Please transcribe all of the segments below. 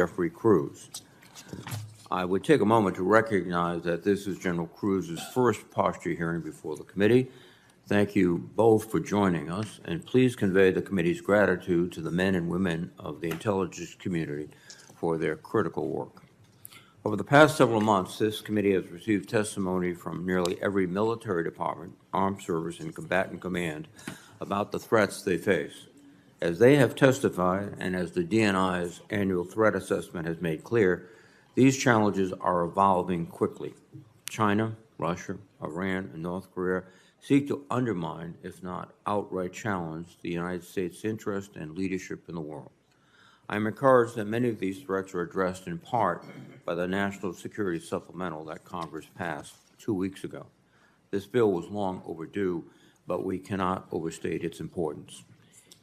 Jeffrey Kruse. I would take a moment to recognize that this is General Kruse's first posture hearing before the committee. Thank you both for joining us, and please convey the committee's gratitude to the men and women of the intelligence community for their critical work. Over the past several months, this committee has received testimony from nearly every military department, armed service, and combatant command about the threats they face. As they have testified, and as the DNI's annual threat assessment has made clear, these challenges are evolving quickly. China, Russia, Iran, and North Korea seek to undermine, if not outright challenge, the United States' interest and leadership in the world. I am encouraged that many of these threats are addressed in part by the National Security Supplemental that Congress passed 2 weeks ago. This bill was long overdue, but we cannot overstate its importance.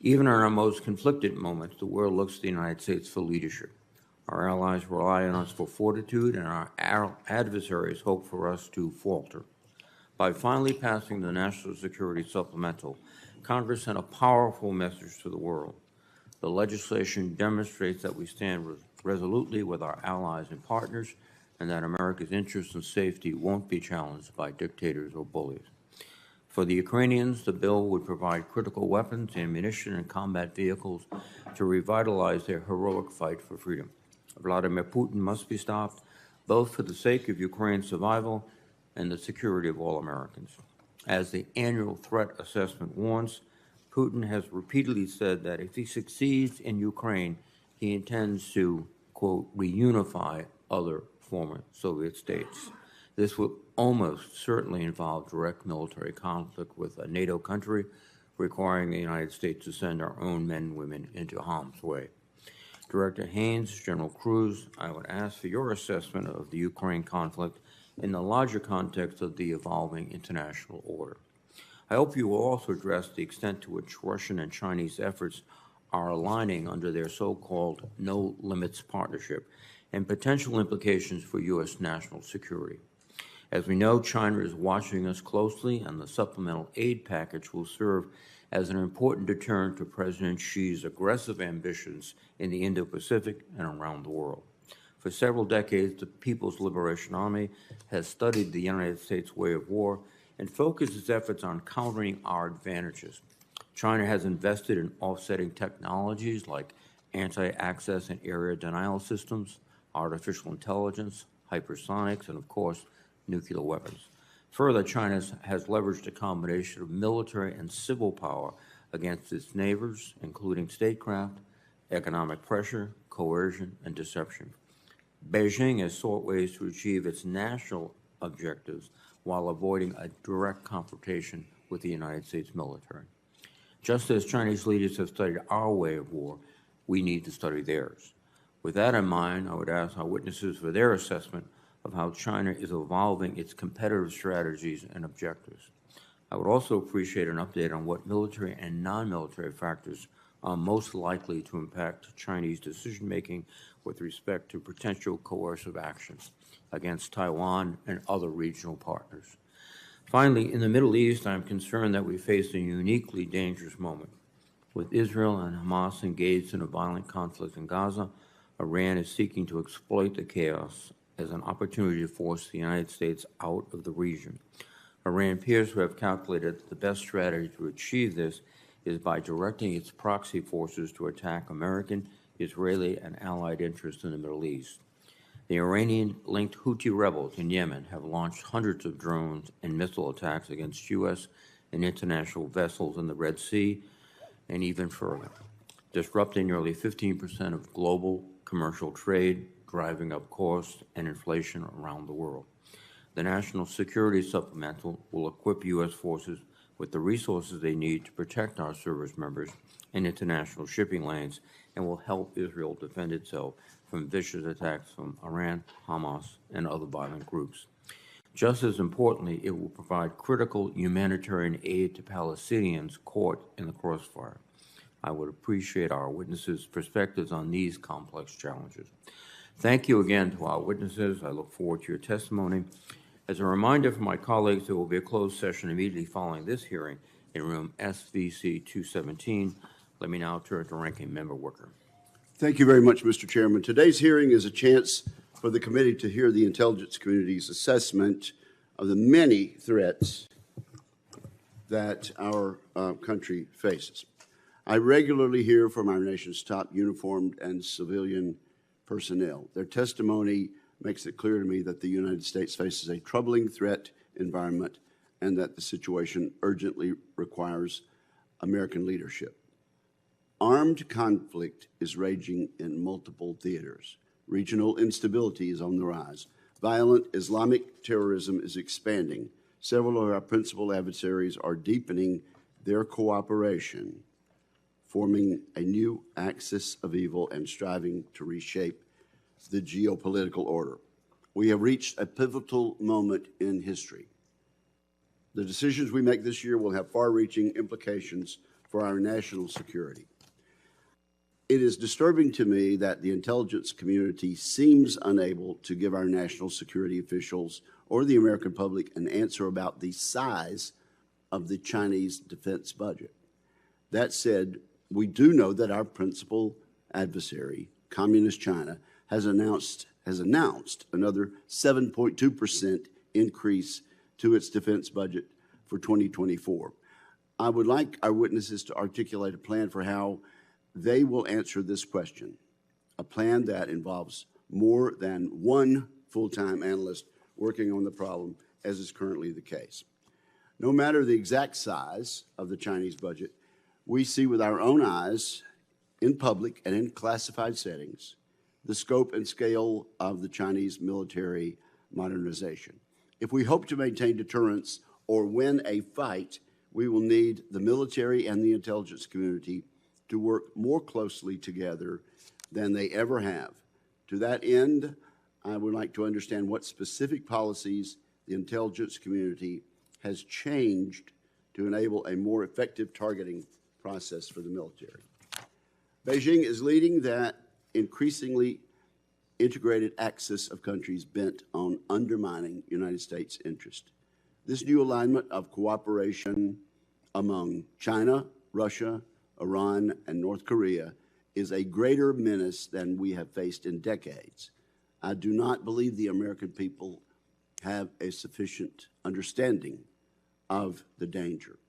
Even in our most conflicted moments, the world looks to the United States for leadership. Our allies rely on us for fortitude, and our adversaries hope for us to falter. By finally passing the National Security Supplemental, Congress sent a powerful message to the world. The legislation demonstrates that we stand resolutely with our allies and partners, and that America's interests and safety won't be challenged by dictators or bullies. For the Ukrainians, the bill would provide critical weapons, ammunition, and combat vehicles to revitalize their heroic fight for freedom. Vladimir Putin must be stopped, both for the sake of Ukraine's survival and the security of all Americans. As the annual threat assessment warns, Putin has repeatedly said that if he succeeds in Ukraine, he intends to, quote, reunify other former Soviet states. This will almost certainly involve direct military conflict with a NATO country, requiring the United States to send our own men and women into harm's way. Director Haines, General Kruse, I would ask for your assessment of the Ukraine conflict in the larger context of the evolving international order. I hope you will also address the extent to which Russian and Chinese efforts are aligning under their so-called no limits partnership and potential implications for U.S. national security. As we know, China is watching us closely, and the supplemental aid package will serve as an important deterrent to President Xi's aggressive ambitions in the Indo-Pacific and around the world. For several decades, the People's Liberation Army has studied the United States way of war and focused its efforts on countering our advantages. China has invested in offsetting technologies like anti-access and area denial systems, artificial intelligence, hypersonics, and of course, nuclear weapons. Further, China has leveraged a combination of military and civil power against its neighbors, including statecraft, economic pressure, coercion, and deception. Beijing has sought ways to achieve its national objectives while avoiding a direct confrontation with the United States military. Just as Chinese leaders have studied our way of war, we need to study theirs. With that in mind, I would ask our witnesses for their assessment of how China is evolving its competitive strategies and objectives. I would also appreciate an update on what military and non-military factors are most likely to impact Chinese decision-making with respect to potential coercive actions against Taiwan and other regional partners. Finally, in the Middle East, I am concerned that we face a uniquely dangerous moment. With Israel and Hamas engaged in a violent conflict in Gaza, Iran is seeking to exploit the chaos as an opportunity to force the United States out of the region. Iran appears to have calculated that the best strategy to achieve this is by directing its proxy forces to attack American, Israeli, and allied interests in the Middle East. The Iranian-linked Houthi rebels in Yemen have launched hundreds of drones and missile attacks against U.S. and international vessels in the Red Sea and even further, disrupting nearly 15% of global commercial trade, driving up costs and inflation around the world. The National Security Supplemental will equip U.S. forces with the resources they need to protect our service members and international shipping lanes, and will help Israel defend itself from vicious attacks from Iran, Hamas, and other violent groups. Just as importantly, it will provide critical humanitarian aid to Palestinians caught in the crossfire. I would appreciate our witnesses' perspectives on these complex challenges. Thank you again to our witnesses. I look forward to your testimony. As a reminder for my colleagues, there will be a closed session immediately following this hearing in room SVC 217. Let me now turn to Ranking Member Wicker. Thank you very much, Mr. Chairman. Today's hearing is a chance for the committee to hear the intelligence community's assessment of the many threats that our country faces. I regularly hear from our nation's top uniformed and civilian personnel. Their testimony makes it clear to me that the United States faces a troubling threat environment and that the situation urgently requires American leadership. Armed conflict is raging in multiple theaters. Regional instability is on the rise. Violent Islamic terrorism is expanding. Several of our principal adversaries are deepening their cooperation, forming a new axis of evil and striving to reshape the geopolitical order. We have reached a pivotal moment in history. The decisions we make this year will have far-reaching implications for our national security. It is disturbing to me that the intelligence community seems unable to give our national security officials or the American public an answer about the size of the Chinese defense budget. That said, we do know that our principal adversary, Communist China, has announced another 7.2% increase to its defense budget for 2024. I would like our witnesses to articulate a plan for how they will answer this question, a plan that involves more than one full-time analyst working on the problem, as is currently the case. No matter the exact size of the Chinese budget, we see with our own eyes, in public and in classified settings, the scope and scale of the Chinese military modernization. If we hope to maintain deterrence or win a fight, we will need the military and the intelligence community to work more closely together than they ever have. To that end, I would like to understand what specific policies the intelligence community has changed to enable a more effective targeting process for the military. Beijing is leading that increasingly integrated axis of countries bent on undermining United States interest. This new alignment of cooperation among China, Russia, Iran, and North Korea is a greater menace than we have faced in decades. I do not believe the American people have a sufficient understanding of the danger.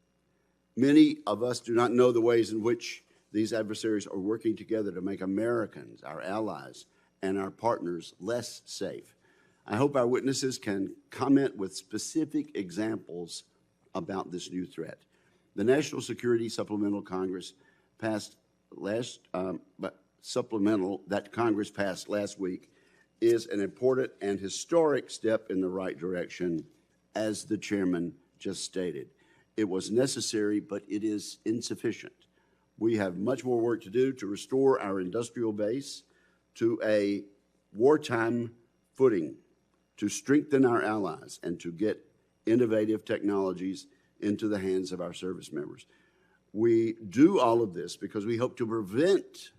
Many of us do not know the ways in which these adversaries are working together to make Americans, our allies, and our partners less safe. I hope our witnesses can comment with specific examples about this new threat. The National Security Supplemental Congress passed supplemental that Congress passed last week is an important and historic step in the right direction, as the chairman just stated. It was necessary, but it is insufficient. We have much more work to do to restore our industrial base to a wartime footing, to strengthen our allies, and to get innovative technologies into the hands of our service members. We do all of this because we hope to prevent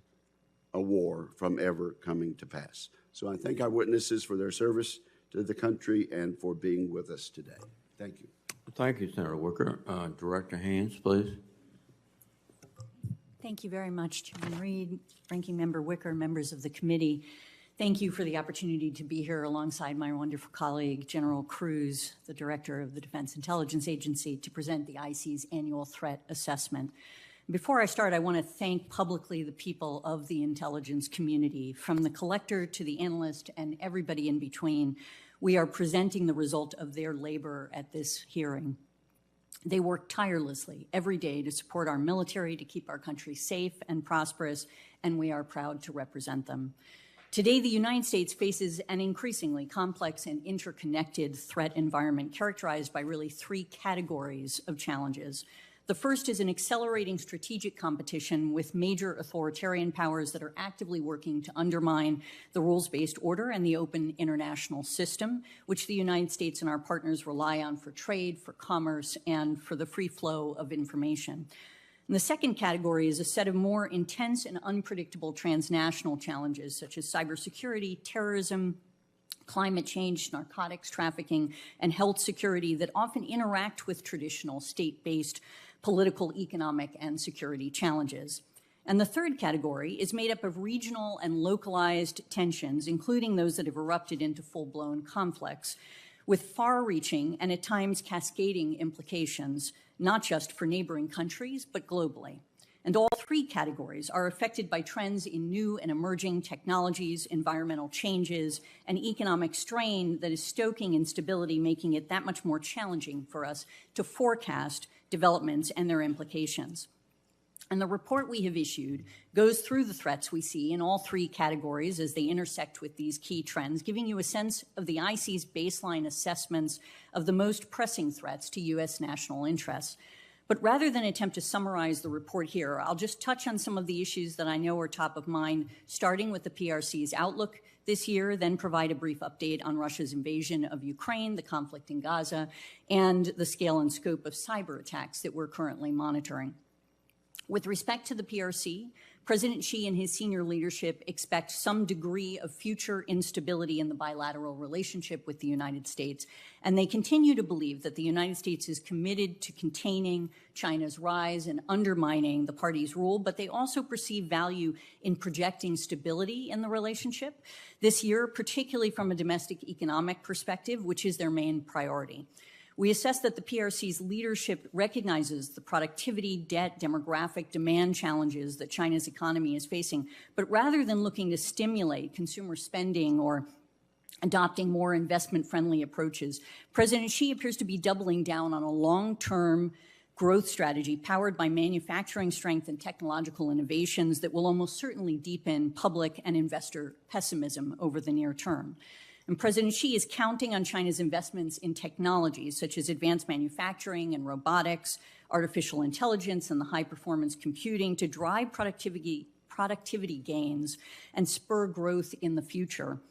a war from ever coming to pass. So I thank our witnesses for their service to the country and for being with us today. Thank you. Thank you, Senator Wicker. Director Haines, please. Thank you very much, Chairman Reed, Ranking Member Wicker, members of the committee. Thank you for the opportunity to be here alongside my wonderful colleague, General Kruse, the Director of the Defense Intelligence Agency, to present the IC's annual threat assessment. Before I start, I want to thank publicly the people of the intelligence community, from the collector to the analyst and everybody in between. We are presenting the result of their labor at this hearing. They work tirelessly every day to support our military, to keep our country safe and prosperous, and we are proud to represent them. Today, the United States faces an increasingly complex and interconnected threat environment characterized by really three categories of challenges. The first is an accelerating strategic competition with major authoritarian powers that are actively working to undermine the rules-based order and the open international system, which the United States and our partners rely on for trade, for commerce, and for the free flow of information. And the second category is a set of more intense and unpredictable transnational challenges, such as cybersecurity, terrorism, climate change, narcotics trafficking, and health security that often interact with traditional state-based political, economic, and security challenges. And the third category is made up of regional and localized tensions, including those that have erupted into full-blown conflicts, with far-reaching and at times cascading implications, not just for neighboring countries, but globally. And all three categories are affected by trends in new and emerging technologies, environmental changes, and economic strain that is stoking instability, making it that much more challenging for us to forecast developments and their implications. And the report we have issued goes through the threats we see in all three categories as they intersect with these key trends, giving you a sense of the IC's baseline assessments of the most pressing threats to U.S. national interests. But rather than attempt to summarize the report here, I'll just touch on some of the issues that I know are top of mind, starting with the PRC's outlook this year, then provide a brief update on Russia's invasion of Ukraine, the conflict in Gaza, and the scale and scope of cyber attacks that we're currently monitoring. With respect to the PRC, President Xi and his senior leadership expect some degree of future instability in the bilateral relationship with the United States, and they continue to believe that the United States is committed to containing China's rise and undermining the party's rule, but they also perceive value in projecting stability in the relationship this year, particularly from a domestic economic perspective, which is their main priority. We assess that the PRC's leadership recognizes the productivity, debt, demographic, demand challenges that China's economy is facing, but rather than looking to stimulate consumer spending or adopting more investment-friendly approaches, President Xi appears to be doubling down on a long-term growth strategy powered by manufacturing strength and technological innovations that will almost certainly deepen public and investor pessimism over the near term. And President Xi is counting on China's investments in technologies such as advanced manufacturing and robotics, artificial intelligence, and the high-performance computing to drive productivity gains and spur growth in the future.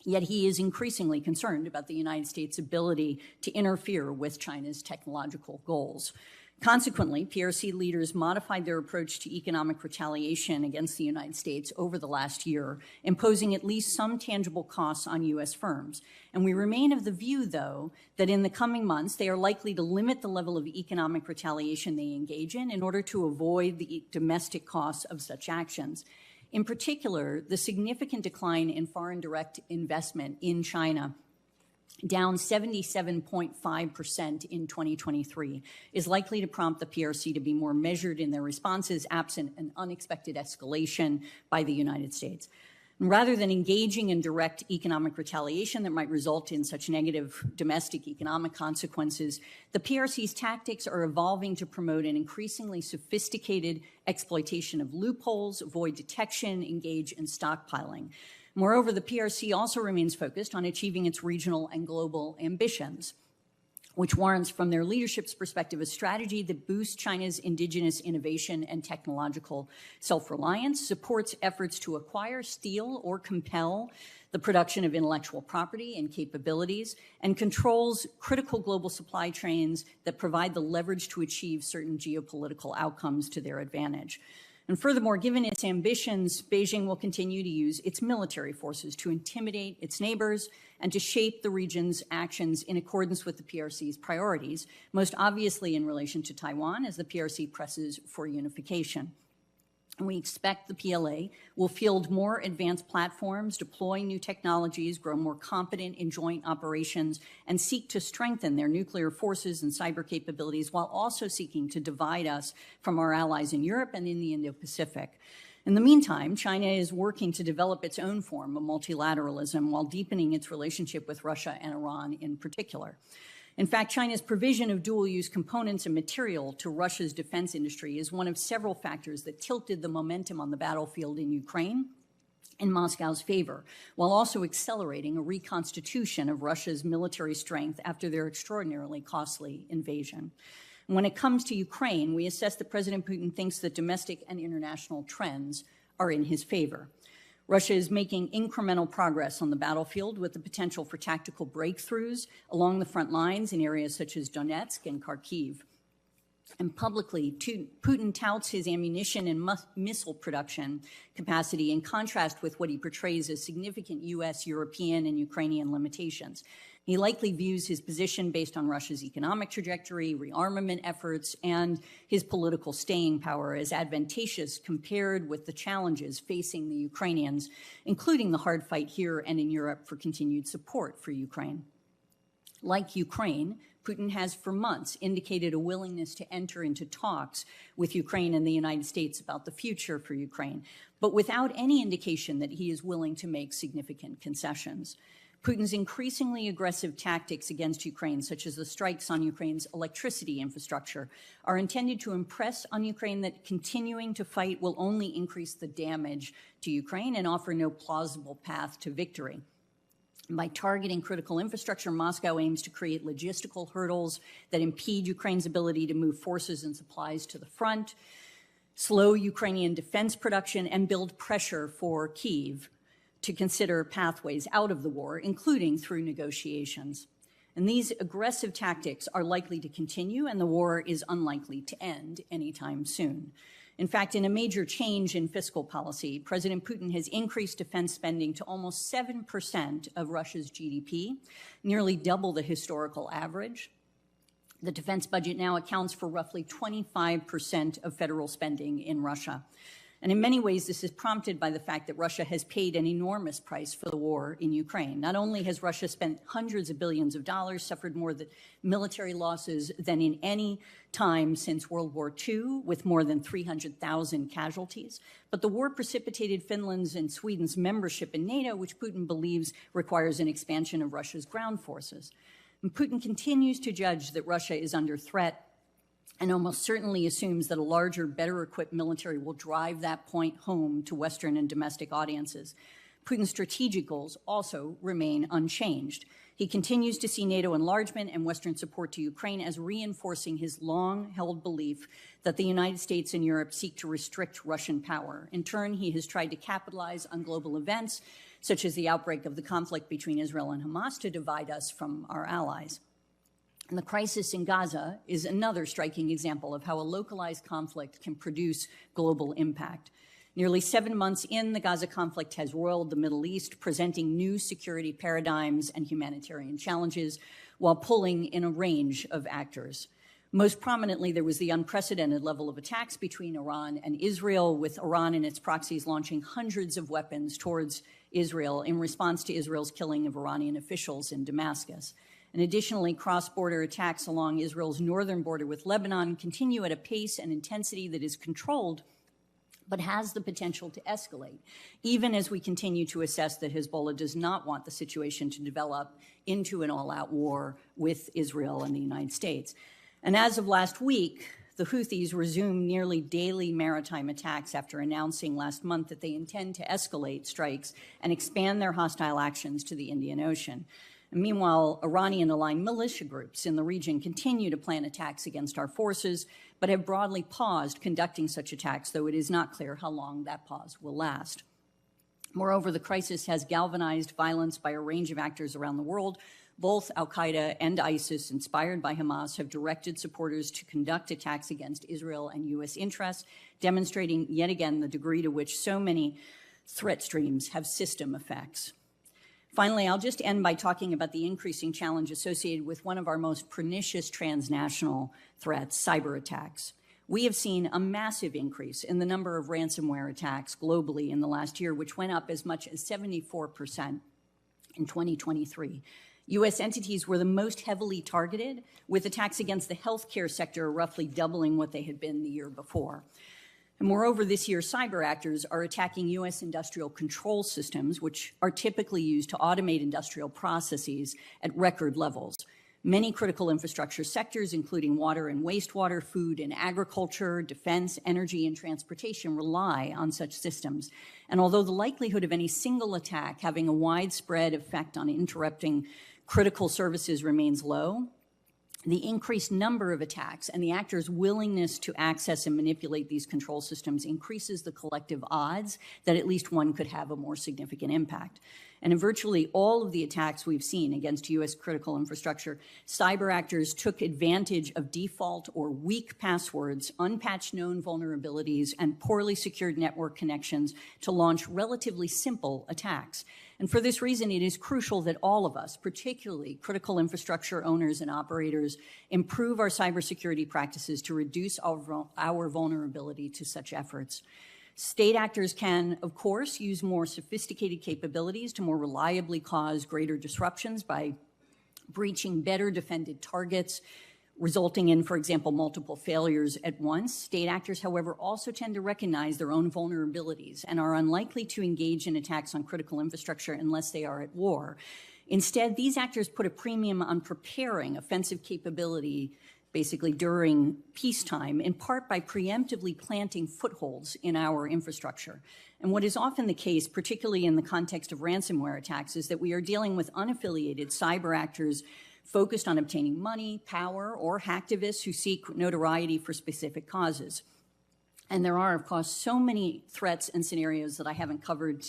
Yet he is increasingly concerned about the United States' ability to interfere with China's technological goals. Consequently, PRC leaders modified their approach to economic retaliation against the United States over the last year, imposing at least some tangible costs on U.S. firms. And we remain of the view, though, that in the coming months, they are likely to limit the level of economic retaliation they engage in order to avoid the domestic costs of such actions. In particular, the significant decline in foreign direct investment in China, down 77.5% in 2023, is likely to prompt the PRC to be more measured in their responses absent an unexpected escalation by the United States. And rather than engaging in direct economic retaliation that might result in such negative domestic economic consequences, the PRC's tactics are evolving to promote an increasingly sophisticated exploitation of loopholes, avoid detection, engage in stockpiling. Moreover, the PRC also remains focused on achieving its regional and global ambitions, which warrants from their leadership's perspective a strategy that boosts China's indigenous innovation and technological self-reliance, supports efforts to acquire, steal, or compel the production of intellectual property and capabilities, and controls critical global supply chains that provide the leverage to achieve certain geopolitical outcomes to their advantage. And furthermore, given its ambitions, Beijing will continue to use its military forces to intimidate its neighbors and to shape the region's actions in accordance with the PRC's priorities, most obviously in relation to Taiwan as the PRC presses for unification. And we expect the PLA will field more advanced platforms, deploy new technologies, grow more competent in joint operations, and seek to strengthen their nuclear forces and cyber capabilities while also seeking to divide us from our allies in Europe and in the Indo-Pacific. In the meantime, China is working to develop its own form of multilateralism while deepening its relationship with Russia and Iran in particular. In fact, China's provision of dual-use components and material to Russia's defense industry is one of several factors that tilted the momentum on the battlefield in Ukraine in Moscow's favor, while also accelerating a reconstitution of Russia's military strength after their extraordinarily costly invasion. When it comes to Ukraine, we assess that President Putin thinks that domestic and international trends are in his favor. Russia is making incremental progress on the battlefield with the potential for tactical breakthroughs along the front lines in areas such as Donetsk and Kharkiv. And publicly, Putin touts his ammunition and missile production capacity in contrast with what he portrays as significant U.S., European, and Ukrainian limitations. He likely views his position based on Russia's economic trajectory, rearmament efforts, and his political staying power as advantageous compared with the challenges facing the Ukrainians, including the hard fight here and in Europe for continued support for Ukraine. Like Ukraine, Putin has for months indicated a willingness to enter into talks with Ukraine and the United States about the future for Ukraine, but without any indication that he is willing to make significant concessions. Putin's increasingly aggressive tactics against Ukraine, such as the strikes on Ukraine's electricity infrastructure, are intended to impress on Ukraine that continuing to fight will only increase the damage to Ukraine and offer no plausible path to victory. By targeting critical infrastructure, Moscow aims to create logistical hurdles that impede Ukraine's ability to move forces and supplies to the front, slow Ukrainian defense production, and build pressure for Kyiv to consider pathways out of the war, including through negotiations. And these aggressive tactics are likely to continue, and the war is unlikely to end anytime soon. In fact, in a major change in fiscal policy, President Putin has increased defense spending to almost 7% of Russia's GDP, nearly double the historical average. The defense budget now accounts for roughly 25% of federal spending in Russia. And in many ways, this is prompted by the fact that Russia has paid an enormous price for the war in Ukraine. Not only has Russia spent hundreds of billions of dollars, suffered more military losses than in any time since World War II, with more than 300,000 casualties, but the war precipitated Finland's and Sweden's membership in NATO, which Putin believes requires an expansion of Russia's ground forces. And Putin continues to judge that Russia is under threat and almost certainly assumes that a larger, better-equipped military will drive that point home to Western and domestic audiences. Putin's strategic goals also remain unchanged. He continues to see NATO enlargement and Western support to Ukraine as reinforcing his long-held belief that the United States and Europe seek to restrict Russian power. In turn, he has tried to capitalize on global events, such as the outbreak of the conflict between Israel and Hamas, to divide us from our allies. And the crisis in Gaza is another striking example of how a localized conflict can produce global impact. Nearly 7 months in, the Gaza conflict has roiled the Middle East, presenting new security paradigms and humanitarian challenges while pulling in a range of actors. Most prominently, there was the unprecedented level of attacks between Iran and Israel, with Iran and its proxies launching hundreds of weapons towards Israel in response to Israel's killing of Iranian officials in Damascus. And additionally, cross-border attacks along Israel's northern border with Lebanon continue at a pace and intensity that is controlled, but has the potential to escalate, even as we continue to assess that Hezbollah does not want the situation to develop into an all-out war with Israel and the United States. And as of last week, the Houthis resumed nearly daily maritime attacks after announcing last month that they intend to escalate strikes and expand their hostile actions to the Indian Ocean. And meanwhile, Iranian-aligned militia groups in the region continue to plan attacks against our forces, but have broadly paused conducting such attacks, though it is not clear how long that pause will last. Moreover, the crisis has galvanized violence by a range of actors around the world. Both al-Qaeda and ISIS, inspired by Hamas, have directed supporters to conduct attacks against Israel and U.S. interests, demonstrating yet again the degree to which so many threat streams have system effects. Finally, I'll just end by talking about the increasing challenge associated with one of our most pernicious transnational threats, cyber attacks. We have seen a massive increase in the number of ransomware attacks globally in the last year, which went up as much as 74% in 2023. U.S. entities were the most heavily targeted, with attacks against the healthcare sector roughly doubling what they had been the year before. And moreover, this year, cyber actors are attacking U.S. industrial control systems, which are typically used to automate industrial processes at record levels. Many critical infrastructure sectors, including water and wastewater, food and agriculture, defense, energy, and transportation, rely on such systems. And although the likelihood of any single attack having a widespread effect on interrupting critical services remains low, the increased number of attacks and the actors' willingness to access and manipulate these control systems increases the collective odds that at least one could have a more significant impact. And in virtually all of the attacks we've seen against U.S. critical infrastructure, cyber actors took advantage of default or weak passwords, unpatched known vulnerabilities, and poorly secured network connections to launch relatively simple attacks. And for this reason, it is crucial that all of us, particularly critical infrastructure owners and operators, improve our cybersecurity practices to reduce our vulnerability to such efforts. State actors can, of course, use more sophisticated capabilities to more reliably cause greater disruptions by breaching better defended targets, resulting in, for example, multiple failures at once. State actors, however, also tend to recognize their own vulnerabilities and are unlikely to engage in attacks on critical infrastructure unless they are at war. Instead, these actors put a premium on preparing offensive capability basically during peacetime, in part by preemptively planting footholds in our infrastructure. And what is often the case, particularly in the context of ransomware attacks, is that we are dealing with unaffiliated cyber actors focused on obtaining money, power, or hacktivists who seek notoriety for specific causes. And there are, of course, so many threats and scenarios that I haven't covered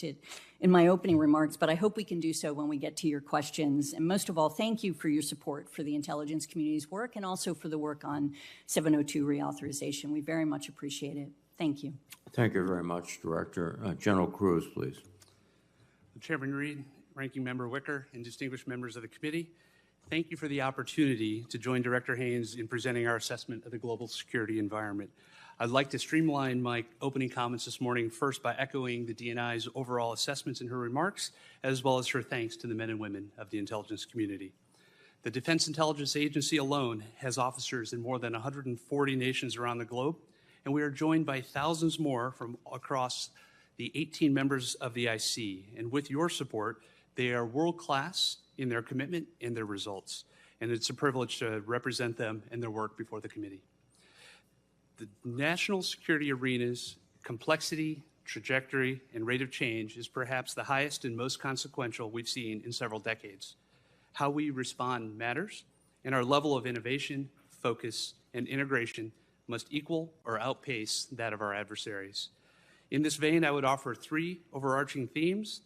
in my opening remarks, but I hope we can do so when we get to your questions. And most of all, thank you for your support for the intelligence community's work and also for the work on 702 reauthorization. We very much appreciate it. Thank you. Thank you very much, Director. General Kruse, please. Chairman Reed, Ranking Member Wicker, and distinguished members of the committee, thank you for the opportunity to join Director Haines in presenting our assessment of the global security environment. I'd like to streamline my opening comments this morning first by echoing the DNI's overall assessments in her remarks, as well as her thanks to the men and women of the intelligence community. The Defense Intelligence Agency alone has officers in more than 140 nations around the globe, and we are joined by thousands more from across the 18 members of the IC. And with your support, they are world-class in their commitment and their results. And it's a privilege to represent them and their work before the committee. The national security arena's complexity, trajectory, and rate of change is perhaps the highest and most consequential we've seen in several decades. How we respond matters, and our level of innovation, focus, and integration must equal or outpace that of our adversaries. In this vein, I would offer three overarching themes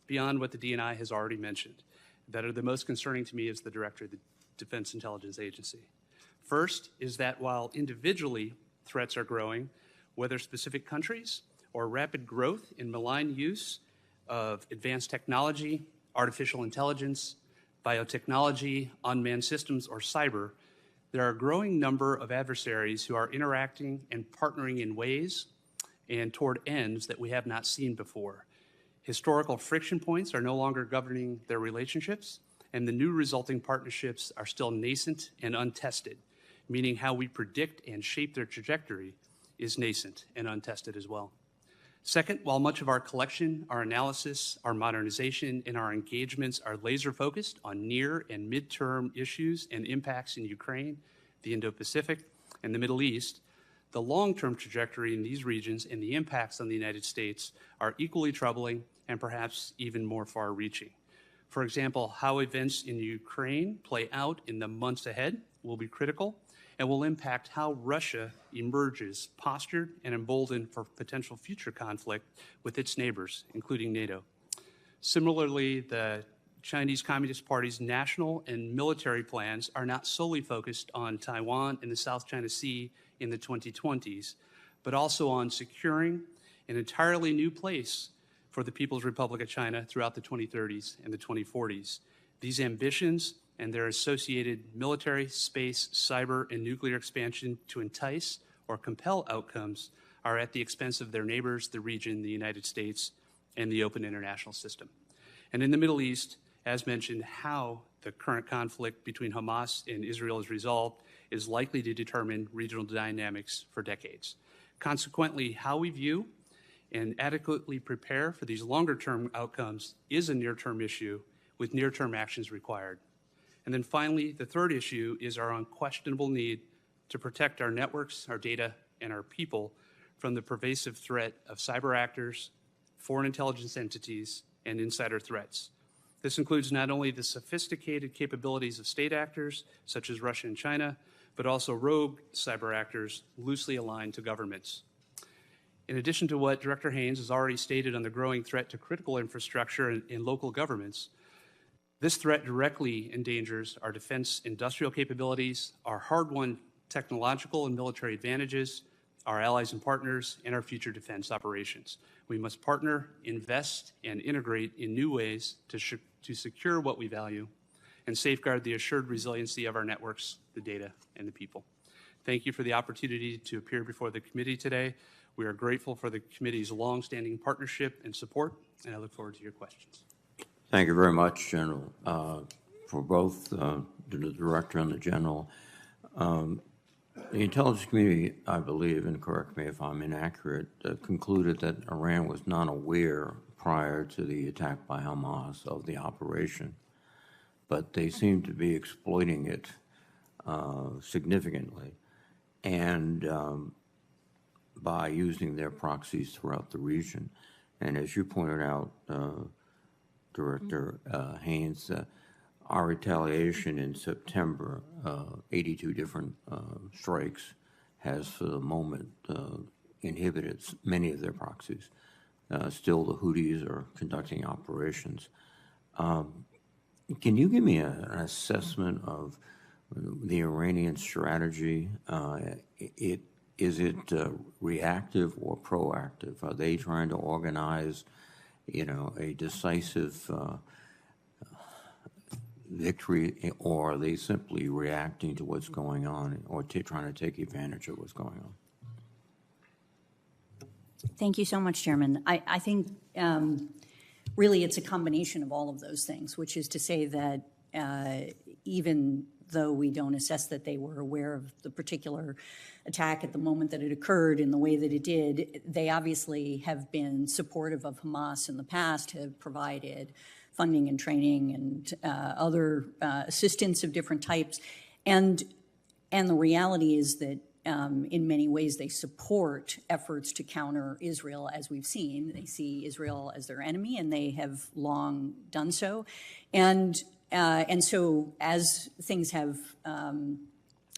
beyond what the DNI has already mentioned that are the most concerning to me as the Director of the Defense Intelligence Agency. First is that while individually threats are growing, whether specific countries or rapid growth in malign use of advanced technology, artificial intelligence, biotechnology, unmanned systems, or cyber, there are a growing number of adversaries who are interacting and partnering in ways and toward ends that we have not seen before. Historical friction points are no longer governing their relationships, and the new resulting partnerships are still nascent and untested, meaning how we predict and shape their trajectory is nascent and untested as well. Second, while much of our collection, our analysis, our modernization, and our engagements are laser-focused on near and mid-term issues and impacts in Ukraine, the Indo-Pacific, and the Middle East, the long-term trajectory in these regions and the impacts on the United States are equally troubling and perhaps even more far-reaching. For example, how events in Ukraine play out in the months ahead will be critical and will impact how Russia emerges postured and emboldened for potential future conflict with its neighbors, including NATO. Similarly, the Chinese Communist Party's national and military plans are not solely focused on Taiwan and the South China Sea in the 2020s, but also on securing an entirely new place for the People's Republic of China throughout the 2030s and the 2040s. These ambitions and their associated military, space, cyber, and nuclear expansion to entice or compel outcomes are at the expense of their neighbors, the region, the United States, and the open international system. And in the Middle East, as mentioned, how the current conflict between Hamas and Israel is resolved is likely to determine regional dynamics for decades. Consequently, how we view and adequately prepare for these longer-term outcomes is a near-term issue with near-term actions required. And then finally, the third issue is our unquestionable need to protect our networks, our data, and our people from the pervasive threat of cyber actors, foreign intelligence entities, and insider threats. This includes not only the sophisticated capabilities of state actors, such as Russia and China, but also rogue cyber actors loosely aligned to governments. In addition to what Director Haines has already stated on the growing threat to critical infrastructure in local governments, this threat directly endangers our defense industrial capabilities, our hard-won technological and military advantages, our allies and partners, and our future defense operations. We must partner, invest, and integrate in new ways to secure what we value and safeguard the assured resiliency of our networks, the data, and the people. Thank you for the opportunity to appear before the committee today. We are grateful for the committee's long-standing partnership and support, and I look forward to your questions. Thank you very much, General, for both the Director and the General. The intelligence community, I believe, and correct me if I'm inaccurate, concluded that Iran was not aware prior to the attack by Hamas of the operation, but they seem to be exploiting it significantly, and by using their proxies throughout the region. And as you pointed out, Director Haines, our retaliation in September, 82 different strikes, has for the moment inhibited many of their proxies. Still, the Houthis are conducting operations. Can you give me an assessment of the Iranian strategy? Is it reactive or proactive? Are they trying to organize, a decisive victory, or are they simply reacting to what's going on, or trying to take advantage of what's going on? Thank you so much, Chairman. I think really it's a combination of all of those things, which is to say that even though we don't assess that they were aware of the particular attack at the moment that it occurred in the way that it did, they obviously have been supportive of Hamas in the past, have provided funding and training and other assistance of different types. And the reality is that in many ways they support efforts to counter Israel, as we've seen. They see Israel as their enemy, and they have long done so. And so as things have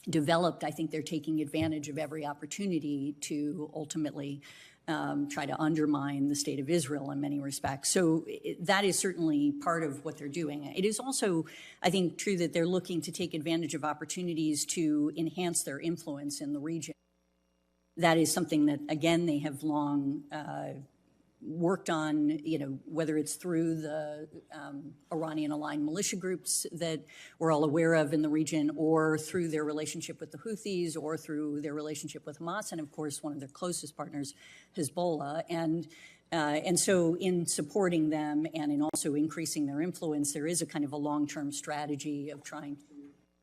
developed, I think they're taking advantage of every opportunity to ultimately try to undermine the state of Israel in many respects. So that is certainly part of what they're doing. It is also, I think, true that they're looking to take advantage of opportunities to enhance their influence in the region. That is something that, again, they have long worked on, whether it's through the Iranian-aligned militia groups that we're all aware of in the region, or through their relationship with the Houthis, or through their relationship with Hamas, and of course one of their closest partners, Hezbollah. And so in supporting them and in also increasing their influence, there is a kind of a long-term strategy of trying to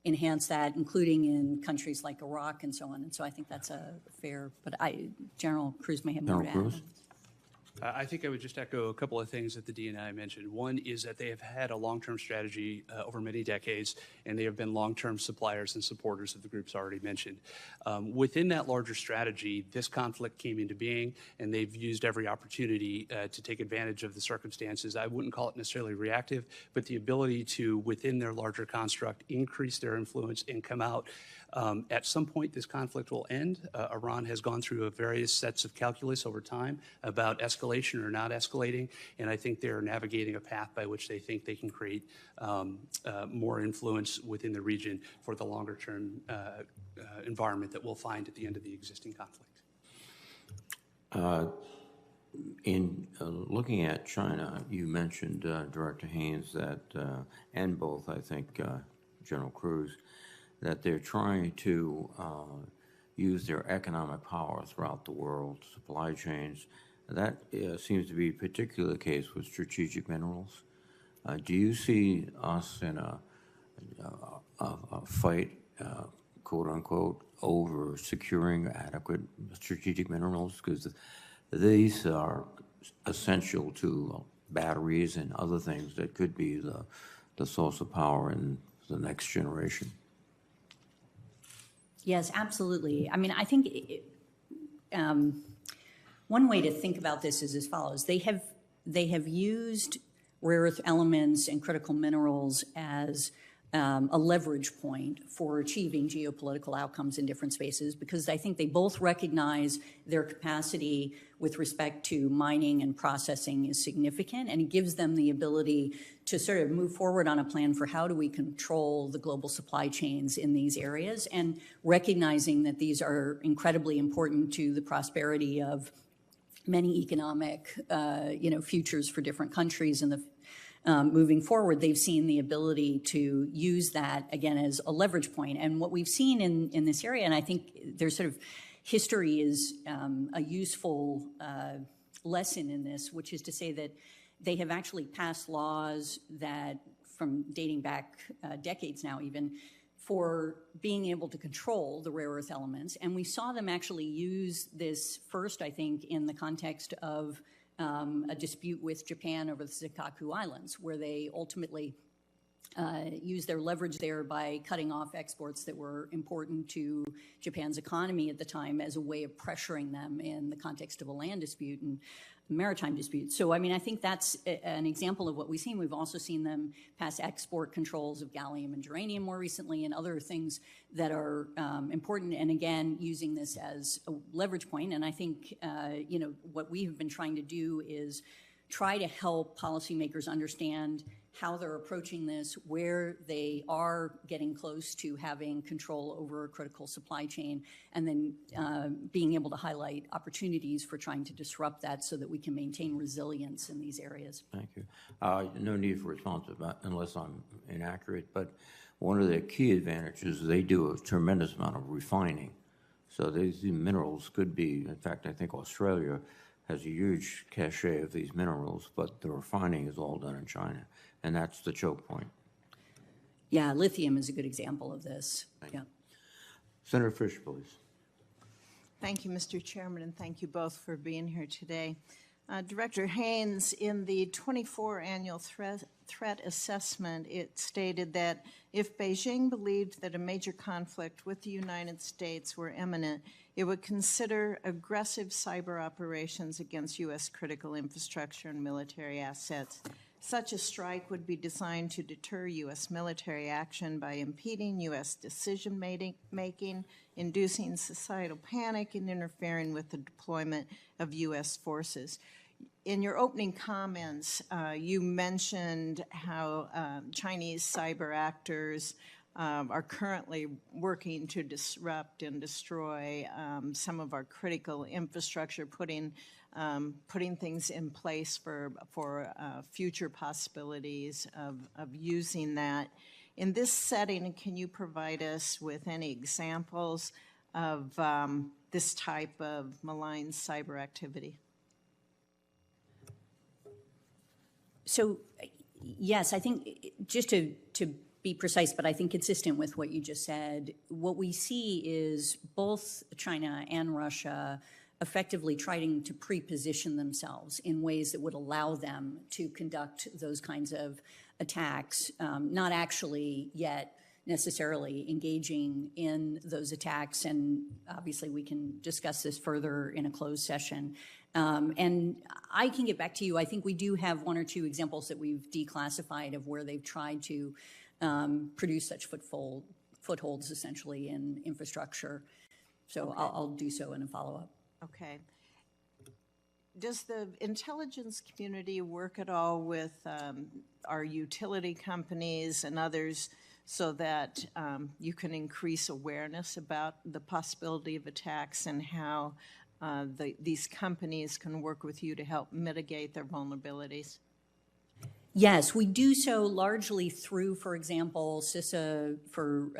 enhance that, including in countries like Iraq and so on. And so I think that's a fair, but General Kruse may have more to add. I think I would just echo a couple of things that the DNI mentioned. One is that they have had a long-term strategy over many decades, and they have been long-term suppliers and supporters of the groups already mentioned. Within that larger strategy, this conflict came into being, and they've used every opportunity to take advantage of the circumstances. I wouldn't call it necessarily reactive, but the ability to, within their larger construct, increase their influence and come out. At some point, this conflict will end. Iran has gone through various sets of calculus over time about escalation or not escalating, and I think they're navigating a path by which they think they can create more influence within the region for the longer-term environment that we'll find at the end of the existing conflict. In looking at China, you mentioned, Director Haines, that, and both, I think, General Kruse, that they're trying to use their economic power throughout the world, supply chains. That seems to be a particular case with strategic minerals. Do you see us in a fight, quote unquote, over securing adequate strategic minerals? Because these are essential to batteries and other things that could be the source of power in the next generation. Yes, absolutely. I mean, I think one way to think about this is as follows. They have used rare earth elements and critical minerals as a leverage point for achieving geopolitical outcomes in different spaces, because I think they both recognize their capacity with respect to mining and processing is significant, and it gives them the ability to sort of move forward on a plan for how do we control the global supply chains in these areas, and recognizing that these are incredibly important to the prosperity of many economic futures for different countries in the moving forward. They've seen the ability to use that, again, as a leverage point. And what we've seen in this area, and I think there's sort of history is a useful lesson in this, which is to say that they have actually passed laws that, from dating back decades now even, for being able to control the rare earth elements. And we saw them actually use this first, I think, in the context of a dispute with Japan over the Shikoku Islands, where they ultimately used their leverage there by cutting off exports that were important to Japan's economy at the time as a way of pressuring them in the context of a land dispute and maritime dispute. So, I mean, I think that's an example of what we've seen. We've also seen them pass export controls of gallium and germanium more recently, and other things that are important, and again, using this as a leverage point. And I think, what we have been trying to do is try to help policymakers understand how they're approaching this, where they are getting close to having control over a critical supply chain, and then being able to highlight opportunities for trying to disrupt that so that we can maintain resilience in these areas. Thank you. No need for response unless I'm inaccurate, but one of the key advantages, they do a tremendous amount of refining. So these minerals could be, in fact, I think Australia has a huge cache of these minerals, but the refining is all done in China, and that's the choke point. Yeah, lithium is a good example of this. Yeah. Senator Fisher, please. Thank you, Mr. Chairman, and thank you both for being here today. Director Haines, in the 24 annual threat assessment, it stated that if Beijing believed that a major conflict with the United States were imminent, it would consider aggressive cyber operations against U.S. critical infrastructure and military assets. Such a strike would be designed to deter U.S. military action by impeding U.S. decision-making, inducing societal panic, and interfering with the deployment of U.S. forces. In your opening comments, you mentioned how Chinese cyber actors are currently working to disrupt and destroy some of our critical infrastructure, putting things in place for future possibilities of using that. In this setting, can you provide us with any examples of this type of malign cyber activity? So, yes, I think just to be precise, but I think consistent with what you just said, what we see is both China and Russia effectively trying to pre-position themselves in ways that would allow them to conduct those kinds of attacks, not actually yet necessarily engaging in those attacks. And obviously we can discuss this further in a closed session. And I can get back to you. I think we do have one or two examples that we've declassified of where they've tried to produce such footholds essentially in infrastructure. So okay. I'll do so in a follow-up. Okay. Does the intelligence community work at all with our utility companies and others so that you can increase awareness about the possibility of attacks and how these companies can work with you to help mitigate their vulnerabilities? Yes, we do so largely through, for example, CISA for,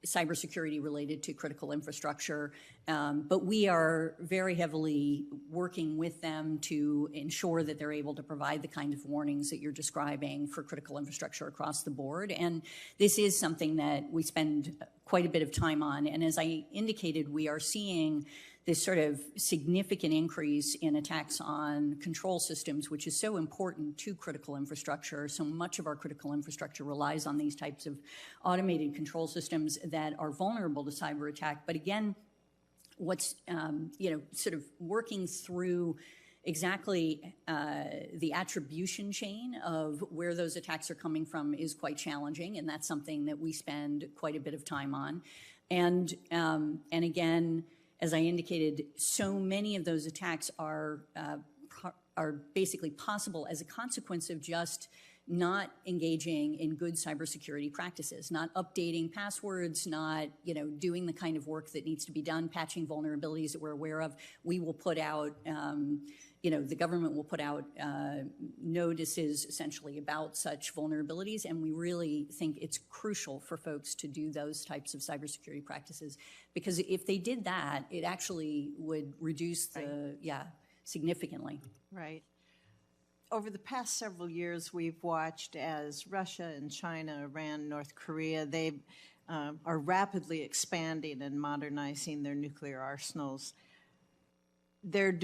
cybersecurity related to critical infrastructure. But we are very heavily working with them to ensure that they're able to provide the kind of warnings that you're describing for critical infrastructure across the board. And this is something that we spend quite a bit of time on. And as I indicated, we are seeing this sort of significant increase in attacks on control systems, which is so important to critical infrastructure. So much of our critical infrastructure relies on these types of automated control systems that are vulnerable to cyber attack. But again, what's, sort of working through exactly the attribution chain of where those attacks are coming from is quite challenging, and that's something that we spend quite a bit of time on. And again, as I indicated, so many of those attacks are basically possible as a consequence of just not engaging in good cybersecurity practices, not updating passwords, not doing the kind of work that needs to be done, patching vulnerabilities that we're aware of. We will put out, the government will put out notices essentially about such vulnerabilities, and we really think it's crucial for folks to do those types of cybersecurity practices, because if they did that, it actually would reduce significantly. Right. Over the past several years, we've watched as Russia and China, Iran, North Korea, they are rapidly expanding and modernizing their nuclear arsenals. They're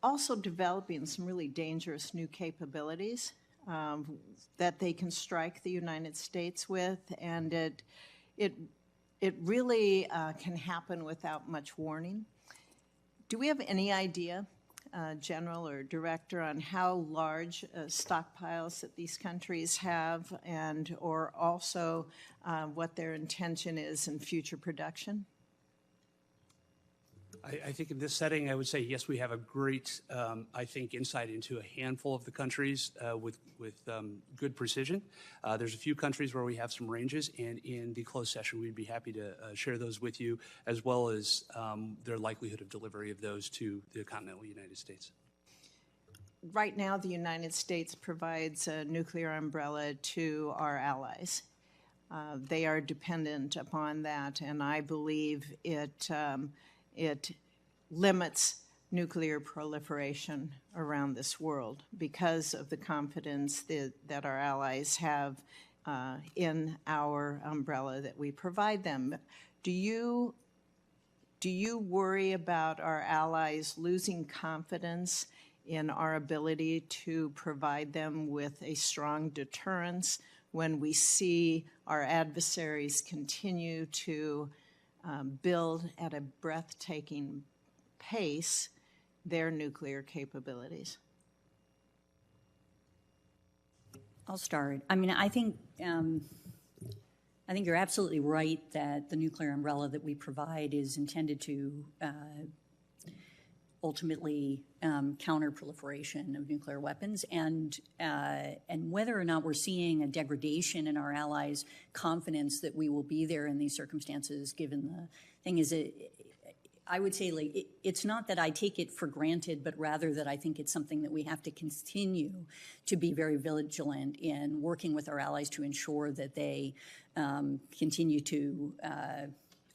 also developing some really dangerous new capabilities that they can strike the United States with, and it really can happen without much warning. Do we have any idea, General or Director, on how large stockpiles that these countries have, and or also what their intention is in future production? I think in this setting, I would say, yes, we have a great, insight into a handful of the countries with good precision. There's a few countries where we have some ranges, and in the closed session, we'd be happy to share those with you, as well as their likelihood of delivery of those to the continental United States. Right now, the United States provides a nuclear umbrella to our allies. They are dependent upon that, and I believe it limits nuclear proliferation around this world because of the confidence that our allies have in our umbrella that we provide them. Do you worry about our allies losing confidence in our ability to provide them with a strong deterrence when we see our adversaries continue to build at a breathtaking pace their nuclear capabilities? I'll start. I mean, I think you're absolutely right that the nuclear umbrella that we provide is intended to ultimately counter proliferation of nuclear weapons, and whether or not we're seeing a degradation in our allies' confidence that we will be there in these circumstances, given the thing is, I would say, like, it's not that I take it for granted, but rather that I think it's something that we have to continue to be very vigilant in working with our allies to ensure that they continue to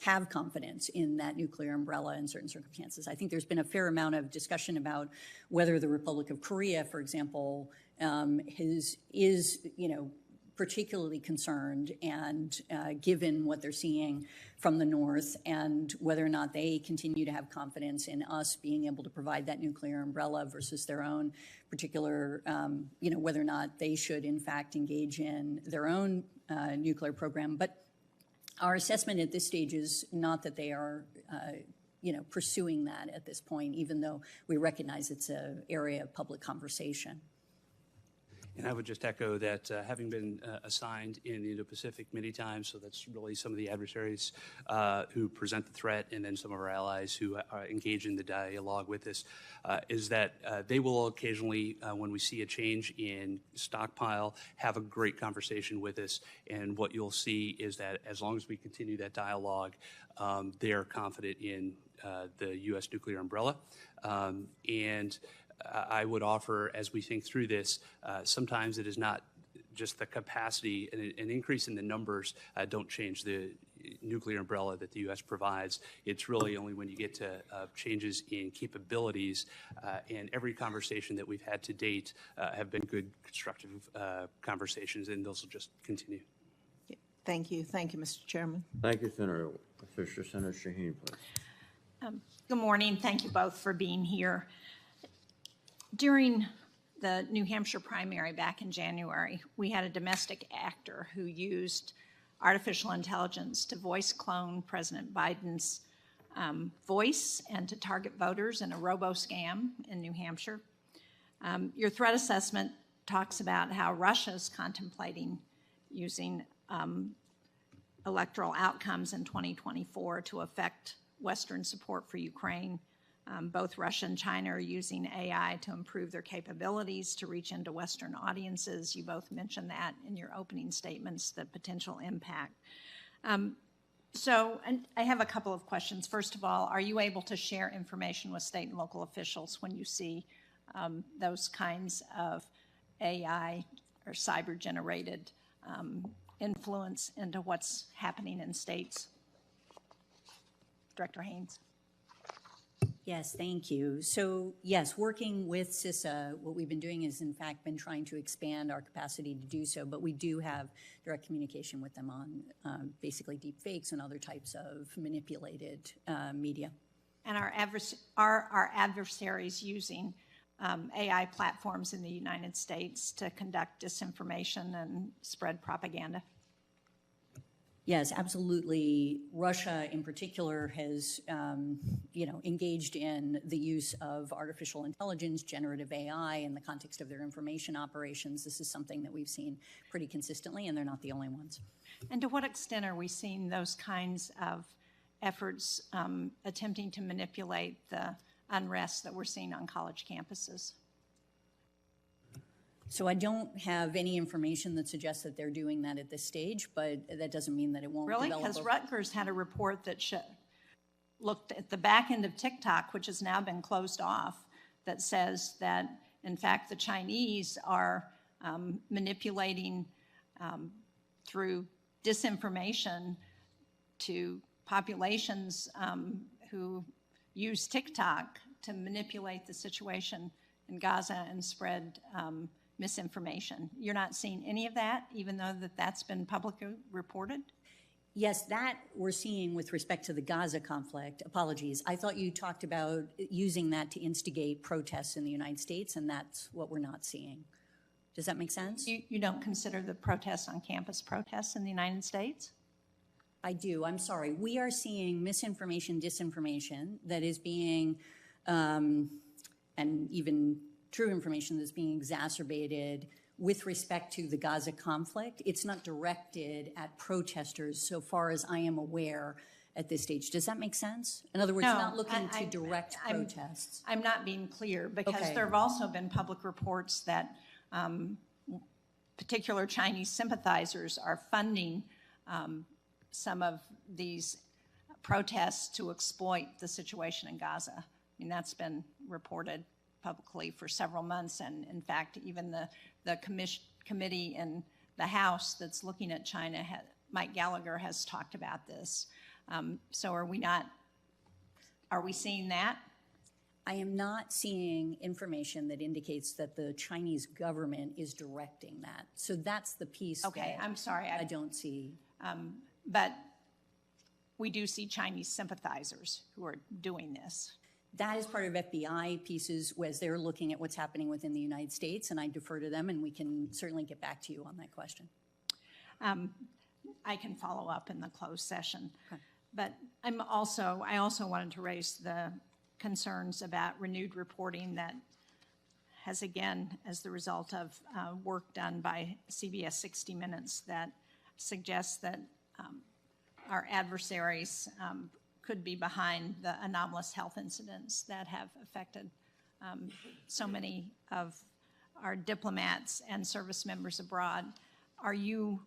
have confidence in that nuclear umbrella in certain circumstances. I think there's been a fair amount of discussion about whether the Republic of Korea, for example, is particularly concerned, and given what they're seeing from the North, and whether or not they continue to have confidence in us being able to provide that nuclear umbrella versus their own particular, whether or not they should in fact engage in their own nuclear program. But our assessment at this stage is not that they are, pursuing that at this point, even though we recognize it's an area of public conversation. And I would just echo that, having been assigned in the Indo-Pacific many times, so that's really some of the adversaries who present the threat, and then some of our allies who engage in the dialogue with us, is that they will occasionally, when we see a change in stockpile, have a great conversation with us. And what you'll see is that as long as we continue that dialogue, they are confident in the U.S. nuclear umbrella. I would offer, as we think through this, sometimes it is not just the capacity, an increase in the numbers don't change the nuclear umbrella that the U.S. provides. It's really only when you get to changes in capabilities, and every conversation that we've had to date have been good, constructive conversations, and those will just continue. Thank you. Thank you, Mr. Chairman. Thank you, Senator Fisher. Senator Shaheen, please. Good morning. Thank you both for being here. During the New Hampshire primary back in January, we had a domestic actor who used artificial intelligence to voice clone President Biden's voice and to target voters in a robo-scam in New Hampshire. Your threat assessment talks about how Russia is contemplating using electoral outcomes in 2024 to affect Western support for Ukraine. Both Russia and China are using AI to improve their capabilities to reach into Western audiences. You both mentioned that in your opening statements, the potential impact. And I have a couple of questions. First of all, are you able to share information with state and local officials when you see those kinds of AI or cyber-generated influence into what's happening in states? Director Haines. Yes, thank you. So yes, working with CISA, what we've been doing is in fact been trying to expand our capacity to do so, but we do have direct communication with them on basically deep fakes and other types of manipulated media. And are our adversaries using AI platforms in the United States to conduct disinformation and spread propaganda? Yes, absolutely. Russia, in particular, has, engaged in the use of artificial intelligence, generative AI, in the context of their information operations. This is something that we've seen pretty consistently, and they're not the only ones. And to what extent are we seeing those kinds of efforts attempting to manipulate the unrest that we're seeing on college campuses? So I don't have any information that suggests that they're doing that at this stage, but that doesn't mean that it won't Really? develop. Because Rutgers had a report that looked at the back end of TikTok, which has now been closed off, that says that, in fact, the Chinese are manipulating through disinformation to populations who use TikTok to manipulate the situation in Gaza and spread misinformation. You're not seeing any of that, even though that's been publicly reported? Yes, that we're seeing with respect to the Gaza conflict. Apologies. I thought you talked about using that to instigate protests in the United States, and that's what we're not seeing. Does that make sense? You don't consider the protests on campus protests in the United States? I do. I'm sorry. We are seeing misinformation, disinformation that is being, and even true information that's being exacerbated with respect to the Gaza conflict. It's not directed at protesters so far as I am aware at this stage. Does that make sense? In other words, No, not looking to direct protests. I'm not being clear because Okay. there have also been public reports that particular Chinese sympathizers are funding some of these protests to exploit the situation in Gaza. I mean, that's been reported publicly for several months, and in fact, even the committee in the House that's looking at China, Mike Gallagher has talked about this. So are we seeing that? I am not seeing information that indicates that the Chinese government is directing that. So that's the piece Okay, that I'm sorry. I don't see. But we do see Chinese sympathizers who are doing this. That is part of FBI pieces as they're looking at what's happening within the United States, and I defer to them, and we can certainly get back to you on that question. I can follow up in the closed session. Okay. But I also wanted to raise the concerns about renewed reporting that has, again, as the result of work done by CBS 60 Minutes, that suggests that our adversaries could be behind the anomalous health incidents that have affected so many of our diplomats and service members abroad. Are you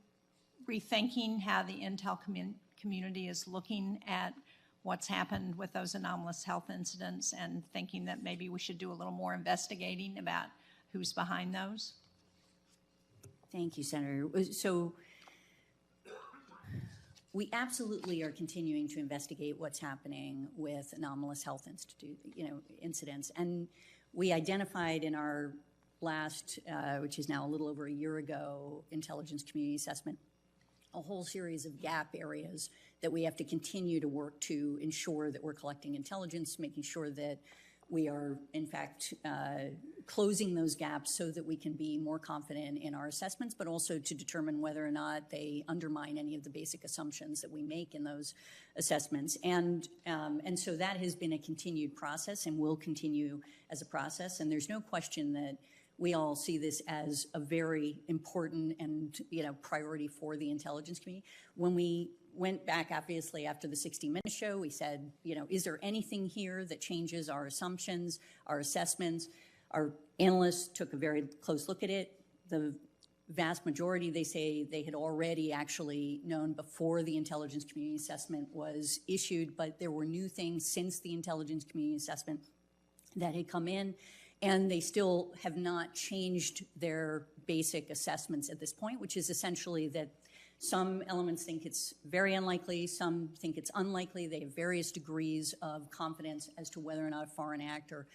rethinking how the intel community is looking at what's happened with those anomalous health incidents and thinking that maybe we should do a little more investigating about who's behind those? Thank you, Senator. So we absolutely are continuing to investigate what's happening with anomalous health incidents. And we identified in our last, which is now a little over a year ago, intelligence community assessment, a whole series of gap areas that we have to continue to work to ensure that we're collecting intelligence, making sure that we are, in fact, closing those gaps so that we can be more confident in our assessments, but also to determine whether or not they undermine any of the basic assumptions that we make in those assessments. And so that has been a continued process and will continue as a process. And there's no question that we all see this as a very important and priority for the intelligence community. When we went back, obviously, after the 60 Minutes show, we said, is there anything here that changes our assumptions, our assessments? Our analysts took a very close look at it. The vast majority, they say they had already actually known before the intelligence community assessment was issued, but there were new things since the intelligence community assessment that had come in, and they still have not changed their basic assessments at this point, which is essentially that some elements think it's very unlikely, some think it's unlikely. They have various degrees of confidence as to whether or not a foreign actor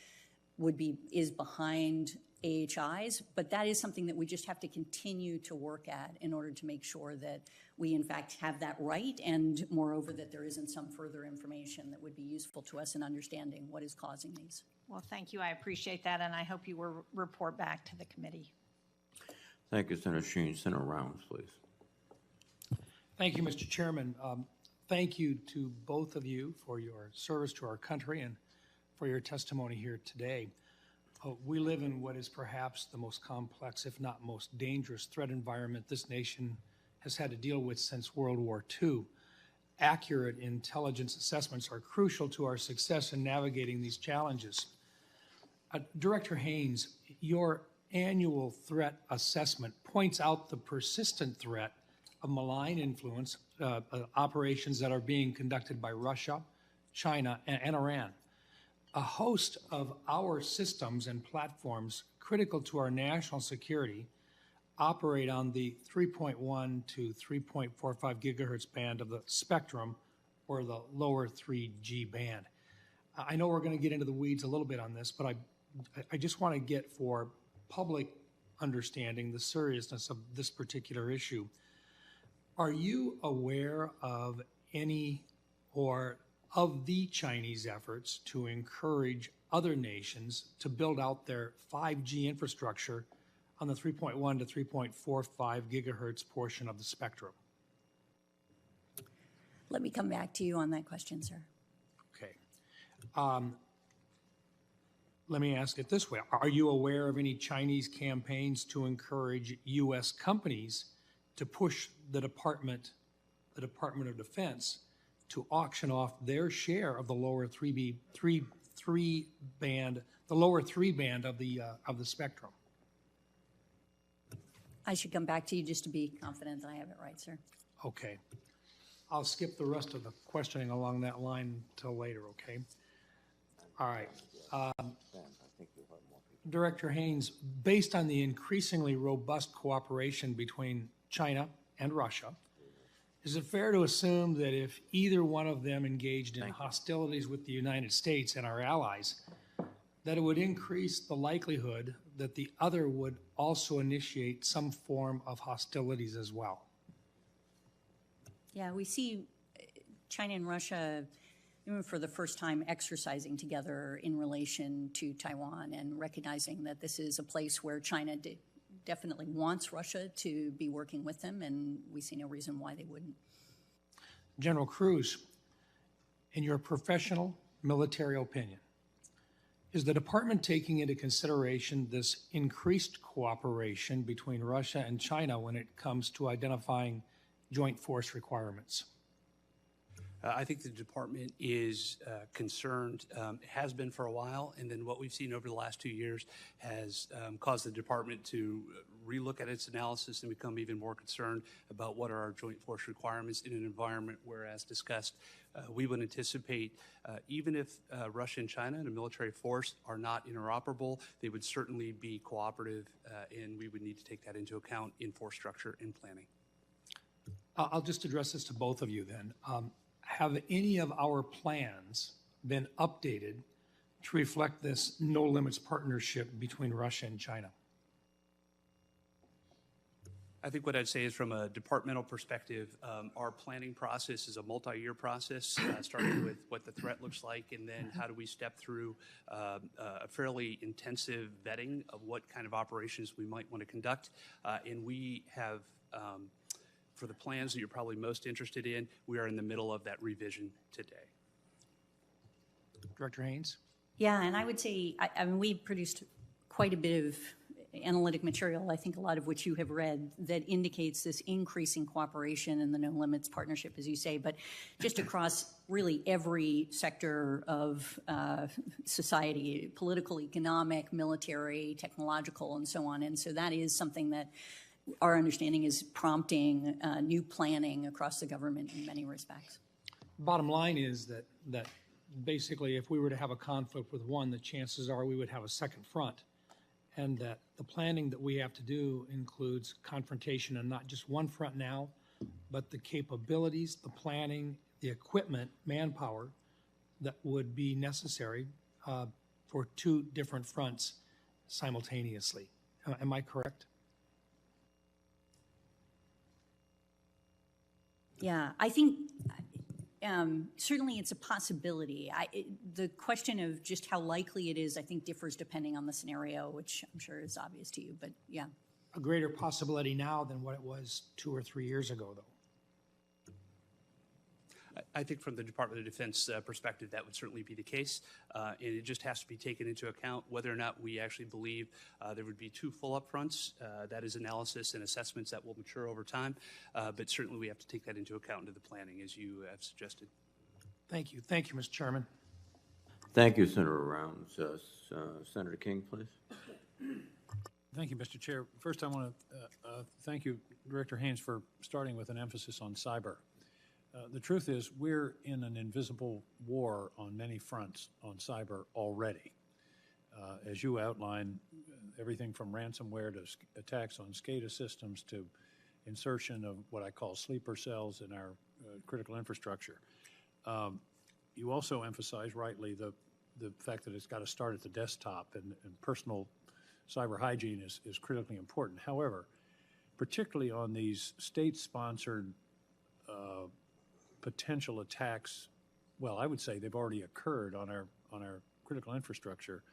is behind AHIs, but that is something that we just have to continue to work at in order to make sure that we in fact have that right, and moreover that there isn't some further information that would be useful to us in understanding what is causing these. Well, thank you. I appreciate that, and I hope you will report back to the committee. Thank you, Senator Sheen. Senator Rounds, please. Thank you, Mr. Chairman. Thank you to both of you for your service to our country and for your testimony here today. We live in what is perhaps the most complex, if not most dangerous, threat environment this nation has had to deal with since World War II. Accurate intelligence assessments are crucial to our success in navigating these challenges. Director Haines, your annual threat assessment points out the persistent threat of malign influence operations that are being conducted by Russia, China, and Iran. A host of our systems and platforms critical to our national security operate on the 3.1 to 3.45 gigahertz band of the spectrum, or the lower 3G band. I know we're going to get into the weeds a little bit on this, but I just want to get for public understanding the seriousness of this particular issue. Are you aware of any or of the Chinese efforts to encourage other nations to build out their 5G infrastructure on the 3.1 to 3.45 gigahertz portion of the spectrum? Let me come back to you on that question, sir. Okay. Let me ask it this way. Are you aware of any Chinese campaigns to encourage U.S. companies to push the Department of Defense to auction off their share of the lower three band of the spectrum? I should come back to you just to be confident that I have it right, sir. Okay. I'll skip the rest of the questioning along that line until later, okay? All right. Director Haines, based on the increasingly robust cooperation between China and Russia, is it fair to assume that if either one of them engaged in hostilities with the United States and our allies, that it would increase the likelihood that the other would also initiate some form of hostilities as well? Yeah, we see China and Russia, even for the first time, exercising together in relation to Taiwan and recognizing that this is a place where China definitely wants Russia to be working with them, and we see no reason why they wouldn't. General Kruse, in your professional military opinion, is the department taking into consideration this increased cooperation between Russia and China when it comes to identifying joint force requirements? I think the department is concerned, has been for a while, and then what we've seen over the last 2 years has caused the department to relook at its analysis and become even more concerned about what are our joint force requirements in an environment where, as discussed, we would anticipate even if Russia and China and a military force are not interoperable, they would certainly be cooperative, and we would need to take that into account in force structure and planning. I'll just address this to both of you then. Have any of our plans been updated to reflect this no-limits partnership between Russia and China? I think what I'd say is from a departmental perspective, our planning process is a multi-year process, starting with what the threat looks like, and then how do we step through a fairly intensive vetting of what kind of operations we might want to conduct. And we have, for the plans that you're probably most interested in, we are in the middle of that revision today. Director Haines? Yeah, and I would say, I mean, we produced quite a bit of analytic material, I think a lot of which you have read, that indicates this increasing cooperation in the No Limits Partnership, as you say, but just across really every sector of society, political, economic, military, technological, and so on. And so that is something that our understanding is prompting new planning across the government in many respects. Bottom line is that basically if we were to have a conflict with one, the chances are we would have a second front. And that the planning that we have to do includes confrontation on not just one front now, but the capabilities, the planning, the equipment, manpower that would be necessary for two different fronts simultaneously. Am I correct? Yeah, I think certainly it's a possibility. The question of just how likely it is, I think, differs depending on the scenario, which I'm sure is obvious to you, but yeah. A greater possibility now than what it was 2 or 3 years ago, though. I think from the Department of Defense perspective, that would certainly be the case. And it just has to be taken into account whether or not we actually believe there would be two full upfronts. That is analysis and assessments that will mature over time. But certainly we have to take that into account into the planning, as you have suggested. Thank you. Thank you, Mr. Chairman. Thank you, Senator Rounds. Senator King, please. Thank you, Mr. Chair. First, I want to thank you, Director Haines, for starting with an emphasis on cyber. The truth is, we're in an invisible war on many fronts on cyber already. As you outlined, everything from ransomware to attacks on SCADA systems to insertion of what I call sleeper cells in our critical infrastructure. You also emphasize rightly the fact that it's got to start at the desktop, and personal cyber hygiene is critically important. However, particularly on these state-sponsored potential attacks, well, I would say they've already occurred on our critical infrastructure.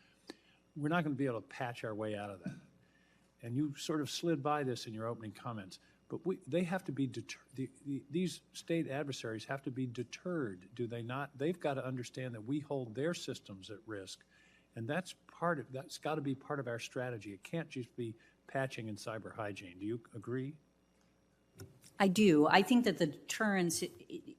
We're not going to be able to patch our way out of that. And you sort of slid by this in your opening comments, but they have to be these state adversaries have to be deterred, do they not? They've got to understand that we hold their systems at risk, and that's got to be part of our strategy. It can't just be patching and cyber hygiene. Do you agree? I do. I think that the deterrence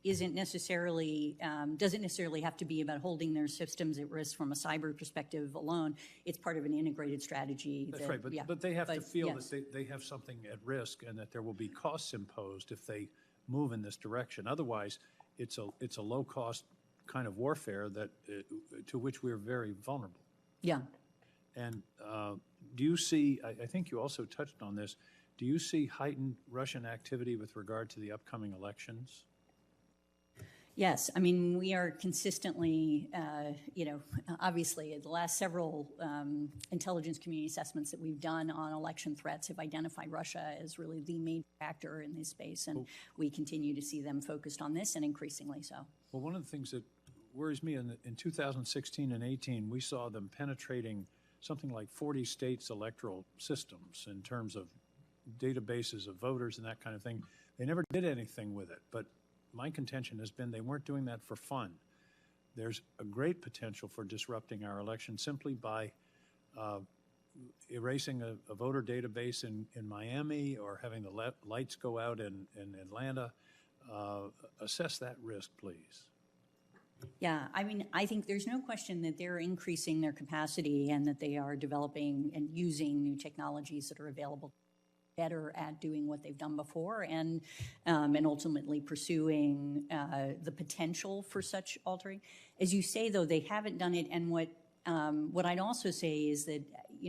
doesn't necessarily have to be about holding their systems at risk from a cyber perspective alone. It's part of an integrated strategy. That's right, but they have to feel that they have something at risk and that there will be costs imposed if they move in this direction. Otherwise, it's a low-cost kind of warfare that to which we're very vulnerable. Yeah. And do you see, I think you also touched on this, do you see heightened Russian activity with regard to the upcoming elections? Yes, I mean, we are consistently, obviously the last several intelligence community assessments that we've done on election threats have identified Russia as really the main actor in this space, and we continue to see them focused on this, and increasingly so. Well, one of the things that worries me in 2016 and 18, we saw them penetrating something like 40 states' electoral systems in terms of databases of voters and that kind of thing. They never did anything with it, but my contention has been they weren't doing that for fun. There's a great potential for disrupting our election simply by erasing a voter database in Miami or having the lights go out in Atlanta. Assess that risk, please. Yeah, I mean, I think there's no question that they're increasing their capacity and that they are developing and using new technologies that are available better at doing what they've done before, and ultimately pursuing the potential for such altering. As you say, though, they haven't done it, and what I'd also say is that,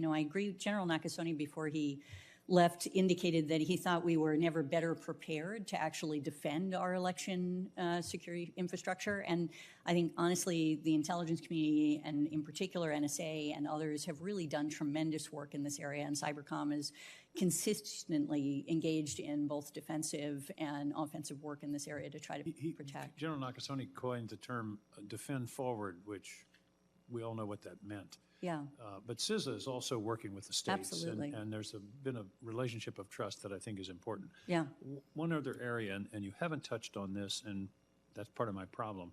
I agree with General Nakasone before he left indicated that he thought we were never better prepared to actually defend our election security infrastructure. And I think, honestly, the intelligence community, and in particular NSA and others, have really done tremendous work in this area, and Cybercom is consistently engaged in both defensive and offensive work in this area to try to protect. General Nakasone coined the term defend forward, which we all know what that meant. Yeah. But CISA is also working with the states. Absolutely. And there's been a relationship of trust that I think is important. Yeah. One other area, and you haven't touched on this, and that's part of my problem.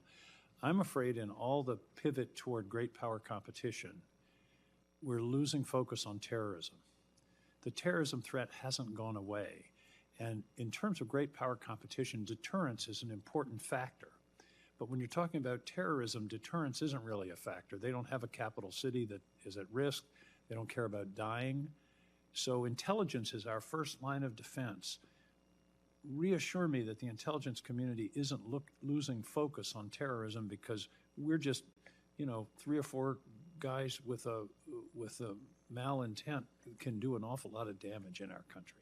I'm afraid in all the pivot toward great power competition, we're losing focus on terrorism. The terrorism threat hasn't gone away. And in terms of great power competition, deterrence is an important factor. But when you're talking about terrorism, deterrence isn't really a factor. They don't have a capital city that is at risk. They don't care about dying. So intelligence is our first line of defense. Reassure me that the intelligence community isn't losing focus on terrorism because we're just, 3 or 4 guys with a malintent can do an awful lot of damage in our country.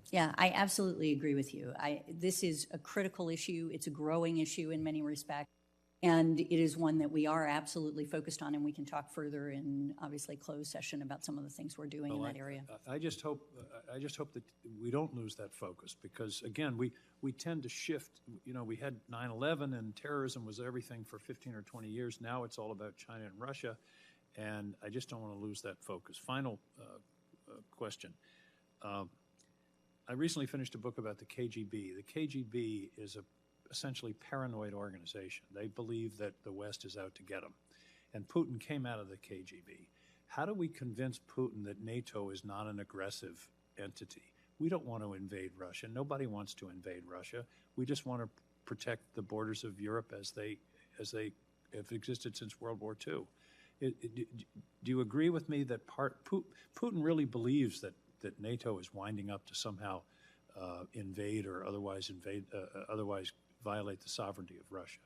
Yeah, I absolutely agree with you. This is a critical issue. It's a growing issue in many respects. And it is one that we are absolutely focused on, and we can talk further in, obviously, closed session about some of the things we're doing in that area. I just hope that we don't lose that focus because, again, we tend to shift. We had 9/11 and terrorism was everything for 15 or 20 years. Now it's all about China and Russia, and I just don't want to lose that focus. Final question. I recently finished a book about the KGB. The KGB is essentially paranoid organization. They believe that the West is out to get them. And Putin came out of the KGB. How do we convince Putin that NATO is not an aggressive entity? We don't want to invade Russia. Nobody wants to invade Russia. We just want to protect the borders of Europe as they have existed since World War II. Do you agree with me that Putin really believes that NATO is winding up to somehow invade or otherwise violate the sovereignty of Russia?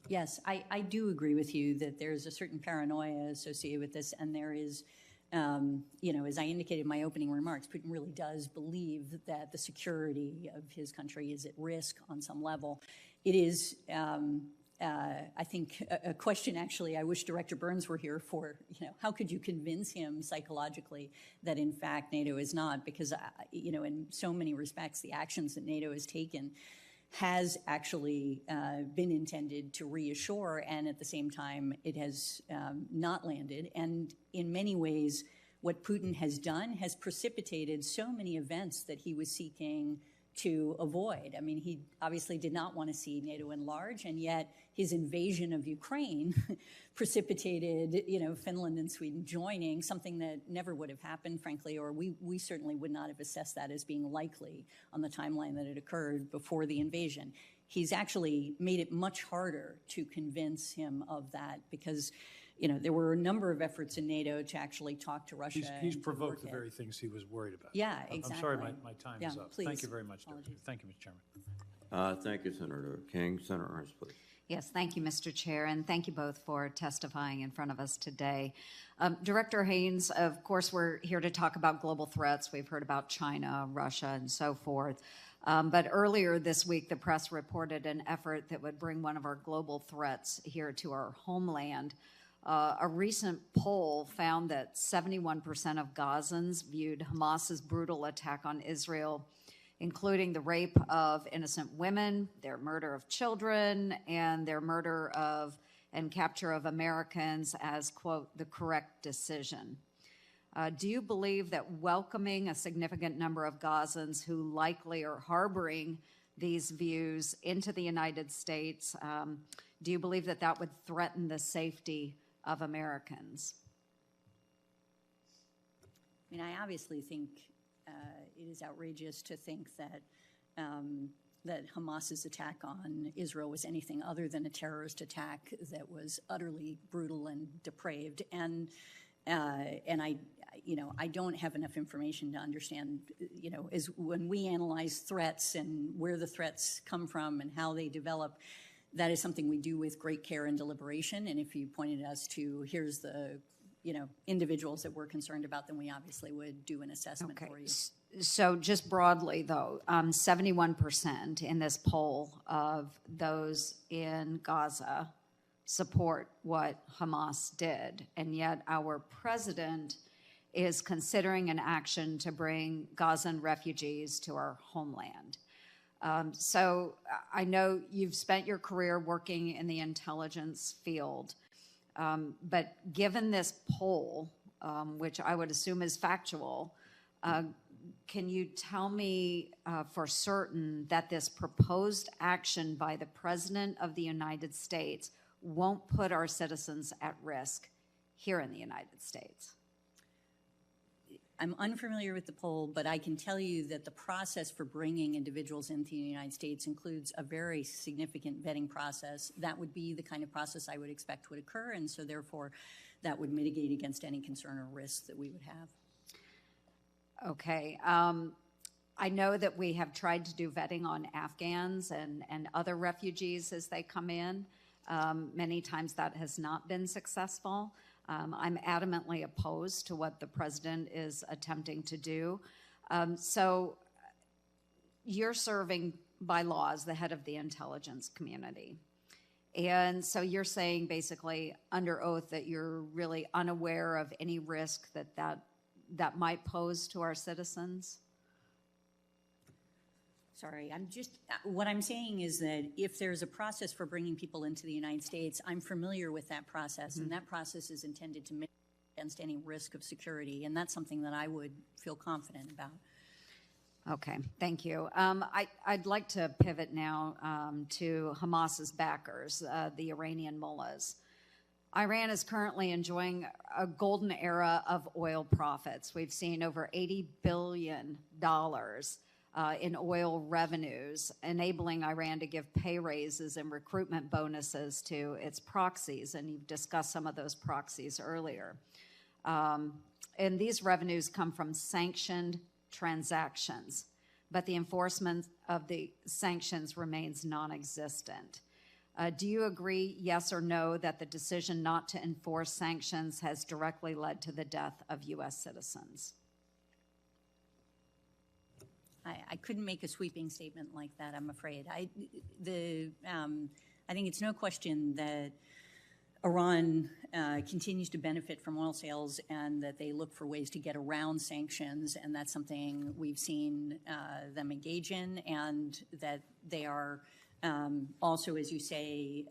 Yes, I do agree with you that there's a certain paranoia associated with this, and there is, as I indicated in my opening remarks, Putin really does believe that the security of his country is at risk on some level. It is, I think, a question, actually, I wish Director Burns were here for, how could you convince him psychologically that, in fact, NATO is not? Because, in so many respects, the actions that NATO has taken has actually been intended to reassure, and at the same time, it has not landed. And in many ways, what Putin has done has precipitated so many events that he was seeking to avoid. I mean, he obviously did not want to see NATO enlarge, and yet his invasion of Ukraine precipitated, Finland and Sweden joining, something that never would have happened, frankly, or we certainly would not have assessed that as being likely on the timeline that it occurred before the invasion. He's actually made it much harder to convince him of that because there were a number of efforts in NATO to actually talk to Russia. He's provoked the very things he was worried about. Yeah, exactly. I'm sorry, my time is up. Please. Thank you very much, Director. Thank you, Mr. Chairman. Thank you, Senator King. Senator Ernst, please. Yes, thank you, Mr. Chair, and thank you both for testifying in front of us today. Director Haines, of course, we're here to talk about global threats. We've heard about China, Russia, and so forth. But earlier this week, the press reported an effort that would bring one of our global threats here to our homeland. A recent poll found that 71% of Gazans viewed Hamas's brutal attack on Israel, including the rape of innocent women, their murder of children, and their murder of and capture of Americans as, quote, the correct decision. Do you believe that welcoming a significant number of Gazans who likely are harboring these views into the United States, do you believe that that would threaten the safety of Americans? I mean, I obviously think it is outrageous to think that that Hamas's attack on Israel was anything other than a terrorist attack that was utterly brutal and depraved. And I don't have enough information to understand, is when we analyze threats and where the threats come from and how they develop, that is something we do with great care and deliberation. And if you pointed us to, here's the individuals that we're concerned about, then we obviously would do an assessment Okay. for you. So just broadly, though, 71% in this poll of those in Gaza support what Hamas did, and yet our president is considering an action to bring Gazan refugees to our homeland. So I know you've spent your career working in the intelligence field, but given this poll, which I would assume is factual, can you tell me for certain that this proposed action by the President of the United States won't put our citizens at risk here in the United States? I'm unfamiliar with the poll, but I can tell you that the process for bringing individuals into the United States includes a very significant vetting process. That would be the kind of process I would expect would occur, and so therefore that would mitigate against any concern or risk that we would have. Okay. I know that we have tried to do vetting on Afghans and other refugees as they come in. Many times that has not been successful. I'm adamantly opposed to what the president is attempting to do. So you're serving by law as the head of the intelligence community. And so you're saying basically under oath that you're really unaware of any risk that might pose to our citizens? Sorry, what I'm saying is that if there's a process for bringing people into the United States, I'm familiar with that process, and that process is intended to mitigate against any risk of security, and that's something that I would feel confident about. Okay, thank you. I'd like to pivot now to Hamas's backers, the Iranian mullahs. Iran is currently enjoying a golden era of oil profits. We've seen over $80 billion in oil revenues, enabling Iran to give pay raises and recruitment bonuses to its proxies, and you've discussed some of those proxies earlier. And these revenues come from sanctioned transactions, but the enforcement of the sanctions remains non-existent. Do you agree, yes or no, that the decision not to enforce sanctions has directly led to the death of U.S. citizens? I couldn't make a sweeping statement like that, I'm afraid. I think it's no question that Iran continues to benefit from oil sales and that they look for ways to get around sanctions, and that's something we've seen them engage in, and that they are also, as you say,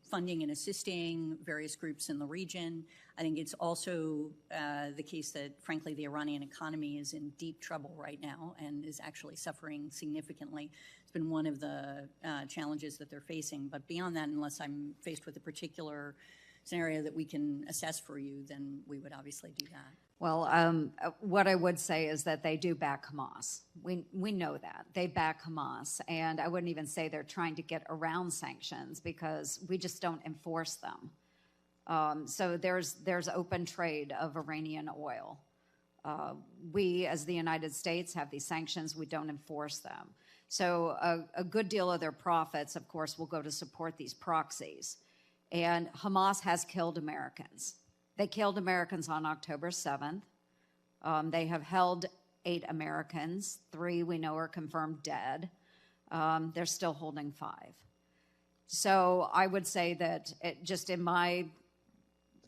funding and assisting various groups in the region. I think it's also the case that, frankly, the Iranian economy is in deep trouble right now and is actually suffering significantly. It's been one of the challenges that they're facing. But beyond that, unless I'm faced with a particular scenario that we can assess for you, then we would obviously do that. Well, what I would say is that they do back Hamas. We know that. They back Hamas. And I wouldn't even say they're trying to get around sanctions because we just don't enforce them. So there's open trade of Iranian oil. We, as the United States, have these sanctions. We don't enforce them. So a good deal of their profits, of course, will go to support these proxies. And Hamas has killed Americans. They killed Americans on October 7th. They have held 8 Americans. 3 we know are confirmed dead. They're still holding 5. So I would say that just in my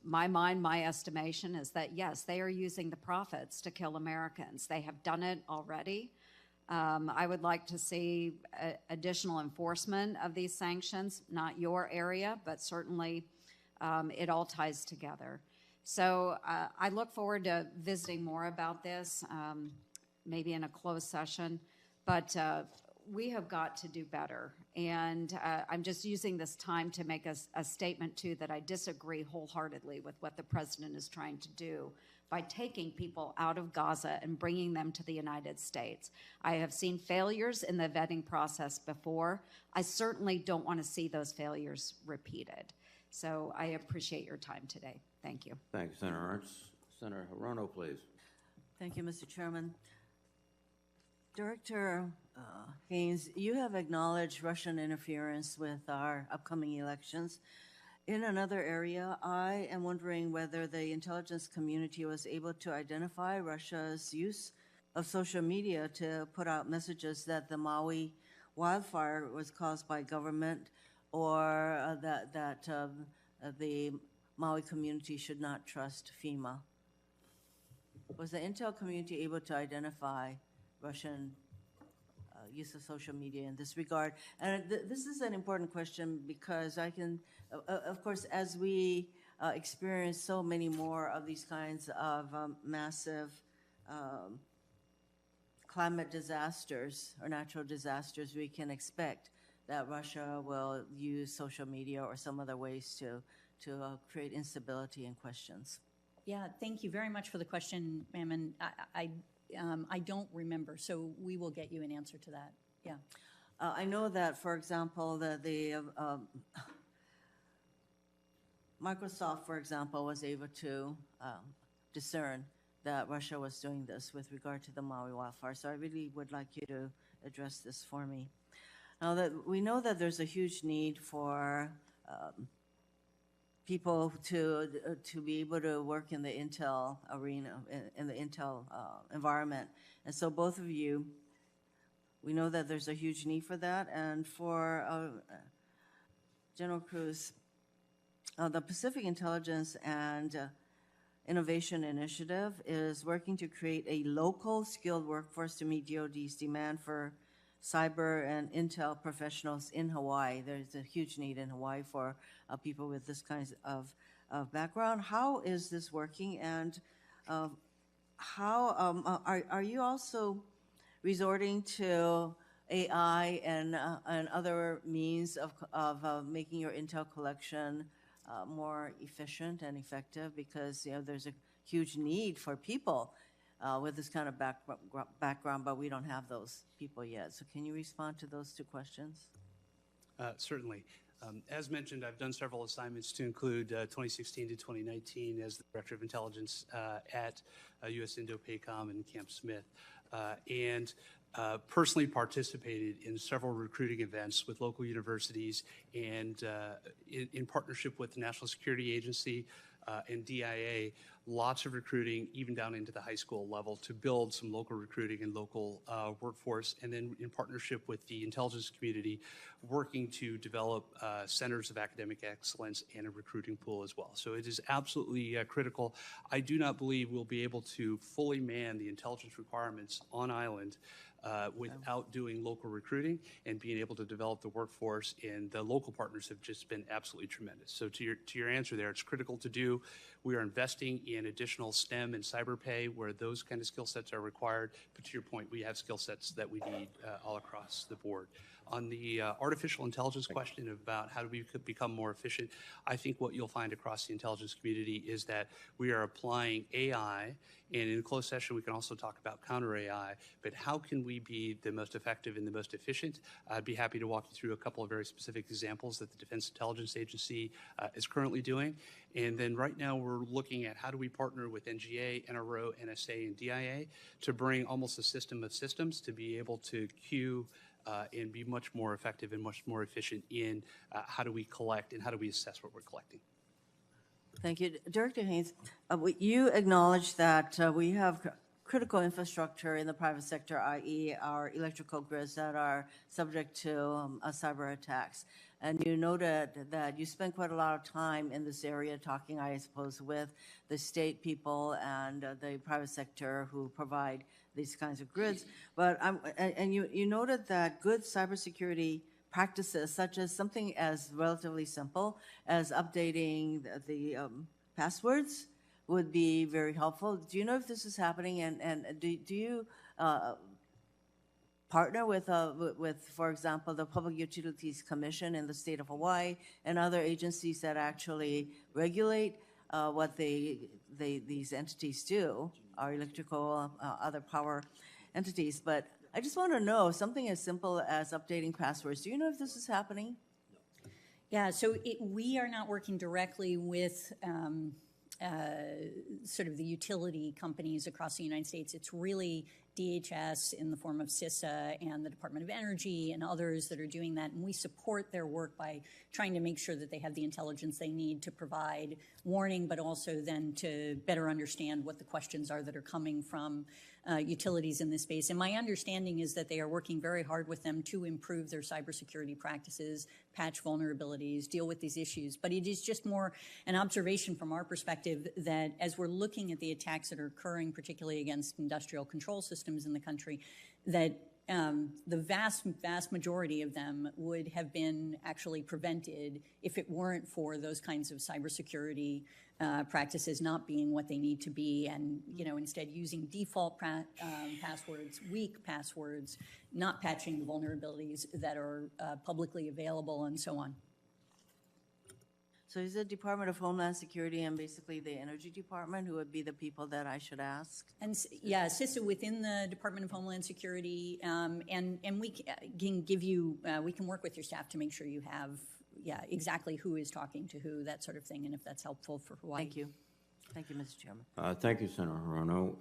mind, my estimation is that, yes, they are using the profits to kill Americans. They have done it already. I would like to see additional enforcement of these sanctions, not your area, but certainly it all ties together. So I look forward to visiting more about this, maybe in a closed session, but we have got to do better. And I'm just using this time to make a statement, too, that I disagree wholeheartedly with what the president is trying to do by taking people out of Gaza and bringing them to the United States. I have seen failures in the vetting process before. I certainly don't want to see those failures repeated. So I appreciate your time today. Thank you. Thank you, Senator Ernst. Senator Hirono, please. Thank you, Mr. Chairman. Director Haines, you have acknowledged Russian interference with our upcoming elections. In another area, I am wondering whether the intelligence community was able to identify Russia's use of social media to put out messages that the Maui wildfire was caused by government, or that the Maui community should not trust FEMA. Was the intel community able to identify Russian use of social media in this regard? And this is an important question because I can, of course, as we experience so many more of these kinds of massive climate disasters or natural disasters, we can expect that Russia will use social media or some other ways to create instability and questions. Yeah, thank you very much for the question, ma'am. And I don't remember, so we will get you an answer to that. Yeah. I know that, for example, the Microsoft, for example, was able to discern that Russia was doing this with regard to the Maui wildfire. So I really would like you to address this for me. Now that we know that there's a huge need for people to be able to work in the intel arena, in the intel environment. And so both of you, we know that there's a huge need for that. And for General Kruse, the Pacific Intelligence and Innovation Initiative is working to create a local skilled workforce to meet DoD's demand for cyber and intel professionals in Hawaii. There's a huge need in Hawaii for people with this kind of background. How is this working, and how are you also resorting to AI and other means of making your intel collection more efficient and effective? Because there's a huge need for people with this kind of background, but we don't have those people yet. So can you respond to those two questions? Certainly. As mentioned, I've done several assignments to include 2016 to 2019 as the Director of Intelligence at U.S. Indo-PACOM and Camp Smith, and personally participated in several recruiting events with local universities and in partnership with the National Security Agency and DIA, lots of recruiting, even down into the high school level, to build some local recruiting and local workforce, and then in partnership with the intelligence community, working to develop centers of academic excellence and a recruiting pool as well. So it is absolutely critical. I do not believe we'll be able to fully man the intelligence requirements on island without doing local recruiting and being able to develop the workforce, and the local partners have just been absolutely tremendous. So to your answer there, it's critical to do. We are investing in additional STEM and cyber pay where those kind of skill sets are required, but to your point, we have skill sets that we need all across the board. On the artificial intelligence question about how do we become more efficient, I think what you'll find across the intelligence community is that we are applying AI, and in closed session we can also talk about counter AI, but how can we be the most effective and the most efficient? I'd be happy to walk you through a couple of very specific examples that the Defense Intelligence Agency is currently doing. And then right now we're looking at how do we partner with NGA, NRO, NSA, and DIA to bring almost a system of systems to be able to queue and be much more effective and much more efficient in how do we collect and how do we assess what we're collecting. Thank you. Director Haines, you acknowledge that we have critical infrastructure in the private sector, i.e. our electrical grids that are subject to cyber attacks. And you noted that you spend quite a lot of time in this area talking, I suppose, with the state people and the private sector who provide these kinds of grids. But you noted that good cybersecurity practices, such as something as relatively simple as updating the passwords, would be very helpful. Do you know if this is happening, and do you partner with, for example, the Public Utilities Commission in the state of Hawaii and other agencies that actually regulate what these entities do, our electrical, other power entities? But I just want to know something as simple as updating passwords. Do you know if this is happening? Yeah, so we are not working directly with sort of the utility companies across the United States. It's really DHS in the form of CISA and the Department of Energy and others that are doing that. And we support their work by trying to make sure that they have the intelligence they need to provide warning, but also then to better understand what the questions are that are coming from utilities in this space. And my understanding is that they are working very hard with them to improve their cybersecurity practices, patch vulnerabilities, deal with these issues. But it is just more an observation from our perspective that as we're looking at the attacks that are occurring, particularly against industrial control systems in the country, that the vast majority of them would have been actually prevented if it weren't for those kinds of cybersecurity practices not being what they need to be, and instead using default passwords, weak passwords, not patching the vulnerabilities that are publicly available, and so on. So is it Department of Homeland Security and basically the Energy Department who would be the people that I should ask? And yeah, CISA within the Department of Homeland Security, and we can give you, we can work with your staff to make sure you have, exactly who is talking to who, that sort of thing, and if that's helpful for Hawaii. Thank you. Thank you, Mr. Chairman. Thank you, Senator Hirono.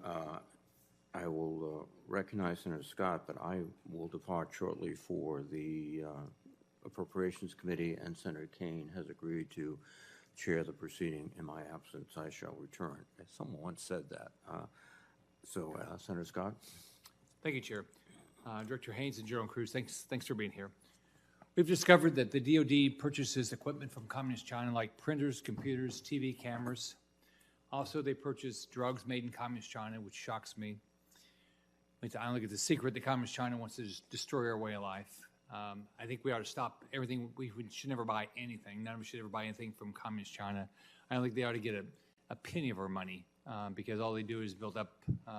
I will recognize Senator Scott, but I will depart shortly for the Appropriations Committee, and Senator Kane has agreed to chair the proceeding in my absence. I shall return. Someone once said that. Senator Scott. Thank you, Chair. Director Haines and General Kruse, thanks for being here. We've discovered that the DoD purchases equipment from Communist China like printers, computers, TV cameras. Also, they purchase drugs made in Communist China, which shocks me. I don't think it's a secret that Communist China wants to destroy our way of life. I think we ought to stop everything. We should never buy anything. None of us should ever buy anything from Communist China. I don't think they ought to get a penny of our money because all they do is build up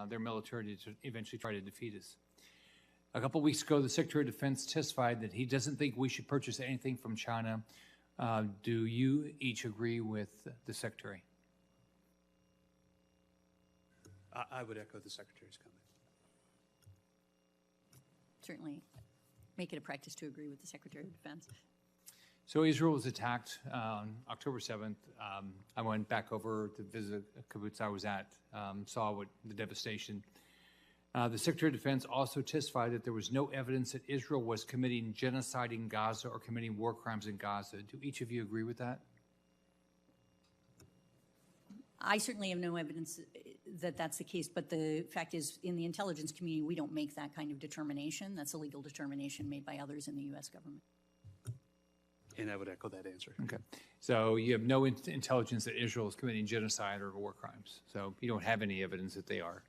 their military to eventually try to defeat us. A couple of weeks ago, the Secretary of Defense testified that he doesn't think we should purchase anything from China. Do you each agree with the Secretary? I would echo the Secretary's comment. Certainly make it a practice to agree with the Secretary of Defense. So Israel was attacked on October 7th. I went back over to visit a kibbutz I was at, saw the devastation. The Secretary of Defense also testified that there was no evidence that Israel was committing genocide in Gaza or committing war crimes in Gaza. Do each of you agree with that? I certainly have no evidence that that's the case, but the fact is, in the intelligence community, we don't make that kind of determination. That's a legal determination made by others in the U.S. government. And I would echo that answer. Okay. So you have no intelligence that Israel is committing genocide or war crimes. So you don't have any evidence that they are.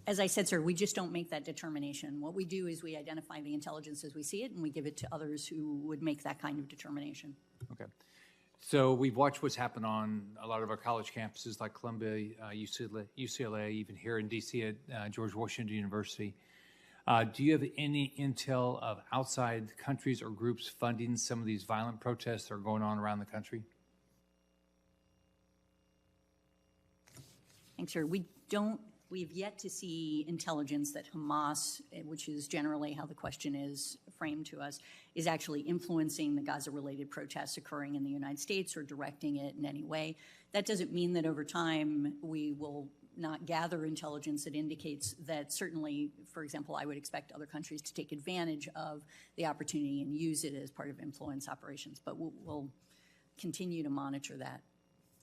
As I said, sir, we just don't make that determination. What we do is we identify the intelligence as we see it, and we give it to others who would make that kind of determination. Okay. So we've watched what's happened on a lot of our college campuses like Columbia, UCLA, even here in D.C. at George Washington University. Do you have any intel of outside countries or groups funding some of these violent protests that are going on around the country? Thanks, sir. We've yet to see intelligence that Hamas, which is generally how the question is framed to us, is actually influencing the Gaza-related protests occurring in the United States or directing it in any way. That doesn't mean that over time we will not gather intelligence that indicates that certainly, for example, I would expect other countries to take advantage of the opportunity and use it as part of influence operations. But we'll continue to monitor that.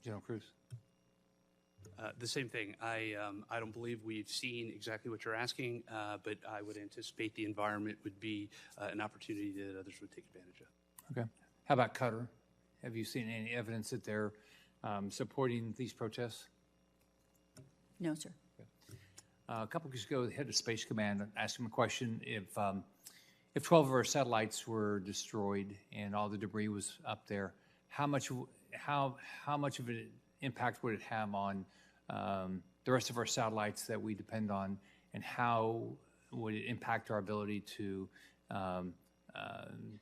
General Kruse. The same thing. I don't believe we've seen exactly what you're asking, but I would anticipate the environment would be an opportunity that others would take advantage of. Okay. How about Qatar? Have you seen any evidence that they're supporting these protests? No, sir. Okay. A couple weeks ago, the head of Space Command asked him a question: if 12 of our satellites were destroyed and all the debris was up there, how much of an impact would it have on the rest of our satellites that we depend on, and how would it impact our ability to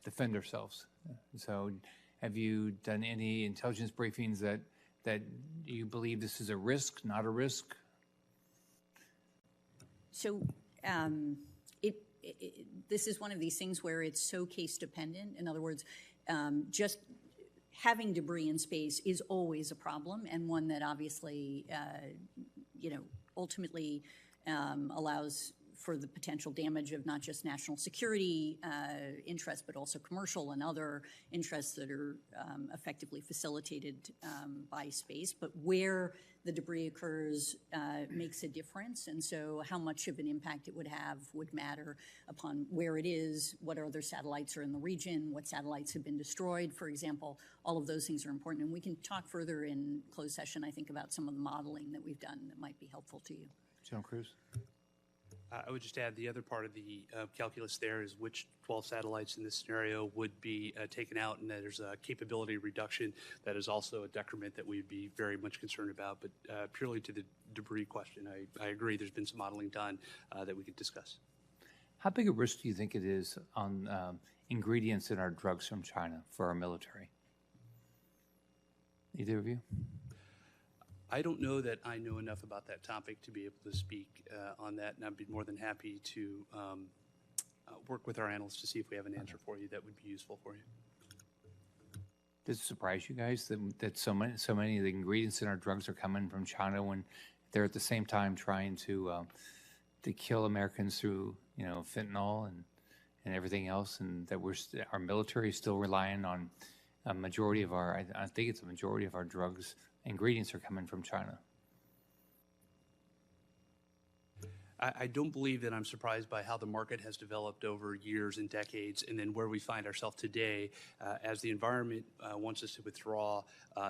defend ourselves? So have you done any intelligence briefings that you believe this is a risk, not a risk? So this is one of these things where it's so case dependent. In other words, just having debris in space is always a problem, and one that obviously, ultimately allows for the potential damage of not just national security interests, but also commercial and other interests that are effectively facilitated by space. But where the debris occurs makes a difference, and so how much of an impact it would have would matter upon where it is, what other satellites are in the region, what satellites have been destroyed, for example. All of those things are important, and we can talk further in closed session, I think, about some of the modeling that we've done that might be helpful to you. General Kruse? I would just add the other part of the calculus there is which 12 satellites in this scenario would be taken out, and there's a capability reduction that is also a decrement that we'd be very much concerned about. But purely to the debris question, I agree there's been some modeling done that we could discuss. How big a risk do you think it is on ingredients in our drugs from China for our military? Either of you? I don't know that I know enough about that topic to be able to speak on that, and I'd be more than happy to work with our analysts to see if we have an answer for you that would be useful for you. Does it surprise you guys that so many of the ingredients in our drugs are coming from China when they're at the same time trying to kill Americans through fentanyl and everything else, and that our military is still relying on a majority of our I think it's a majority of our drugs ingredients are coming from China? I don't believe that I'm surprised by how the market has developed over years and decades, and then where we find ourselves today. As the environment wants us to withdraw,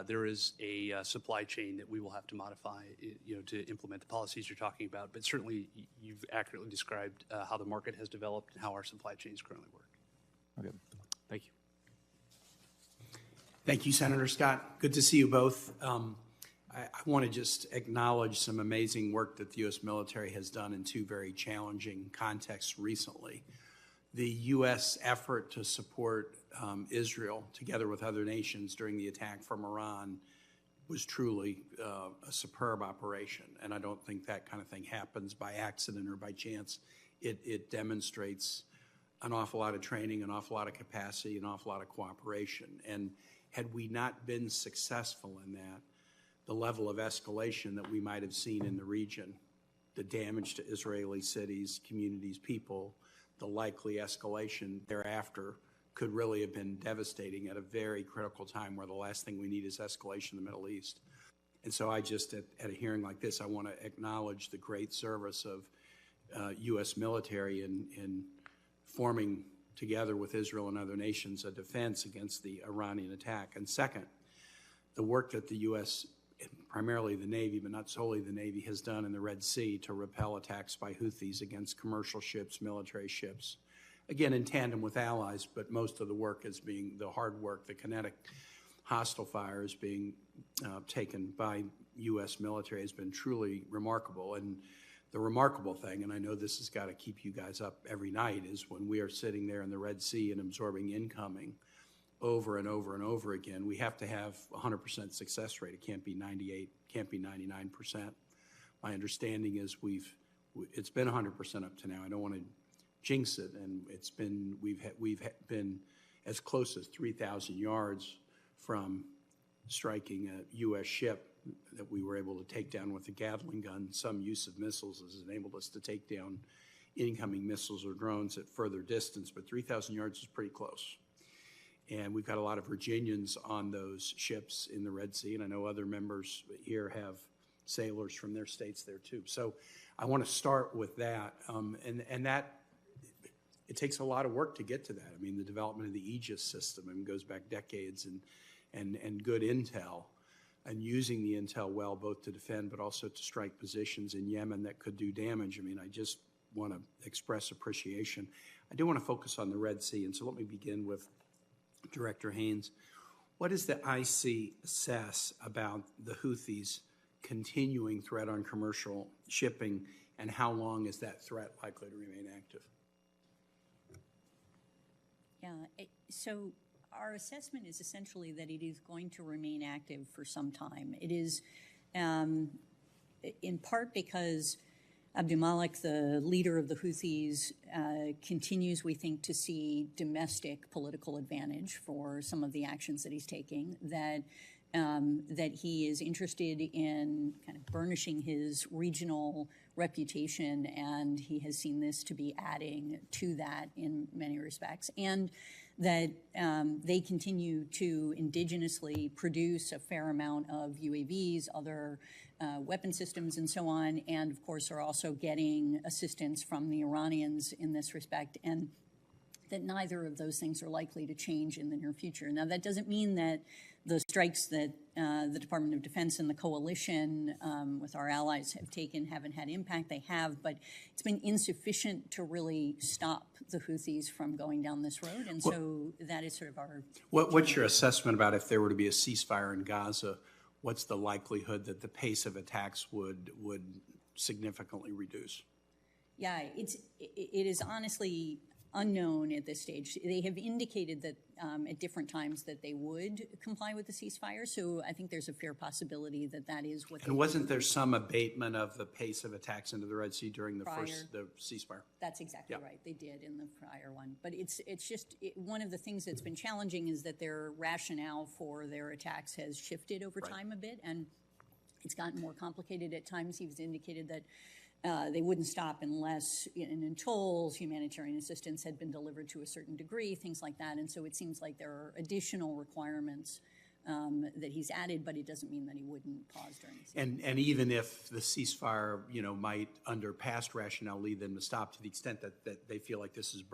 there is a supply chain that we will have to modify, to implement the policies you're talking about. But certainly, you've accurately described how the market has developed and how our supply chains currently work. Okay, thank you. Thank you, Senator Scott. Good to see you both. I want to just acknowledge some amazing work that the U.S. military has done in two very challenging contexts recently. The U.S. effort to support Israel, together with other nations, during the attack from Iran was truly a superb operation, and I don't think that kind of thing happens by accident or by chance. It demonstrates an awful lot of training, an awful lot of capacity, an awful lot of cooperation. And had we not been successful in that, the level of escalation that we might have seen in the region, the damage to Israeli cities, communities, people, the likely escalation thereafter could really have been devastating at a very critical time where the last thing we need is escalation in the Middle East. And so I just, at a hearing like this, I want to acknowledge the great service of U.S. military in forming together with Israel and other nations a defense against the Iranian attack. And second, the work that the U.S., primarily the Navy, but not solely the Navy, has done in the Red Sea to repel attacks by Houthis against commercial ships, military ships. Again, in tandem with allies, but most of the work is being, the hard work, the kinetic hostile fire is being taken by U.S. military has been truly remarkable. And the remarkable thing, and I know this has got to keep you guys up every night, is when we are sitting there in the Red Sea and absorbing incoming over and over and over again, we have to have 100% success rate. It can't be 98, can't be 99%. My understanding is it's been 100% up to now. I don't want to jinx it, and we've been as close as 3,000 yards from striking a U.S. ship that we were able to take down with a Gatling gun. Some use of missiles has enabled us to take down incoming missiles or drones at further distance, but 3,000 yards is pretty close. And we've got a lot of Virginians on those ships in the Red Sea, and I know other members here have sailors from their states there too. So I want to start with that, and that it takes a lot of work to get to that. I mean, the development of the Aegis system goes back decades, and good intel, and using the intel well, both to defend but also to strike positions in Yemen that could do damage. I mean, I just want to express appreciation. I do want to focus on the Red Sea, and so let me begin with Director Haines. What does the IC assess about the Houthis' continuing threat on commercial shipping, and how long is that threat likely to remain active? Yeah, so our assessment is essentially that it is going to remain active for some time. It is in part because Abdulmalik, the leader of the Houthis, continues, we think, to see domestic political advantage for some of the actions that he's taking, that he is interested in kind of burnishing his regional reputation, and he has seen this to be adding to that in many respects. And that they continue to indigenously produce a fair amount of UAVs, other weapon systems, and so on, and of course are also getting assistance from the Iranians in this respect, and that neither of those things are likely to change in the near future. Now, that doesn't mean that the strikes that the Department of Defense and the coalition with our allies have taken haven't had impact. They have, but it's been insufficient to really stop the Houthis from going down this road. And so that is sort of our... What's your assessment about if there were to be a ceasefire in Gaza, what's the likelihood that the pace of attacks would significantly reduce? Yeah, it is honestly unknown at this stage. They have indicated that at different times that they would comply with the ceasefire, so I think there's a fair possibility that that is what. And wasn't there some abatement of the pace of attacks into the Red Sea during the the ceasefire? That's exactly right. They did in the prior one, but it's just one of the things that's been challenging is that their rationale for their attacks has shifted over time a bit, and it's gotten more complicated at times. He's indicated that they wouldn't stop unless in tolls, humanitarian assistance had been delivered to a certain degree, things like that. And so it seems like there are additional requirements that he's added, but it doesn't mean that he wouldn't pause during the And even if the ceasefire, might under past rationale lead them to stop, to the extent that they feel like this is,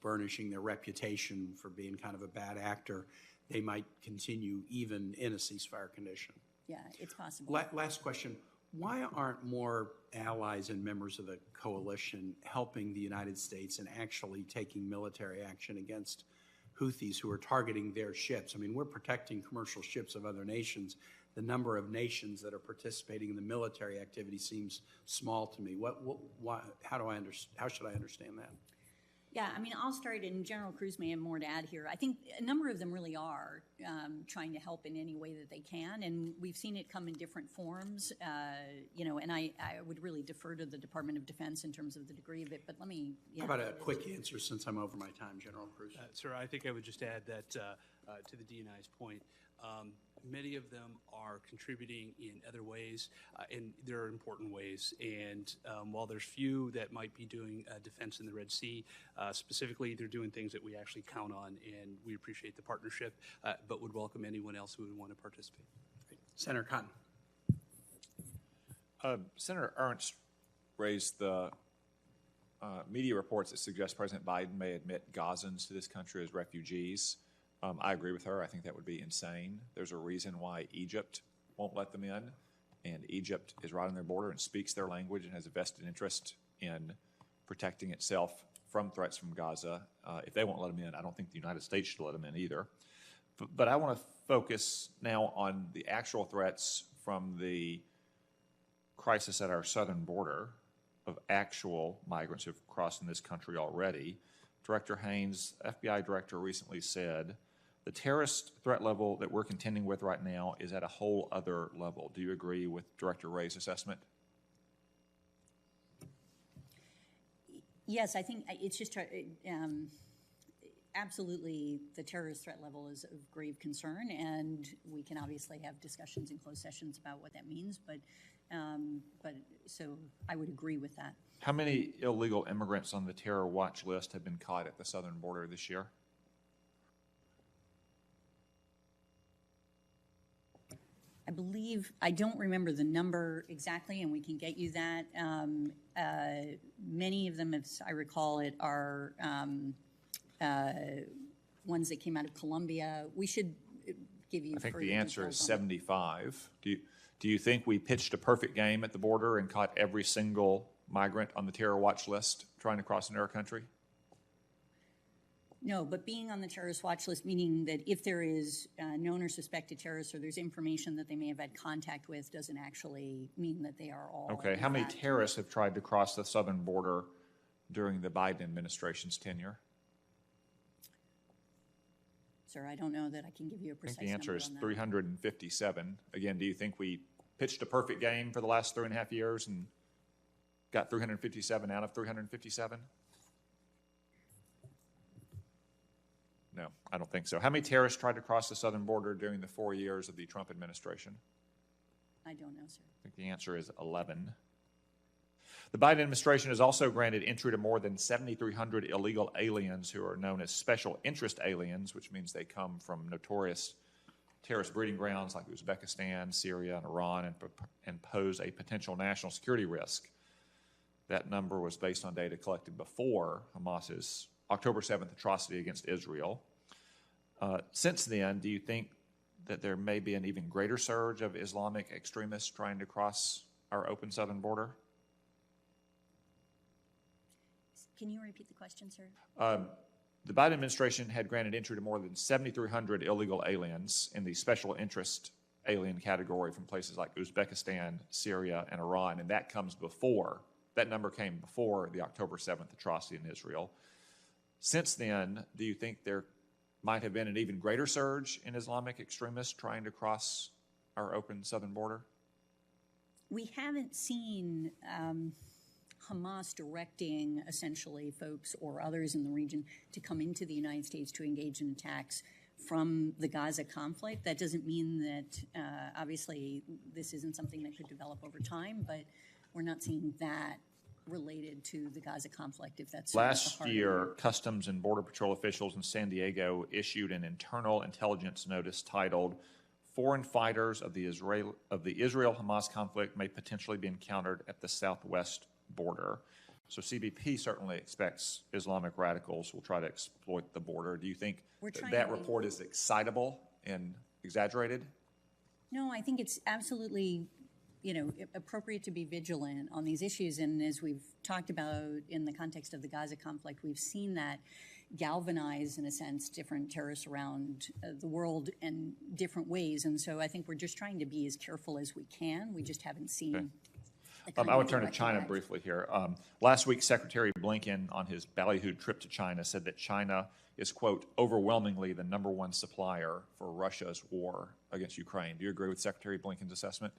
burnishing their reputation for being kind of a bad actor, they might continue even in a ceasefire condition. Yeah, it's possible. Last question. Why aren't more allies and members of the coalition helping the United States and actually taking military action against Houthis who are targeting their ships? I mean, we're protecting commercial ships of other nations. The number of nations that are participating in the military activity seems small to me. How should I understand that? Yeah, I mean, I'll start, and General Kruse may have more to add here. I think a number of them really are trying to help in any way that they can, and we've seen it come in different forms, and I would really defer to the Department of Defense in terms of the degree of it, but let me... How about a quick answer since I'm over my time, General Kruse? Sir, I think I would just add that to the DNI's point, many of them are contributing in other ways, and there are important ways. And while there's few that might be doing defense in the Red Sea, specifically, they're doing things that we actually count on, and we appreciate the partnership, but would welcome anyone else who would want to participate. Senator Cotton. Senator Ernst raised the media reports that suggest President Biden may admit Gazans to this country as refugees. I agree with her. I think that would be insane. There's a reason why Egypt won't let them in, and Egypt is right on their border and speaks their language and has a vested interest in protecting itself from threats from Gaza. If they won't let them in, I don't think the United States should let them in either. But I want to focus now on the actual threats from the crisis at our southern border of actual migrants who've crossed in this country already. Director Haines, FBI director, recently said the terrorist threat level that we're contending with right now is at a whole other level. Do you agree with Director Ray's assessment? Yes, I think it's just absolutely the terrorist threat level is of grave concern, and we can obviously have discussions in closed sessions about what that means, but so I would agree with that. How many illegal immigrants on the terror watch list have been caught at the southern border this year? I believe, I don't remember the number exactly, and we can get you that. Many of them, as I recall it, are ones that came out of Colombia. We should give you I think further the answer is details on 75. Do you think we pitched a perfect game at the border and caught every single migrant on the terror watch list trying to cross into our country? No, but being on the terrorist watch list, meaning that if there is known or suspected terrorists or there's information that they may have had contact with, doesn't actually mean that they are all. Okay, how many terrorists have tried to cross the southern border during the Biden administration's tenure? Sir, I don't know that I can give you a precise number on that. I think the answer is 357. Again, do you think we pitched a perfect game for the last 3.5 years and got 357 out of 357? No, I don't think so. How many terrorists tried to cross the southern border during the 4 years of the Trump administration? I don't know, sir. I think the answer is 11. The Biden administration has also granted entry to more than 7,300 illegal aliens who are known as special interest aliens, which means they come from notorious terrorist breeding grounds like Uzbekistan, Syria, and Iran, and pose a potential national security risk. That number was based on data collected before Hamas's October 7th atrocity against Israel. Since then, do you think that there may be an even greater surge of Islamic extremists trying to cross our open southern border? Can you repeat the question, sir? The Biden administration had granted entry to more than 7,300 illegal aliens in the special interest alien category from places like Uzbekistan, Syria, and Iran, and that number came before the October 7th atrocity in Israel. Since then, do you think there might have been an even greater surge in Islamic extremists trying to cross our open southern border? We haven't seen Hamas directing essentially folks or others in the region to come into the United States to engage in attacks from the Gaza conflict. That doesn't mean that obviously this isn't something that could develop over time, but we're not seeing that related to the Gaza conflict, if that's last year, Customs and Border Patrol officials in San Diego issued an internal intelligence notice titled "Foreign Fighters of the Israel-Hamas conflict may potentially be encountered at the southwest border." So CBP certainly expects Islamic radicals will try to exploit the border. Do you think that report is excitable and exaggerated? No, I think it's absolutely, appropriate to be vigilant on these issues. And as we've talked about in the context of the Gaza conflict, we've seen that galvanize, in a sense, different terrorists around the world in different ways. And so I think we're just trying to be as careful as we can. We just haven't seen. Okay. I would turn to China briefly here. Last week, Secretary Blinken, on his ballyhooed trip to China, said that China is, quote, overwhelmingly the #1 supplier for Russia's war against Ukraine. Do you agree with Secretary Blinken's assessment?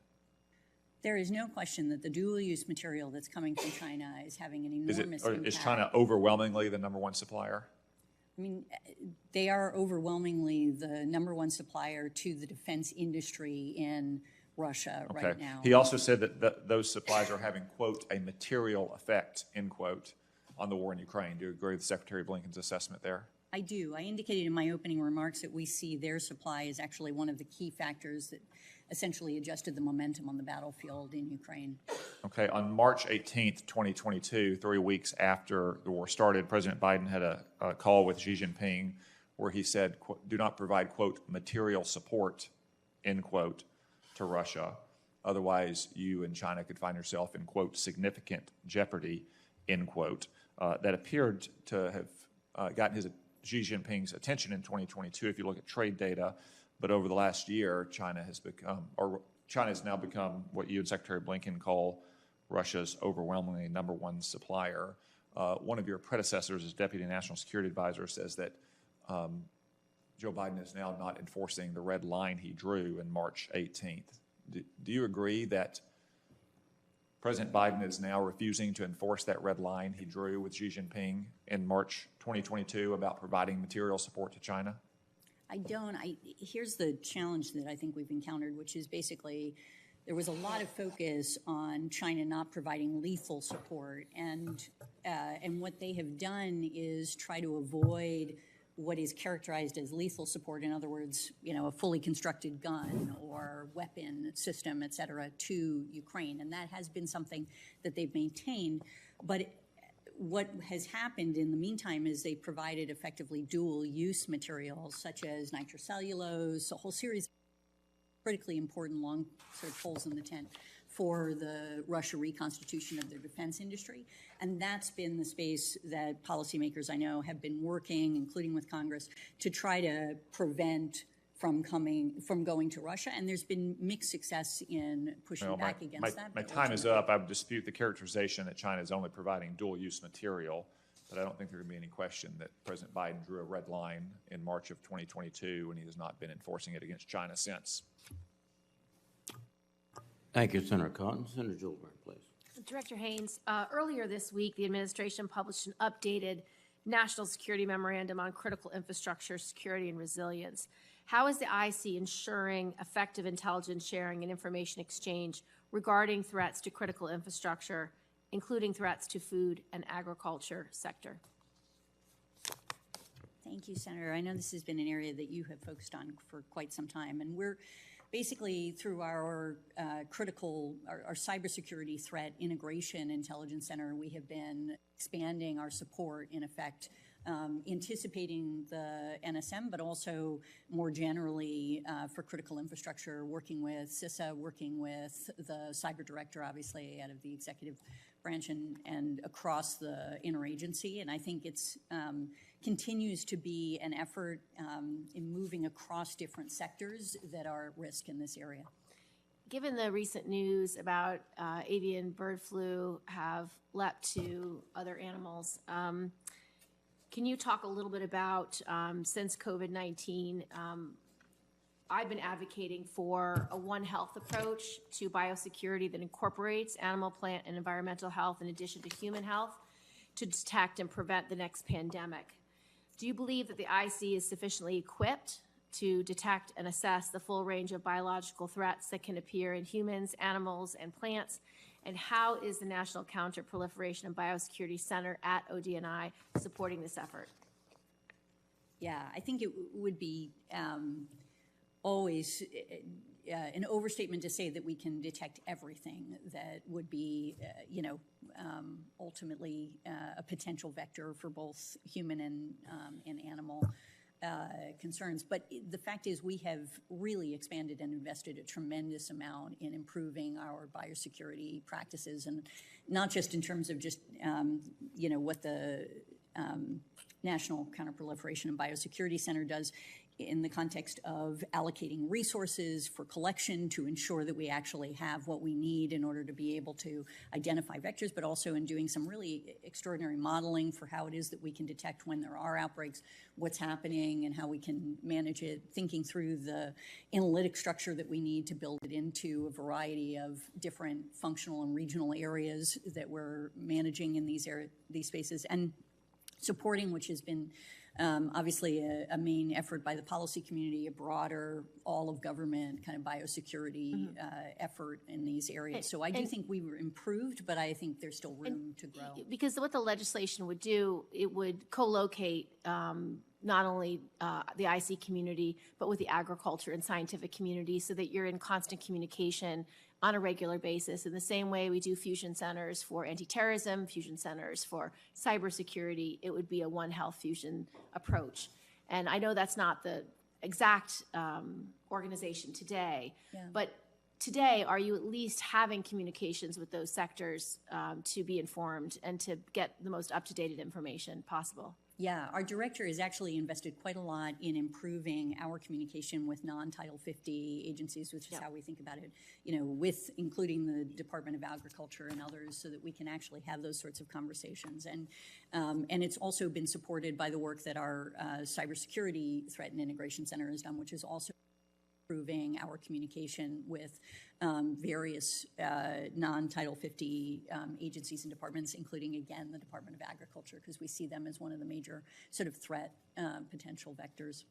There is no question that the dual-use material that's coming from China is having an enormous impact. Is China overwhelmingly the #1 supplier? I mean, they are overwhelmingly the #1 supplier to the defense industry in Russia right now. He also said that those supplies are having, quote, a material effect, end quote, on the war in Ukraine. Do you agree with Secretary Blinken's assessment there? I do. I indicated in my opening remarks that we see their supply is actually one of the key factors that essentially adjusted the momentum on the battlefield in Ukraine. Okay. On March 18th, 2022, 3 weeks after the war started, President Biden had a call with Xi Jinping where he said, quote, do not provide, quote, material support, end quote, to Russia. Otherwise, you and China could find yourself in, quote, significant jeopardy, end quote. That appeared to have gotten Xi Jinping's attention in 2022 if you look at trade data. But over the last year, China has now become what you and Secretary Blinken call Russia's overwhelmingly #1 supplier. One of your predecessors as Deputy National Security Advisor says that Joe Biden is now not enforcing the red line he drew in March 18th. Do you agree that President Biden is now refusing to enforce that red line he drew with Xi Jinping in March 2022 about providing material support to China? I don't. Here's the challenge that I think we've encountered, which is basically there was a lot of focus on China not providing lethal support, and what they have done is try to avoid what is characterized as lethal support. In other words, a fully constructed gun or weapon system, et cetera, to Ukraine, and that has been something that they've maintained. But what has happened in the meantime is they provided effectively dual-use materials such as nitrocellulose, a whole series of critically important long sort of holes in the tent for the Russia reconstitution of their defense industry. And that's been the space that policymakers I know have been working, including with Congress, to try to prevent from going to Russia, and there's been mixed success in pushing back against that. My time is up. I would dispute the characterization that China is only providing dual-use material, but I don't think there can be any question that President Biden drew a red line in March of 2022, and he has not been enforcing it against China since. Thank you, Senator Cotton. Senator Gillibrand, please. Director Haines, earlier this week, the administration published an updated National Security Memorandum on Critical Infrastructure Security and Resilience. How is the IC ensuring effective intelligence sharing and information exchange regarding threats to critical infrastructure including threats to food and agriculture sector? Thank you, Senator. I know this has been an area that you have focused on for quite some time, and we're basically through our our cybersecurity threat integration intelligence center, we have been expanding our support, in effect, anticipating the NSM, but also more generally for critical infrastructure, working with CISA, working with the cyber director, obviously, out of the executive branch and across the interagency. And I think it's continues to be an effort in moving across different sectors that are at risk in this area. Given the recent news about avian bird flu have leapt to other animals, can you talk a little bit about, since COVID-19, I've been advocating for a One Health approach to biosecurity that incorporates animal, plant, and environmental health in addition to human health to detect and prevent the next pandemic. Do you believe that the IC is sufficiently equipped to detect and assess the full range of biological threats that can appear in humans, animals, and plants? And how is the National Counter-Proliferation and Biosecurity Center at ODNI supporting this effort? Yeah, I think it would be always an overstatement to say that we can detect everything that would be, ultimately a potential vector for both human and animal concerns. But the fact is we have really expanded and invested a tremendous amount in improving our biosecurity practices, and not just in terms of just, what the National Counterproliferation and Biosecurity Center does in the context of allocating resources for collection to ensure that we actually have what we need in order to be able to identify vectors, but also in doing some really extraordinary modeling for how it is that we can detect when there are outbreaks, what's happening, and how we can manage it, thinking through the analytic structure that we need to build it into a variety of different functional and regional areas that we're managing in these spaces, and supporting, which has been obviously a main effort by the policy community, a broader all-of-government kind of biosecurity effort in these areas. So I do think we were improved, but I think there's still room to grow. Because what the legislation would do, it would co-locate not only the IC community, but with the agriculture and scientific community so that you're in constant communication on a regular basis. In the same way we do fusion centers for anti-terrorism, fusion centers for cybersecurity, it would be a One Health fusion approach. And I know that's not the exact organization today, but today, are you at least having communications with those sectors to be informed and to get the most up-to-date information possible? Yeah, our director has actually invested quite a lot in improving our communication with non-Title 50 agencies, which is how we think about it, with including the Department of Agriculture and others, so that we can actually have those sorts of conversations. And it's also been supported by the work that our Cybersecurity Threat and Integration Center has done, which is also improving our communication with various non-Title 50 agencies and departments, including, again, the Department of Agriculture, because we see them as one of the major sort of threat potential vectors.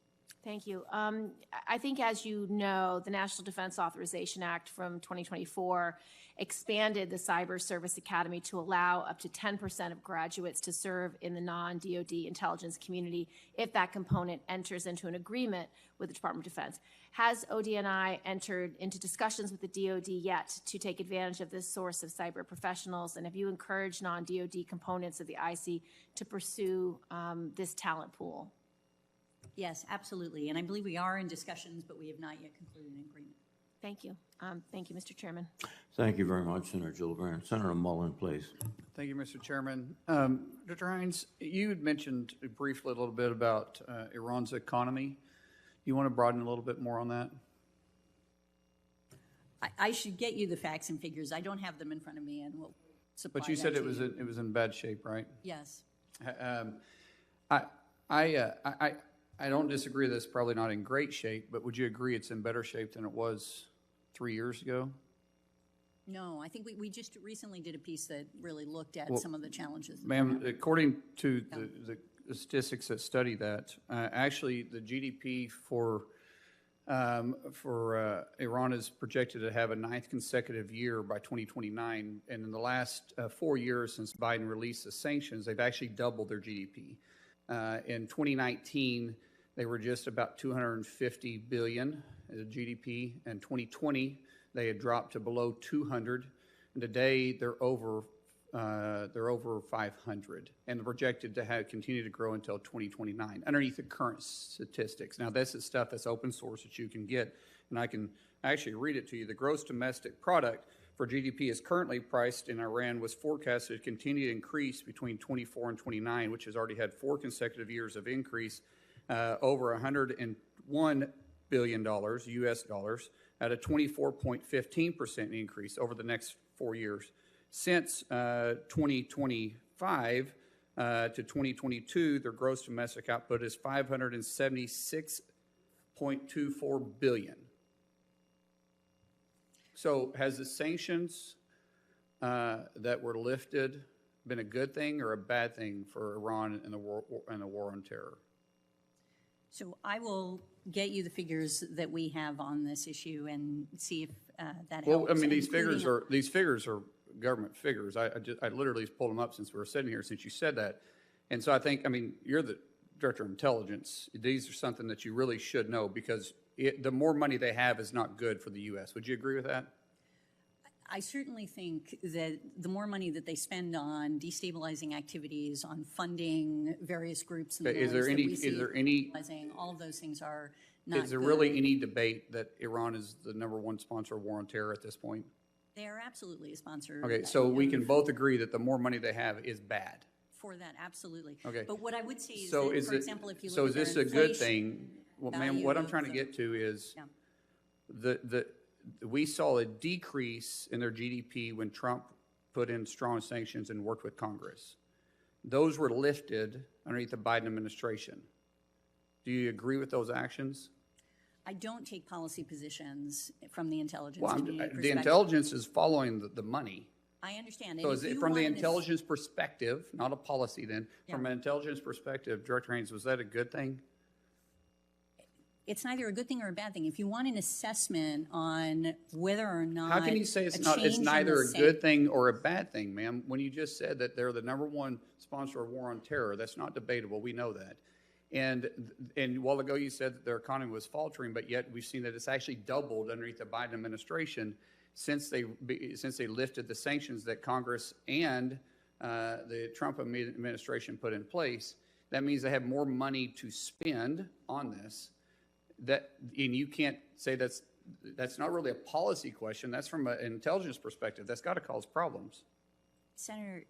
Thank you. I think, as you know, the National Defense Authorization Act from 2024 expanded the Cyber Service Academy to allow up to 10% of graduates to serve in the non-DoD intelligence community if that component enters into an agreement with the Department of Defense. Has ODNI entered into discussions with the DoD yet to take advantage of this source of cyber professionals? And have you encouraged non-DoD components of the IC to pursue this talent pool? Yes, absolutely. And I believe we are in discussions, but we have not yet concluded an agreement. Thank you. Thank you, Mr. Chairman. Thank you very much, Senator Gillibrand. Senator Mullen, please. Thank you, Mr. Chairman. Dr. Haines, you had mentioned briefly a little bit about Iran's economy. Do you want to broaden a little bit more on that? I should get you the facts and figures. I don't have them in front of me, and we'll supply But you that said to it was you. it was in bad shape, right? Yes. I don't disagree that it's probably not in great shape, but would you agree it's in better shape than it was 3 years ago? No, I think we just recently did a piece that really looked at some of the challenges. Ma'am, according to the statistics that study that, actually the GDP for Iran is projected to have a 9th consecutive year by 2029. And in the last 4 years since Biden released the sanctions, they've actually doubled their GDP. In 2019, they were just about 250 billion GDP. In 2020, they had dropped to below 200. And today, they're over 500, and they're projected to continue to grow until 2029 underneath the current statistics. Now, this is stuff that's open source that you can get, and I can actually read it to you. The gross domestic product for GDP is currently priced in Iran was forecasted to continue to increase between 24 and 29, which has already had 4 consecutive years of increase, over $101 billion US dollars at a 24.15% increase over the next 4 years. Since 2025 to 2022, their gross domestic output is $576.24 billion. So has the sanctions that were lifted been a good thing or a bad thing for Iran in the war on terror? So I will get you the figures that we have on this issue and see if that helps. Well, I mean, these figures are government figures. I literally pulled them up since we were sitting here, since you said that. And so I think, I mean, you're the Director of Intelligence. These are something that you really should know, because the more money they have is not good for the U.S. Would you agree with that? I certainly think that the more money that they spend on destabilizing activities, on funding various groups in the Middle East, all of those things are not Is there good. really any debate that Iran is the #1 sponsor of war on terror at this point? They are absolutely a sponsor. Okay, so we can both agree that the more money they have is bad. For that, absolutely. Okay. But what I would say is So that, is for it, example, if you look so at is this their a good inflation thing? Well, ma'am, value what I'm of trying to the- get to is Yeah. we saw a decrease in their GDP when Trump put in strong sanctions and worked with Congress. Those were lifted underneath the Biden administration. Do you agree with those actions? I don't take policy positions from the intelligence Well, community the perspective. intelligence is following the money. I understand. So And is if it you from the want to- intelligence perspective, not a policy then, from Yeah. an intelligence perspective, Director Haines, was that a good thing? It's neither a good thing or a bad thing. If you want an assessment on whether or not How can you say it's neither a good thing or a bad thing, ma'am, when you just said that they're the #1 sponsor of war on terror? That's not debatable. We know that. And a while ago you said that their economy was faltering, but yet we've seen that it's actually doubled underneath the Biden administration since they lifted the sanctions that Congress and the Trump administration put in place. That means they have more money to spend on this. And you can't say that's not really a policy question. That's from an intelligence perspective. That's got to cause problems. Senator,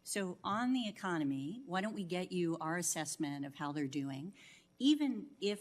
so on the economy, why don't we get you our assessment of how they're doing? Even if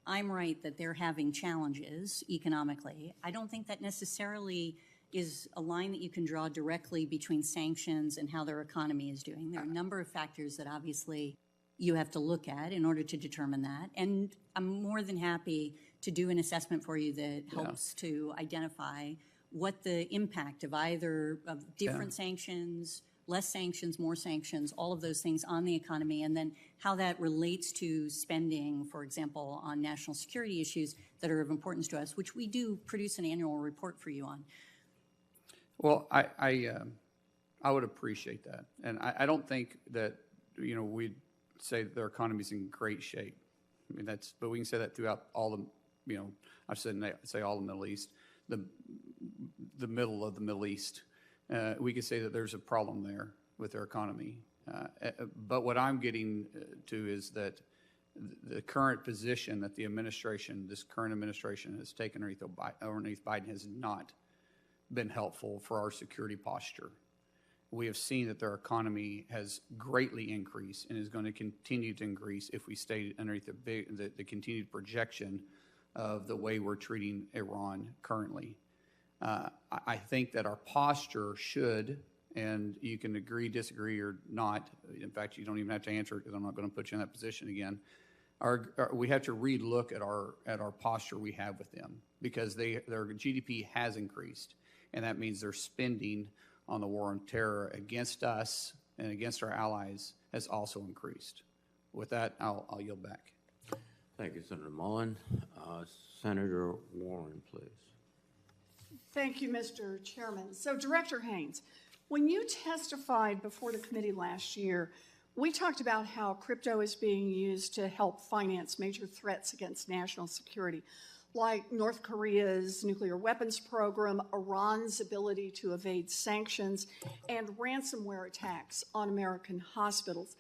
I'm right that they're having challenges economically, I don't think that necessarily is a line that you can draw directly between sanctions and how their economy is doing. There are a number of factors that obviously you have to look at in order to determine that. And I'm more than happy to do an assessment for you that helps to identify what the impact of either of different sanctions, less sanctions, more sanctions, all of those things on the economy, and then how that relates to spending, for example, on national security issues that are of importance to us, which we do produce an annual report for you on. Well, I would appreciate that. And I don't think that, we'd say that their economy's in great shape. I mean, but we can say that throughout all the, I've say all the Middle East, the middle of the Middle East. We could say that there's a problem there with their economy. But what I'm getting to is that the current position that this current administration has taken underneath Biden has not been helpful for our security posture. We have seen that their economy has greatly increased and is going to continue to increase if we stay underneath the continued projection of the way we're treating Iran currently. I think that our posture should, and you can agree, disagree, or not. In fact, you don't even have to answer it because I'm not going to put you in that position again. We have to relook at our posture we have with them, because their GDP has increased, and that means their spending on the war on terror against us and against our allies has also increased. With that, I'll yield back. Thank you, Senator Mullen. Senator Warren, please. Thank you, Mr. Chairman. So, Director Haines, when you testified before the committee last year, we talked about how crypto is being used to help finance major threats against national security, like North Korea's nuclear weapons program, Iran's ability to evade sanctions, and ransomware attacks on American hospitals.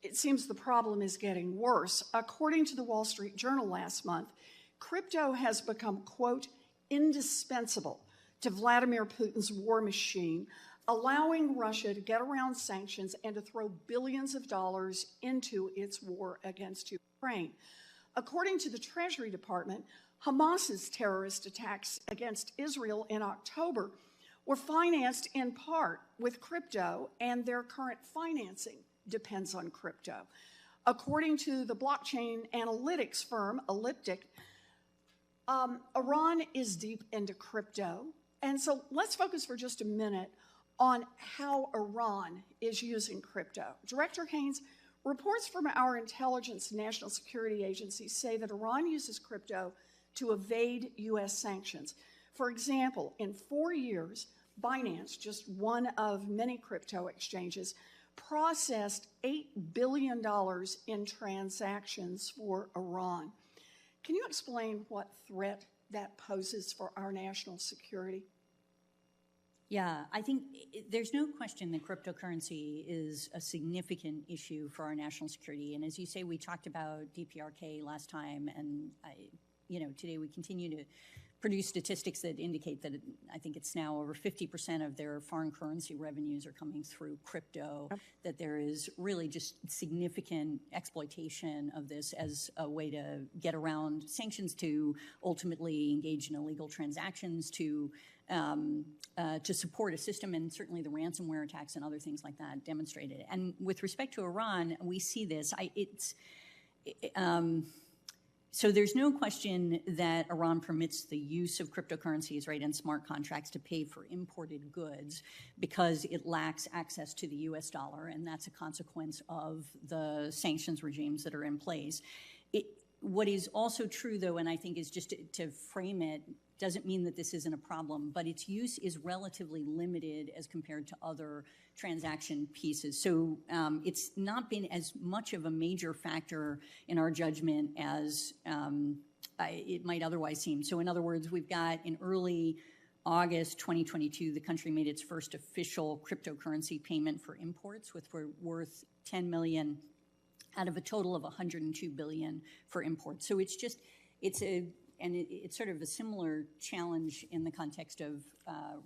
It seems the problem is getting worse. According to the Wall Street Journal last month, crypto has become, quote, indispensable to Vladimir Putin's war machine, allowing Russia to get around sanctions and to throw billions of dollars into its war against Ukraine. According to the Treasury Department, Hamas's terrorist attacks against Israel in October were financed in part with crypto, and their current financing depends on crypto. According to the blockchain analytics firm Elliptic, Iran is deep into crypto. And so let's focus for just a minute on how Iran is using crypto. Director Haines, reports from our intelligence and national security agencies say that Iran uses crypto to evade U.S. sanctions. For example, in 4 years, Binance, just one of many crypto exchanges, processed $8 billion in transactions for Iran. Can you explain what threat that poses for our national security? Yeah, I think there's no question that cryptocurrency is a significant issue for our national security. And as you say, we talked about DPRK last time, and today we continue to produce statistics that indicate that I think it's now over 50% of their foreign currency revenues are coming through crypto, that there is really just significant exploitation of this as a way to get around sanctions, to ultimately engage in illegal transactions, to support a system, and certainly the ransomware attacks and other things like that demonstrated it. And with respect to Iran, we see this. So there's no question that Iran permits the use of cryptocurrencies, right, and smart contracts to pay for imported goods because it lacks access to the U.S. dollar, and that's a consequence of the sanctions regimes that are in place. What is also true, though, and I think is just to frame it, doesn't mean that this isn't a problem, but its use is relatively limited as compared to other transaction pieces. So it's not been as much of a major factor in our judgment as it might otherwise seem. So in other words, we've got in early August 2022, the country made its first official cryptocurrency payment for imports, which were worth $10 million out of a total of $102 billion for imports. So it's sort of a similar challenge in the context of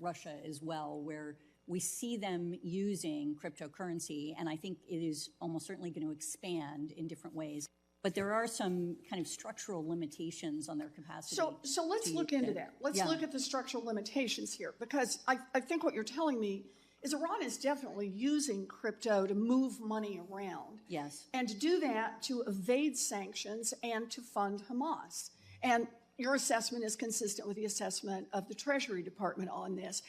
Russia as well, where we see them using cryptocurrency, and I think it is almost certainly going to expand in different ways. But there are some kind of structural limitations on their capacity. So let's look into that. Let's look at the structural limitations here, because I think what you're telling me is Iran is definitely using crypto to move money around. Yes. And to do that to evade sanctions and to fund Hamas. And your assessment is consistent with the assessment of the Treasury Department on this.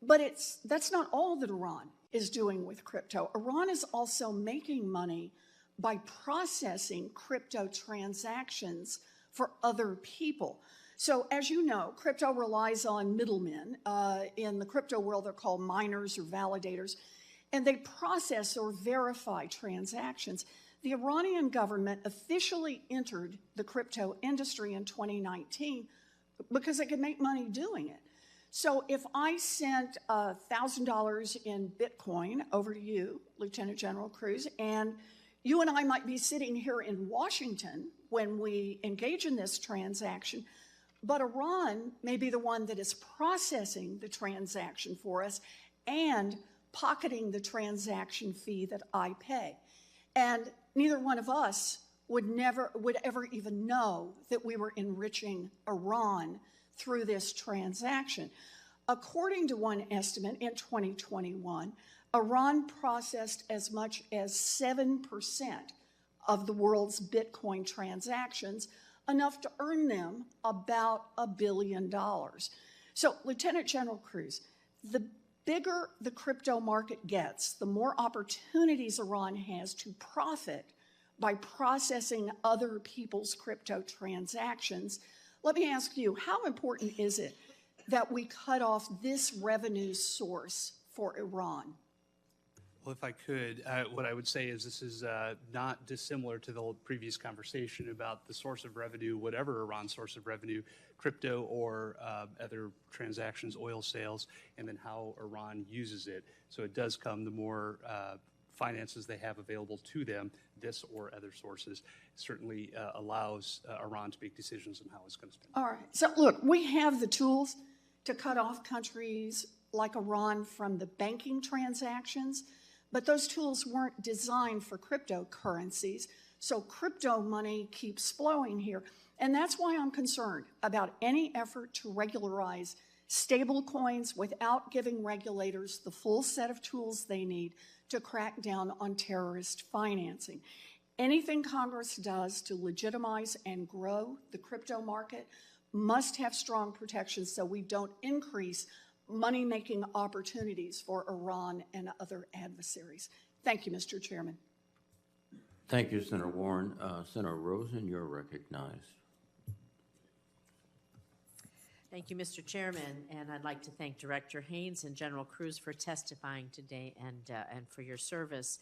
But that's not all that Iran is doing with crypto. Iran is also making money by processing crypto transactions for other people. So as you know, crypto relies on middlemen. In the crypto world, they're called miners or validators, and they process or verify transactions. The Iranian government officially entered the crypto industry in 2019 because it could make money doing it. So if I sent $1,000 in Bitcoin over to you, Lieutenant General Kruse, and you and I might be sitting here in Washington when we engage in this transaction, but Iran may be the one that is processing the transaction for us and pocketing the transaction fee that I pay. And neither one of us would ever even know that we were enriching Iran through this transaction. According to one estimate, in 2021, Iran processed as much as 7% of the world's Bitcoin transactions, enough to earn them about $1 billion. So, Lieutenant General Kruse, the bigger the crypto market gets, the more opportunities Iran has to profit by processing other people's crypto transactions. Let me ask you, how important is it that we cut off this revenue source for Iran? Well, if I could, what I would say is this is not dissimilar to the previous conversation about the source of revenue, whatever Iran's source of revenue, crypto or other transactions, oil sales, and then how Iran uses it. So it does come, the more finances they have available to them, this or other sources, certainly allows Iran to make decisions on how it's going to spend. All right. So look, we have the tools to cut off countries like Iran from the banking transactions, but those tools weren't designed for cryptocurrencies. So crypto money keeps flowing here. And that's why I'm concerned about any effort to regularize stable coins without giving regulators the full set of tools they need to crack down on terrorist financing. Anything Congress does to legitimize and grow the crypto market must have strong protections so we don't increase money-making opportunities for Iran and other adversaries. Thank you, Mr. Chairman. Thank you, Senator Warren. Senator Rosen, you're recognized. Thank you, Mr. Chairman, and I'd like to thank Director Haines and General Kruse for testifying today and for your service.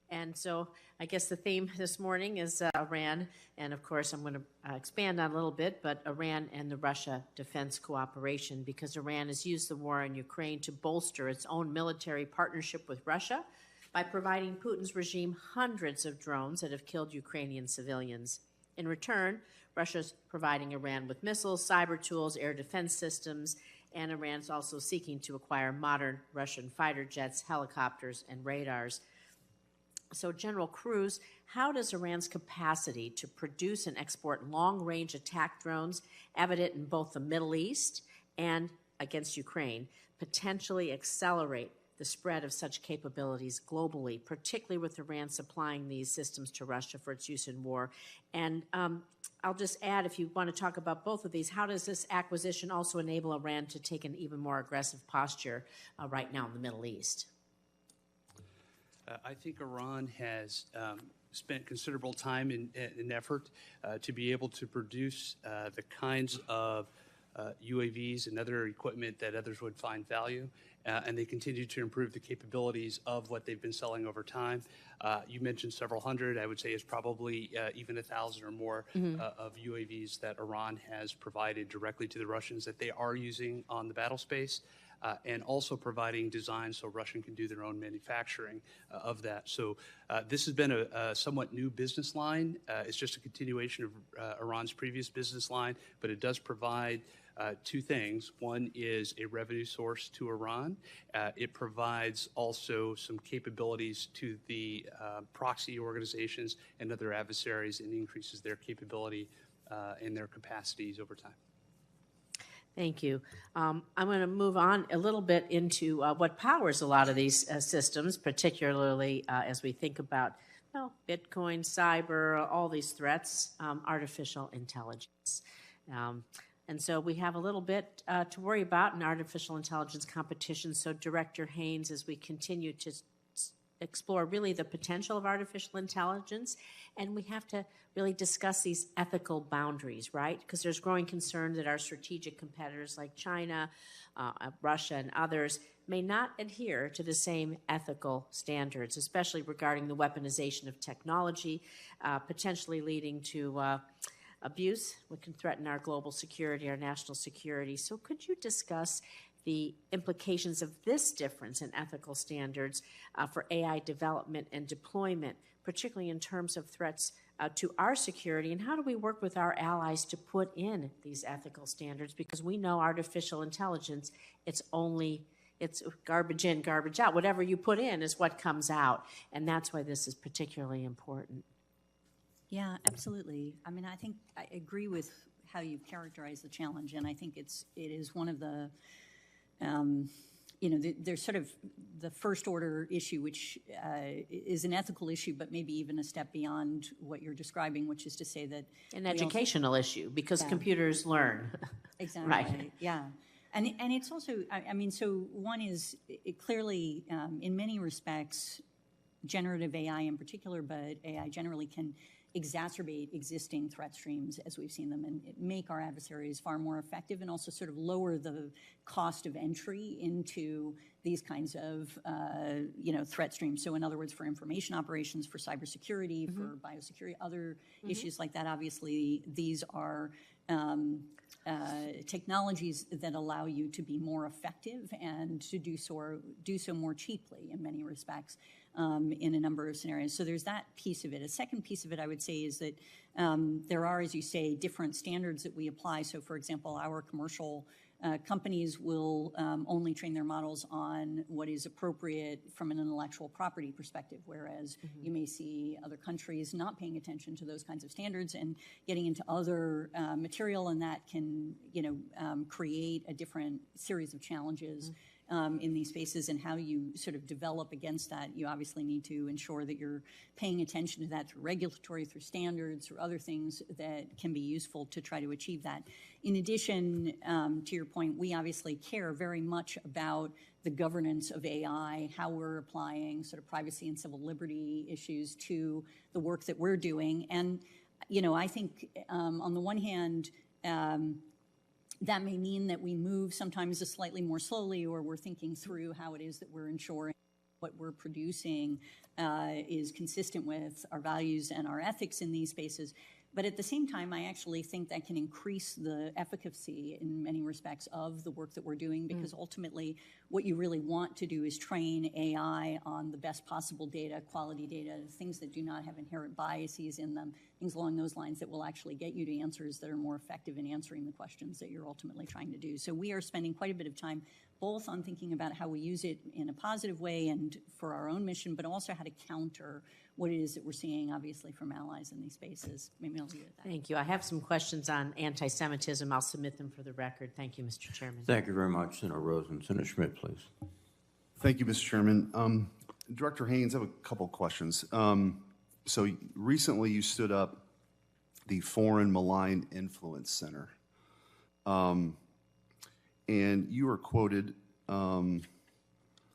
And so I guess the theme this morning is Iran, and of course I'm going to expand on a little bit, but Iran and the Russia defense cooperation, because Iran has used the war in Ukraine to bolster its own military partnership with Russia by providing Putin's regime hundreds of drones that have killed Ukrainian civilians. In return, Russia's providing Iran with missiles, cyber tools, air defense systems, and Iran's also seeking to acquire modern Russian fighter jets, helicopters, and radars. So, General Kruse, how does Iran's capacity to produce and export long-range attack drones, evident in both the Middle East and against Ukraine, potentially accelerate the spread of such capabilities globally, particularly with Iran supplying these systems to Russia for its use in war? And I'll just add, if you want to talk about both of these, how does this acquisition also enable Iran to take an even more aggressive posture right now in the Middle East? I think Iran has spent considerable time and effort to be able to produce the kinds of UAVs and other equipment that others would find value, and they continue to improve the capabilities of what they've been selling over time. You mentioned several hundred. I would say it's probably even 1,000 or more of UAVs that Iran has provided directly to the Russians that they are using on the battle space. And also providing design so Russia can do their own manufacturing of that. So this has been a somewhat new business line. It's just a continuation of Iran's previous business line, but it does provide two things. One is a revenue source to Iran. It provides also some capabilities to the proxy organizations and other adversaries, and increases their capability and their capacities over time. Thank you. I'm going to move on a little bit into what powers a lot of these systems, particularly as we think about Bitcoin, cyber, all these threats, artificial intelligence. And so we have a little bit to worry about in artificial intelligence competition. So Director Haines, as we continue to explore really the potential of artificial intelligence, and we have to really discuss these ethical boundaries, right? Because there's growing concern that our strategic competitors like China, Russia, and others may not adhere to the same ethical standards, especially regarding the weaponization of technology, potentially leading to abuse, which can threaten our global security, our national security. So could you discuss the implications of this difference in ethical standards for AI development and deployment, particularly in terms of threats to our security, and how do we work with our allies to put in these ethical standards? Because we know artificial intelligence, it's garbage in, garbage out. Whatever you put in is what comes out, and that's why this is particularly important. Yeah, absolutely. I mean, I think I agree with how you've characterized the challenge, and I think it is one of the there's sort of the first order issue, which is an ethical issue, but maybe even a step beyond what you're describing, which is to say that an educational issue, because computers learn. Exactly. Right. Yeah. And it's also, I mean, so one is clearly, in many respects, generative AI in particular, but AI generally can exacerbate existing threat streams as we've seen them and make our adversaries far more effective and also sort of lower the cost of entry into these kinds of threat streams. So in other words, for information operations, for cybersecurity, for biosecurity, other issues like that, obviously these are technologies that allow you to be more effective and to do so more cheaply in many respects in a number of scenarios. So there's that piece of it. A second piece of it, I would say, is that there are, as you say, different standards that we apply. So, for example, our commercial companies will only train their models on what is appropriate from an intellectual property perspective, whereas you may see other countries not paying attention to those kinds of standards and getting into other material, and that can, create a different series of challenges in these spaces, and how you sort of develop against that. You obviously need to ensure that you're paying attention to that through regulatory, through standards, through other things that can be useful to try to achieve that. In addition, to your point, we obviously care very much about the governance of AI, how we're applying sort of privacy and civil liberty issues to the work that we're doing. And, I think on the one hand, that may mean that we move sometimes slightly more slowly, or we're thinking through how it is that we're ensuring what we're producing is consistent with our values and our ethics in these spaces. But at the same time, I actually think that can increase the efficacy in many respects of the work that we're doing, because ultimately what you really want to do is train AI on the best possible data, quality data, things that do not have inherent biases in them, things along those lines that will actually get you to answers that are more effective in answering the questions that you're ultimately trying to do. So we are spending quite a bit of time both on thinking about how we use it in a positive way and for our own mission, but also how to counter what it is that we're seeing, obviously, from allies in these spaces. Maybe I'll leave it at that. Thank you. I have some questions on anti-Semitism. I'll submit them for the record. Thank you, Mr. Chairman. Thank you very much, Senator Rosen. Senator Schmidt, please. Thank you, Mr. Chairman. Director Haines, I have a couple questions. So recently you stood up the Foreign Malign Influence Center. And you were quoted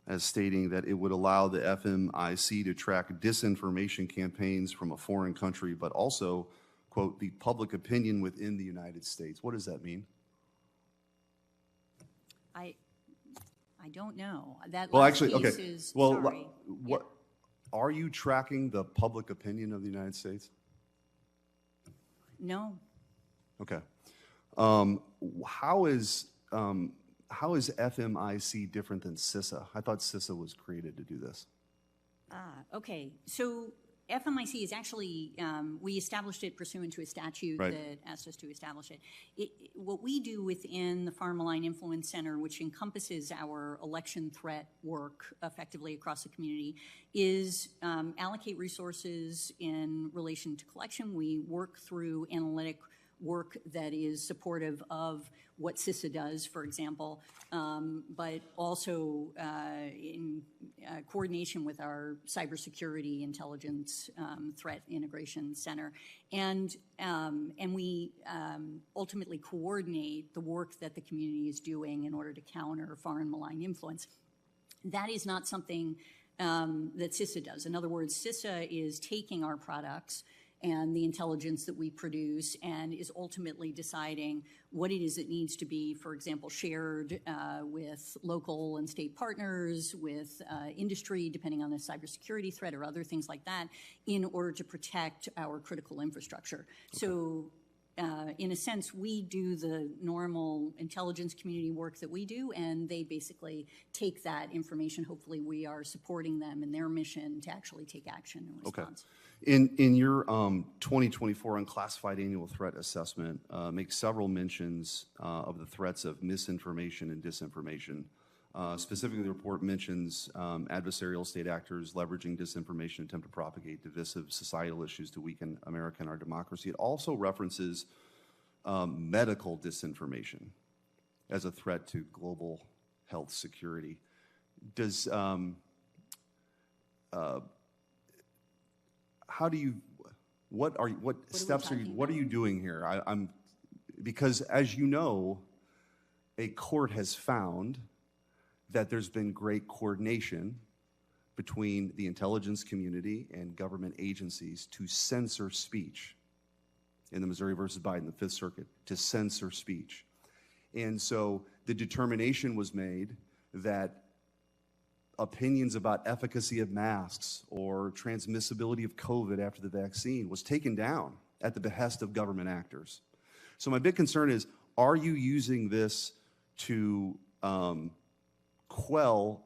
as stating that it would allow the FMIC to track disinformation campaigns from a foreign country, but also, quote, the public opinion within the United States. What does that mean? I don't know. That Well, last actually, piece okay. is, Well, sorry. what are you tracking the public opinion of the United States? No. Okay. How is FMIC different than CISA? I thought CISA was created to do this. Okay. So FMIC is actually, we established it pursuant to a statute Right. that asked us to establish it. What we do within the Foreign Malign Influence Center, which encompasses our election threat work effectively across the community, is allocate resources in relation to collection. We work through analytic work that is supportive of what CISA does, for example, but also in coordination with our cybersecurity intelligence threat integration center. And we ultimately coordinate the work that the community is doing in order to counter foreign malign influence. That is not something that CISA does. In other words, CISA is taking our products and the intelligence that we produce and is ultimately deciding what it is that needs to be, for example, shared with local and state partners, with industry, depending on the cybersecurity threat or other things like that, in order to protect our critical infrastructure. Okay. So in a sense, we do the normal intelligence community work that we do, and they basically take that information. Hopefully we are supporting them in their mission to actually take action in response. Okay. In your 2024 Unclassified Annual Threat Assessment, make several mentions of the threats of misinformation and disinformation. Specifically, the report mentions adversarial state actors leveraging disinformation to attempt to propagate divisive societal issues to weaken America and our democracy. It also references medical disinformation as a threat to global health security. Does how do you? What steps are you doing here? Because as you know, a court has found that there's been great coordination between the intelligence community and government agencies to censor speech. In the Missouri versus Biden, the Fifth Circuit, to censor speech. And so the determination was made that opinions about efficacy of masks or transmissibility of COVID after the vaccine was taken down at the behest of government actors. So my big concern is, are you using this to quell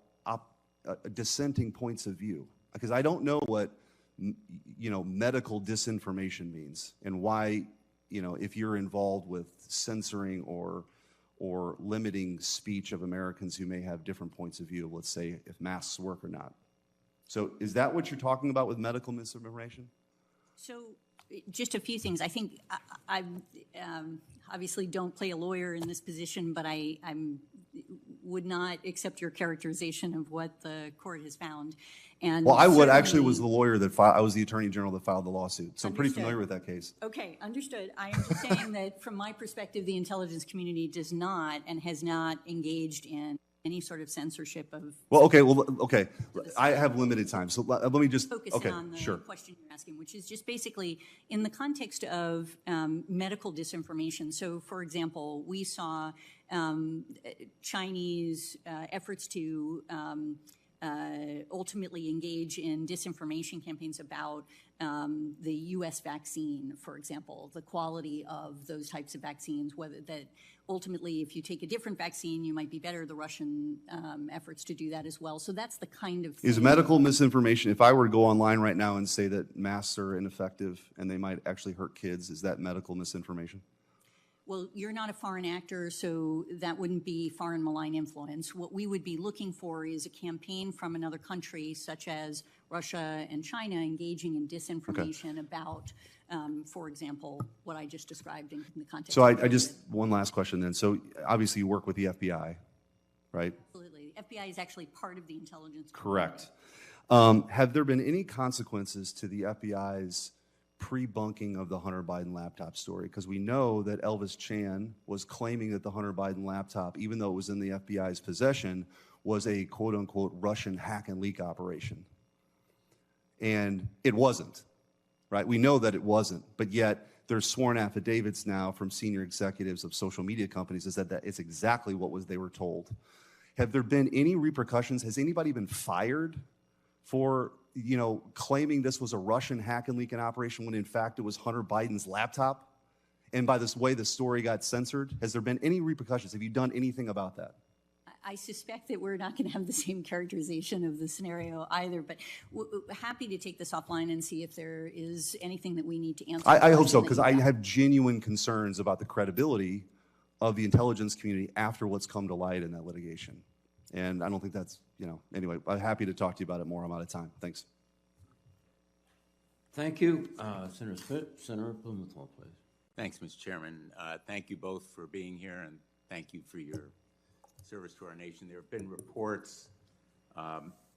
dissenting points of view? Because I don't know what medical disinformation means, and why, if you're involved with censoring or limiting speech of Americans who may have different points of view, let's say if masks work or not. So is that what you're talking about with medical misinformation? So just a few things. I think I obviously don't play a lawyer in this position, but I would not accept your characterization of what the court has found. And well, I would actually was the lawyer that I was the attorney general that filed the lawsuit, so I'm pretty familiar with that case. Okay, understood. I am just saying that from my perspective, the intelligence community does not and has not engaged in any sort of censorship of. Well, okay. I have limited time, so let me just focus on the question you're asking, which is just basically in the context of medical disinformation. So, for example, we saw Chinese efforts to ultimately engage in disinformation campaigns about the U.S. vaccine, for example, the quality of those types of vaccines, whether that ultimately if you take a different vaccine, you might be better, the Russian efforts to do that as well. So that's the kind of thing. Is medical misinformation, if I were to go online right now and say that masks are ineffective and they might actually hurt kids, is that medical misinformation? Well, you're not a foreign actor, so that wouldn't be foreign malign influence. What we would be looking for is a campaign from another country, such as Russia and China, engaging in disinformation about, for example, what I just described in the context. So I just, one last question then. So obviously you work with the FBI, right? Absolutely. The FBI is actually part of the intelligence. Correct. Have there been any consequences to the FBI's pre-bunking of the Hunter Biden laptop story? Because we know that Elvis Chan was claiming that the Hunter Biden laptop, even though it was in the FBI's possession, was a quote-unquote Russian hack and leak operation. And it wasn't, right? We know that it wasn't, but yet there's sworn affidavits now from senior executives of social media companies that said that it's exactly what they were told. Have there been any repercussions? Has anybody been fired for claiming this was a Russian hack and leak operation when in fact it was Hunter Biden's laptop? And by this way, the story got censored. Has there been any repercussions? Have you done anything about that? I suspect that we're not going to have the same characterization of the scenario either, but happy to take this offline and see if there is anything that we need to answer. I hope so, because I have genuine concerns about the credibility of the intelligence community after what's come to light in that litigation. And I don't think that's, anyway, I'm happy to talk to you about it more. I'm out of time. Thanks. Thank you. Senator Spit, Senator Blumenthal, please. Thanks, Mr. Chairman. Thank you both for being here, and thank you for your service to our nation. There have been reports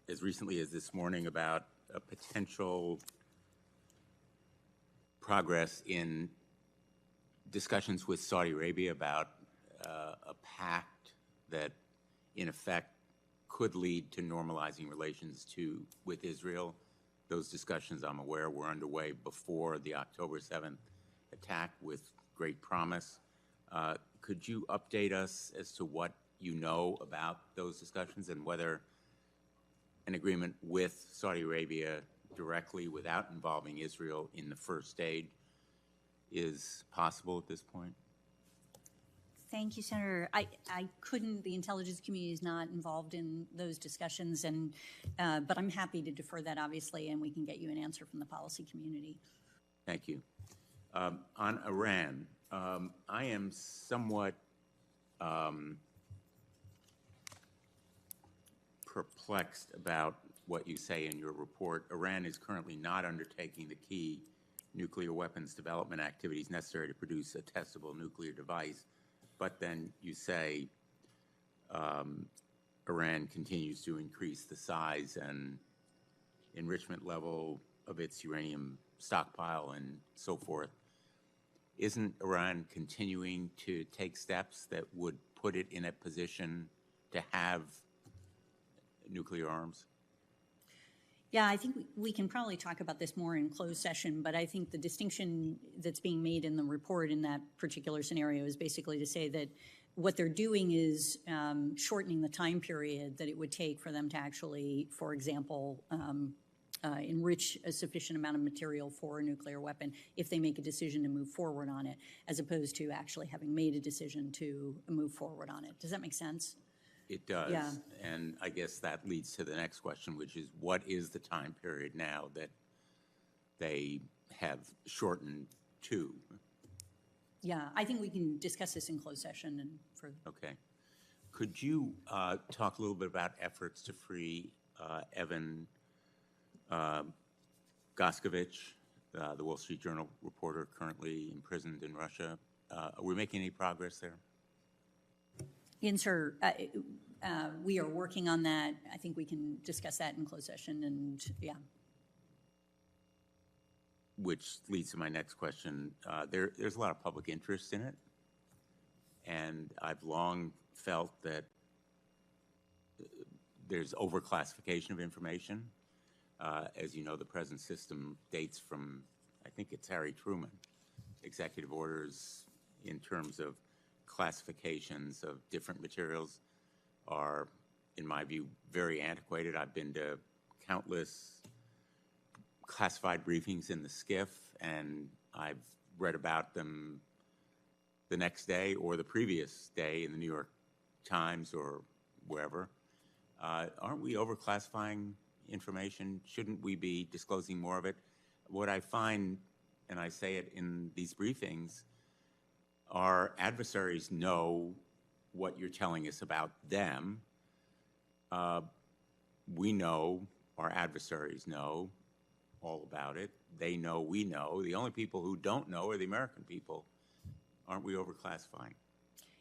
as recently as this morning about a potential progress in discussions with Saudi Arabia about a pact that in effect could lead to normalizing relations with Israel. Those discussions, I'm aware, were underway before the October 7th attack with great promise. Could you update us as to what you know about those discussions and whether an agreement with Saudi Arabia directly without involving Israel in the first stage is possible at this point? Thank you, Senator. I couldn't, the intelligence community is not involved in those discussions, but I'm happy to defer that, obviously, and we can get you an answer from the policy community. Thank you. On Iran, I am somewhat perplexed about what you say in your report. Iran is currently not undertaking the key nuclear weapons development activities necessary to produce a testable nuclear device. But then you say Iran continues to increase the size and enrichment level of its uranium stockpile and so forth. Isn't Iran continuing to take steps that would put it in a position to have nuclear arms? Yeah, I think we can probably talk about this more in closed session, but I think the distinction that's being made in the report in that particular scenario is basically to say that what they're doing is shortening the time period that it would take for them to actually, for example, enrich a sufficient amount of material for a nuclear weapon if they make a decision to move forward on it, as opposed to actually having made a decision to move forward on it. Does that make sense? It does. Yeah. And I guess that leads to the next question, which is what is the time period now that they have shortened to? Yeah, I think we can discuss this in closed session and further. Okay. Could you talk a little bit about efforts to free Evan Goskovich, the Wall Street Journal reporter currently imprisoned in Russia? Are we making any progress there? Sir, we are working on that. I think we can discuss that in closed session, and yeah. Which leads to my next question. There's a lot of public interest in it, and I've long felt that there's overclassification of information. As you know, the present system dates from, I think it's Harry Truman, executive orders in terms of classifications of different materials are, in my view, very antiquated. I've been to countless classified briefings in the SCIF, and I've read about them the next day or the previous day in the New York Times or wherever. Aren't we overclassifying information? Shouldn't we be disclosing more of it? What I find, and I say it in these briefings, our adversaries know what you're telling us about them. We know, our adversaries know all about it. They know we know. The only people who don't know are the American people. Aren't we overclassifying?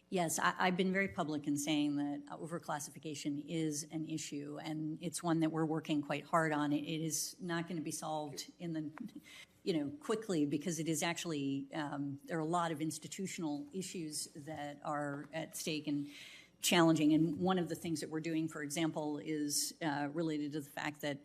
Yes, I've been very public in saying that overclassification is an issue, and it's one that we're working quite hard on. It is not going to be solved in the, quickly, because it is actually, there are a lot of institutional issues that are at stake and challenging. And one of the things that we're doing, for example, is related to the fact that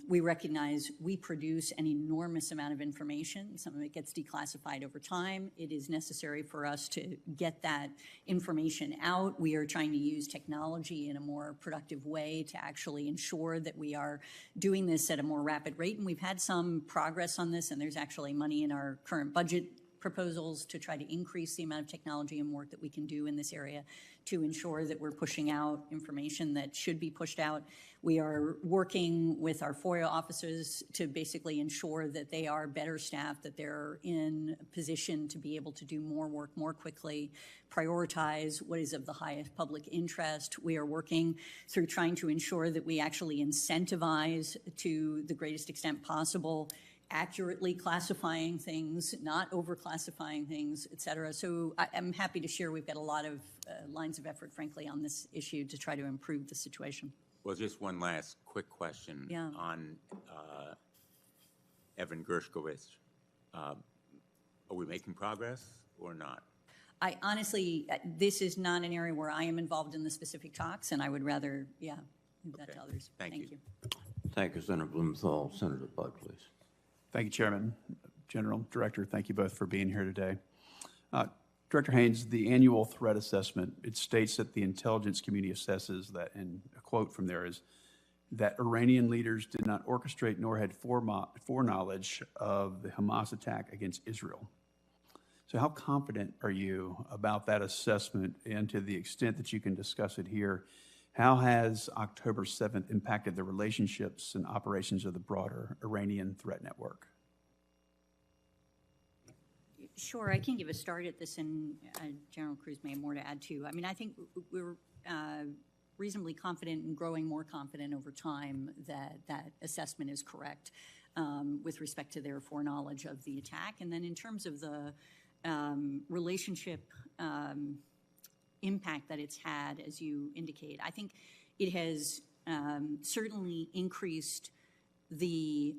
we recognize we produce an enormous amount of information. Some of it gets declassified over time. It is necessary for us to get that information out. We are trying to use technology in a more productive way to actually ensure that we are doing this at a more rapid rate. And we've had some progress on this, and there's actually money in our current budget proposals to try to increase the amount of technology and work that we can do in this area to ensure that we're pushing out information that should be pushed out. We are working with our FOIA officers to basically ensure that they are better staffed, that they're in a position to be able to do more work more quickly, prioritize what is of the highest public interest. We are working through trying to ensure that we actually incentivize to the greatest extent possible accurately classifying things, not overclassifying things, et cetera. So I'm happy to share we've got a lot of lines of effort, frankly, on this issue to try to improve the situation. Well, just one last quick question on Evan Gershkovich. Are we making progress or not? I honestly, this is not an area where I am involved in the specific talks, and I would rather, leave that to others. Thank you. Thank you, Senator Blumenthal. Senator Budd, please. Thank you, Chairman. General Director, thank you both for being here today. Director Haines, the annual threat assessment, it states that the intelligence community assesses that, and a quote from there is, that Iranian leaders did not orchestrate nor had foreknowledge of the Hamas attack against Israel. So how confident are you about that assessment, and to the extent that you can discuss it here, how has October 7th impacted the relationships and operations of the broader Iranian threat network? Sure, I can give a start at this, and General Kruse may have more to add too. I mean, I think we're reasonably confident and growing more confident over time that that assessment is correct with respect to their foreknowledge of the attack. And then in terms of the relationship impact that it's had, as you indicate, I think it has certainly increased the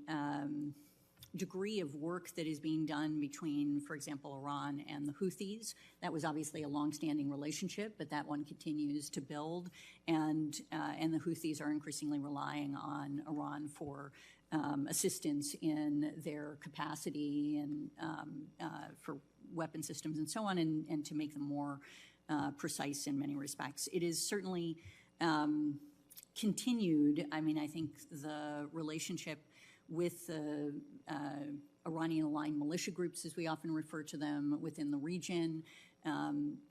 degree of work that is being done between, for example, Iran and the Houthis. That was obviously a longstanding relationship, but that one continues to build, and the Houthis are increasingly relying on Iran for assistance in their capacity and for weapon systems and so on, and to make them more precise in many respects. It is certainly continued. I mean, I think the relationship with the Iranian-aligned militia groups, as we often refer to them, within the region.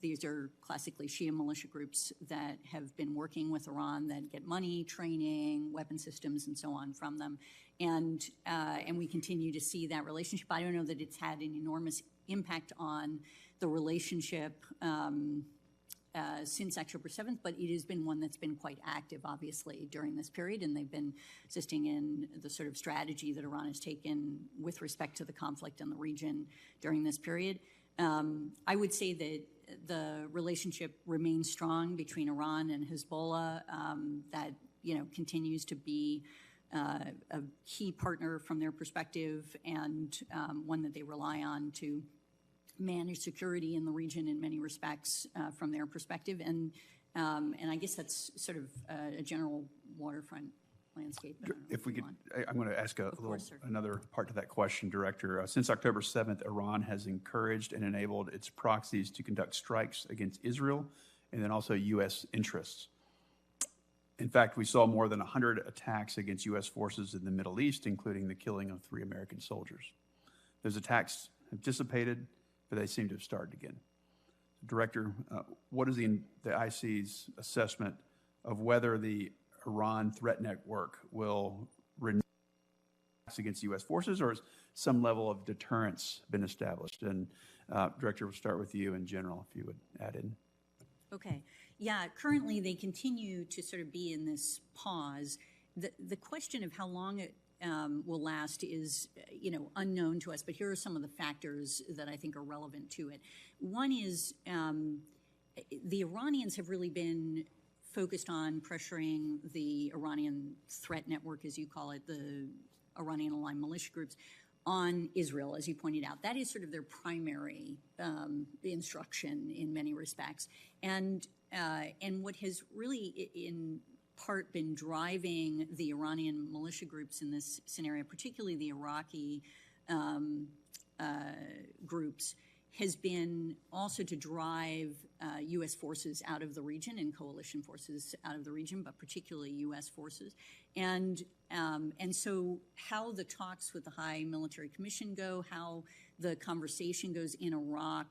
These are classically Shia militia groups that have been working with Iran, that get money, training, weapon systems, and so on from them. And we continue to see that relationship. I don't know that it's had an enormous impact on the relationship since October 7th, but it has been one that's been quite active, obviously, during this period, and they've been assisting in the sort of strategy that Iran has taken with respect to the conflict in the region during this period. I would say that the relationship remains strong between Iran and Hezbollah, that, continues to be a key partner from their perspective, and one that they rely on to manage security in the region in many respects from their perspective. And I guess that's sort of a general waterfront landscape. If we could, I'm going to ask another part to that question, Director. Since October 7th, Iran has encouraged and enabled its proxies to conduct strikes against Israel and then also U.S. interests. In fact, we saw more than 100 attacks against U.S. forces in the Middle East, including the killing of 3 American soldiers. Those attacks have dissipated, but they seem to have started again. Director, what is the IC's assessment of whether the Iran threat network will renew attacks against U.S. forces, or has some level of deterrence been established? And Director, we'll start with you in general, if you would add in. Okay. Yeah, currently they continue to sort of be in this pause. The question of how long it will last is, unknown to us, but here are some of the factors that I think are relevant to it. One is the Iranians have really been focused on pressuring the Iranian threat network, as you call it, the Iranian-aligned militia groups, on Israel, as you pointed out. That is sort of their primary instruction in many respects. And what has really, in part, been driving the Iranian militia groups in this scenario, particularly the Iraqi groups, has been also to drive U.S. forces out of the region and coalition forces out of the region, but particularly U.S. forces. And so how the talks with the High Military Commission go, how the conversation goes in Iraq,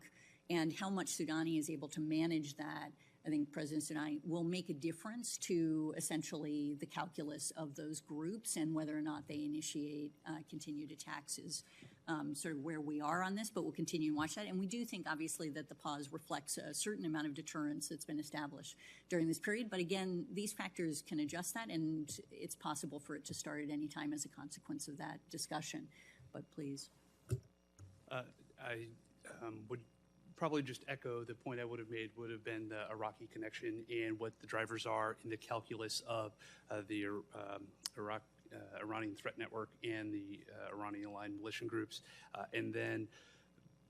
and how much Soudani is able to manage that, I think President Soudani will make a difference to essentially the calculus of those groups and whether or not they initiate continued attacks is sort of where we are on this, but we'll continue to watch that. And we do think, obviously, that the pause reflects a certain amount of deterrence that's been established during this period. But again, these factors can adjust that, and it's possible for it to start at any time as a consequence of that discussion. But please. I would probably just echo the point I would have made would have been the Iraqi connection and what the drivers are in the calculus of the Iranian threat network and the Iranian-aligned militia groups. And then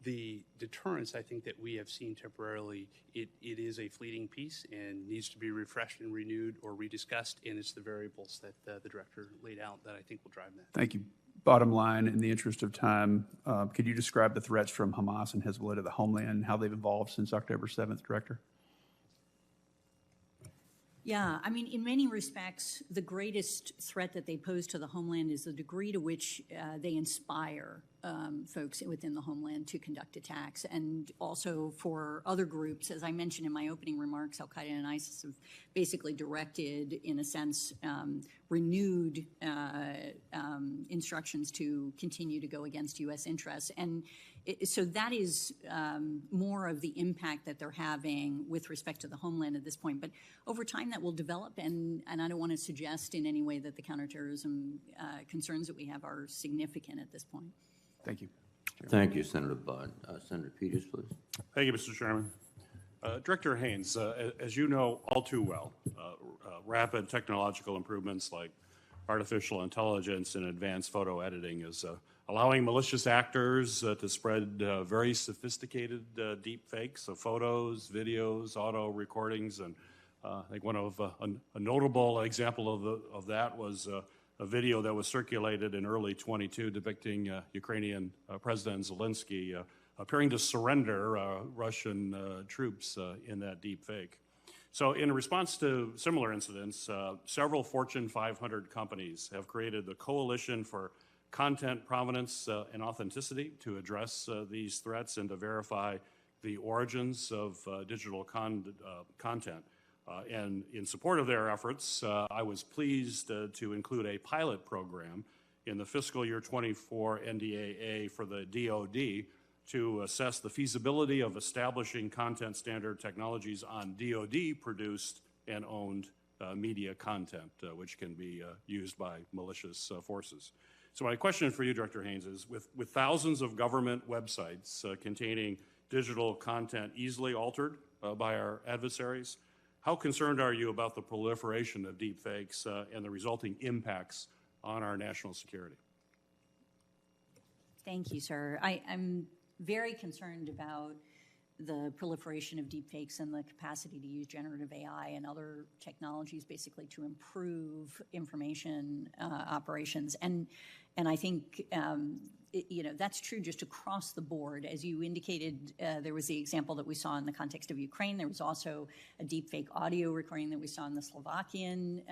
the deterrence, I think, that we have seen temporarily, it is a fleeting piece and needs to be refreshed and renewed or rediscussed, and it's the variables that the director laid out that I think will drive that. Thank you. Bottom line, in the interest of time, could you describe the threats from Hamas and Hezbollah to the homeland and how they've evolved since October 7th, Director? Yeah, I mean, in many respects, the greatest threat that they pose to the homeland is the degree to which they inspire folks within the homeland to conduct attacks. And also for other groups, as I mentioned in my opening remarks, Al-Qaeda and ISIS have basically directed, in a sense, renewed instructions to continue to go against U.S. interests. And so that is more of the impact that they're having with respect to the homeland at this point. But over time, that will develop, and I don't want to suggest in any way that the counterterrorism concerns that we have are significant at this point. Thank you. Thank you, Senator Budd. Senator Peters, please. Thank you, Mr. Chairman. Director Haines, as you know all too well, rapid technological improvements like artificial intelligence and advanced photo editing is allowing malicious actors to spread very sophisticated deep fakes, so photos, videos, auto recordings, and I think one of a notable example of that was a video that was circulated in early 22 depicting Ukrainian President Zelensky appearing to surrender Russian troops in that deep fake. So in response to similar incidents, several Fortune 500 companies have created the Coalition for Content Provenance and Authenticity to address these threats and to verify the origins of digital content. And in support of their efforts, I was pleased to include a pilot program in the fiscal year 24 NDAA for the DoD to assess the feasibility of establishing content standard technologies on DoD-produced and owned media content, which can be used by malicious forces. So my question for you, Director Haines, is with thousands of government websites containing digital content easily altered by our adversaries, how concerned are you about the proliferation of deepfakes and the resulting impacts on our national security? Thank you, sir. I'm very concerned about the proliferation of deepfakes and the capacity to use generative AI and other technologies basically to improve information operations. And I think that's true just across the board. As you indicated, there was the example that we saw in the context of Ukraine. There was also a deepfake audio recording that we saw in the Slovakian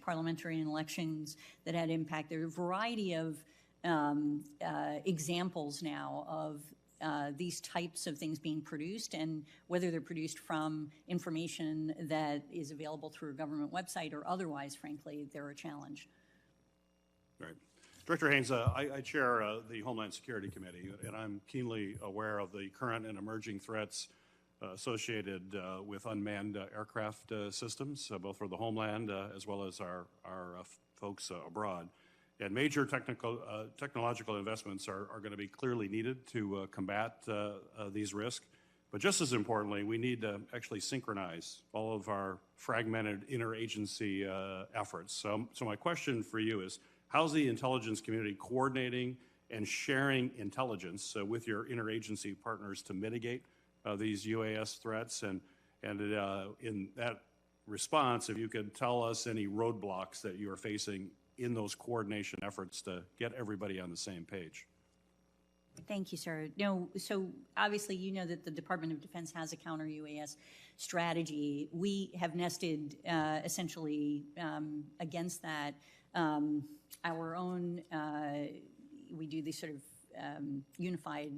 parliamentary elections that had impact. There are a variety of examples now of these types of things being produced, and whether they're produced from information that is available through a government website or otherwise, frankly, they're a challenge. Right. Director Haines, I chair the Homeland Security Committee, and I'm keenly aware of the current and emerging threats associated with unmanned aircraft systems, both for the homeland as well as our folks abroad. And major technological investments are going to be clearly needed to combat these risks. But just as importantly, we need to actually synchronize all of our fragmented interagency efforts. So my question for you is, how's the intelligence community coordinating and sharing intelligence with your interagency partners to mitigate these UAS threats? And in that response, if you could tell us any roadblocks that you are facing in those coordination efforts to get everybody on the same page. Thank you, sir. No, so obviously you know that the Department of Defense has a counter-UAS strategy. We have nested essentially against that our own, we do these sort of unified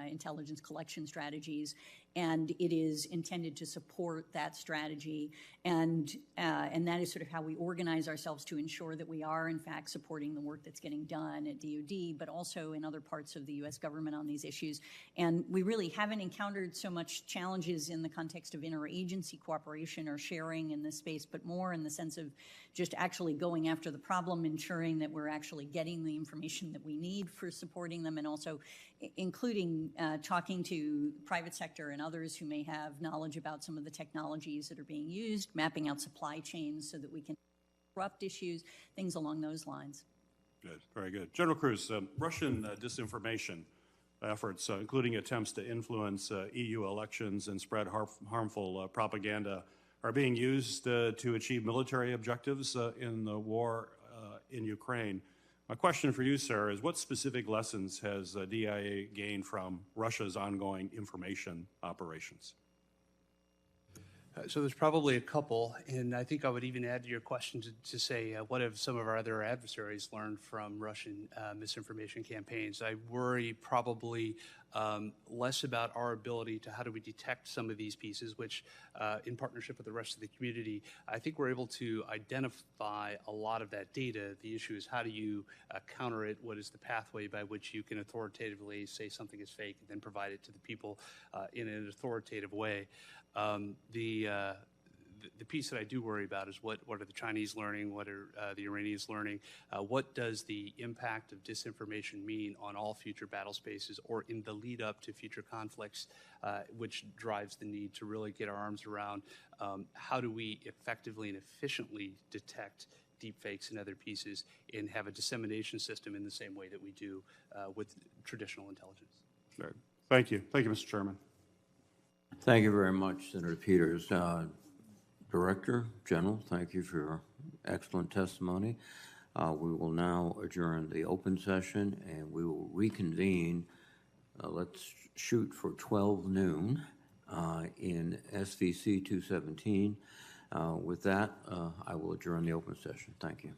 intelligence collection strategies, and it is intended to support that strategy, and that is sort of how we organize ourselves to ensure that we are in fact supporting the work that's getting done at DoD, but also in other parts of the U.S. government on these issues. And we really haven't encountered so much challenges in the context of interagency cooperation or sharing in this space, but more in the sense of just actually going after the problem, ensuring that we're actually getting the information that we need for supporting them, and also including talking to private sector and others who may have knowledge about some of the technologies that are being used, mapping out supply chains so that we can disrupt issues, things along those lines. Good, very good. General Kruse, Russian disinformation efforts, including attempts to influence EU elections and spread harmful propaganda, are being used to achieve military objectives in the war in Ukraine. My question for you, sir, is what specific lessons has DIA gained from Russia's ongoing information operations? So there's probably a couple, and I think I would even add to your question to say, what have some of our other adversaries learned from Russian misinformation campaigns? I worry probably less about our ability to how do we detect some of these pieces, which in partnership with the rest of the community, I think we're able to identify a lot of that data. The issue is how do you counter it? What is the pathway by which you can authoritatively say something is fake and then provide it to the people in an authoritative way? The piece that I do worry about is what are the Chinese learning, what are the Iranians learning, what does the impact of disinformation mean on all future battle spaces or in the lead up to future conflicts, which drives the need to really get our arms around how do we effectively and efficiently detect deep fakes and other pieces and have a dissemination system in the same way that we do with traditional intelligence. Right. Thank you. Thank you, Mr. Chairman. Thank you very much, Senator Peters. Director General, thank you for your excellent testimony. We will now adjourn the open session and we will reconvene. Let's shoot for 12 noon in SVC 217. With that, I will adjourn the open session. Thank you.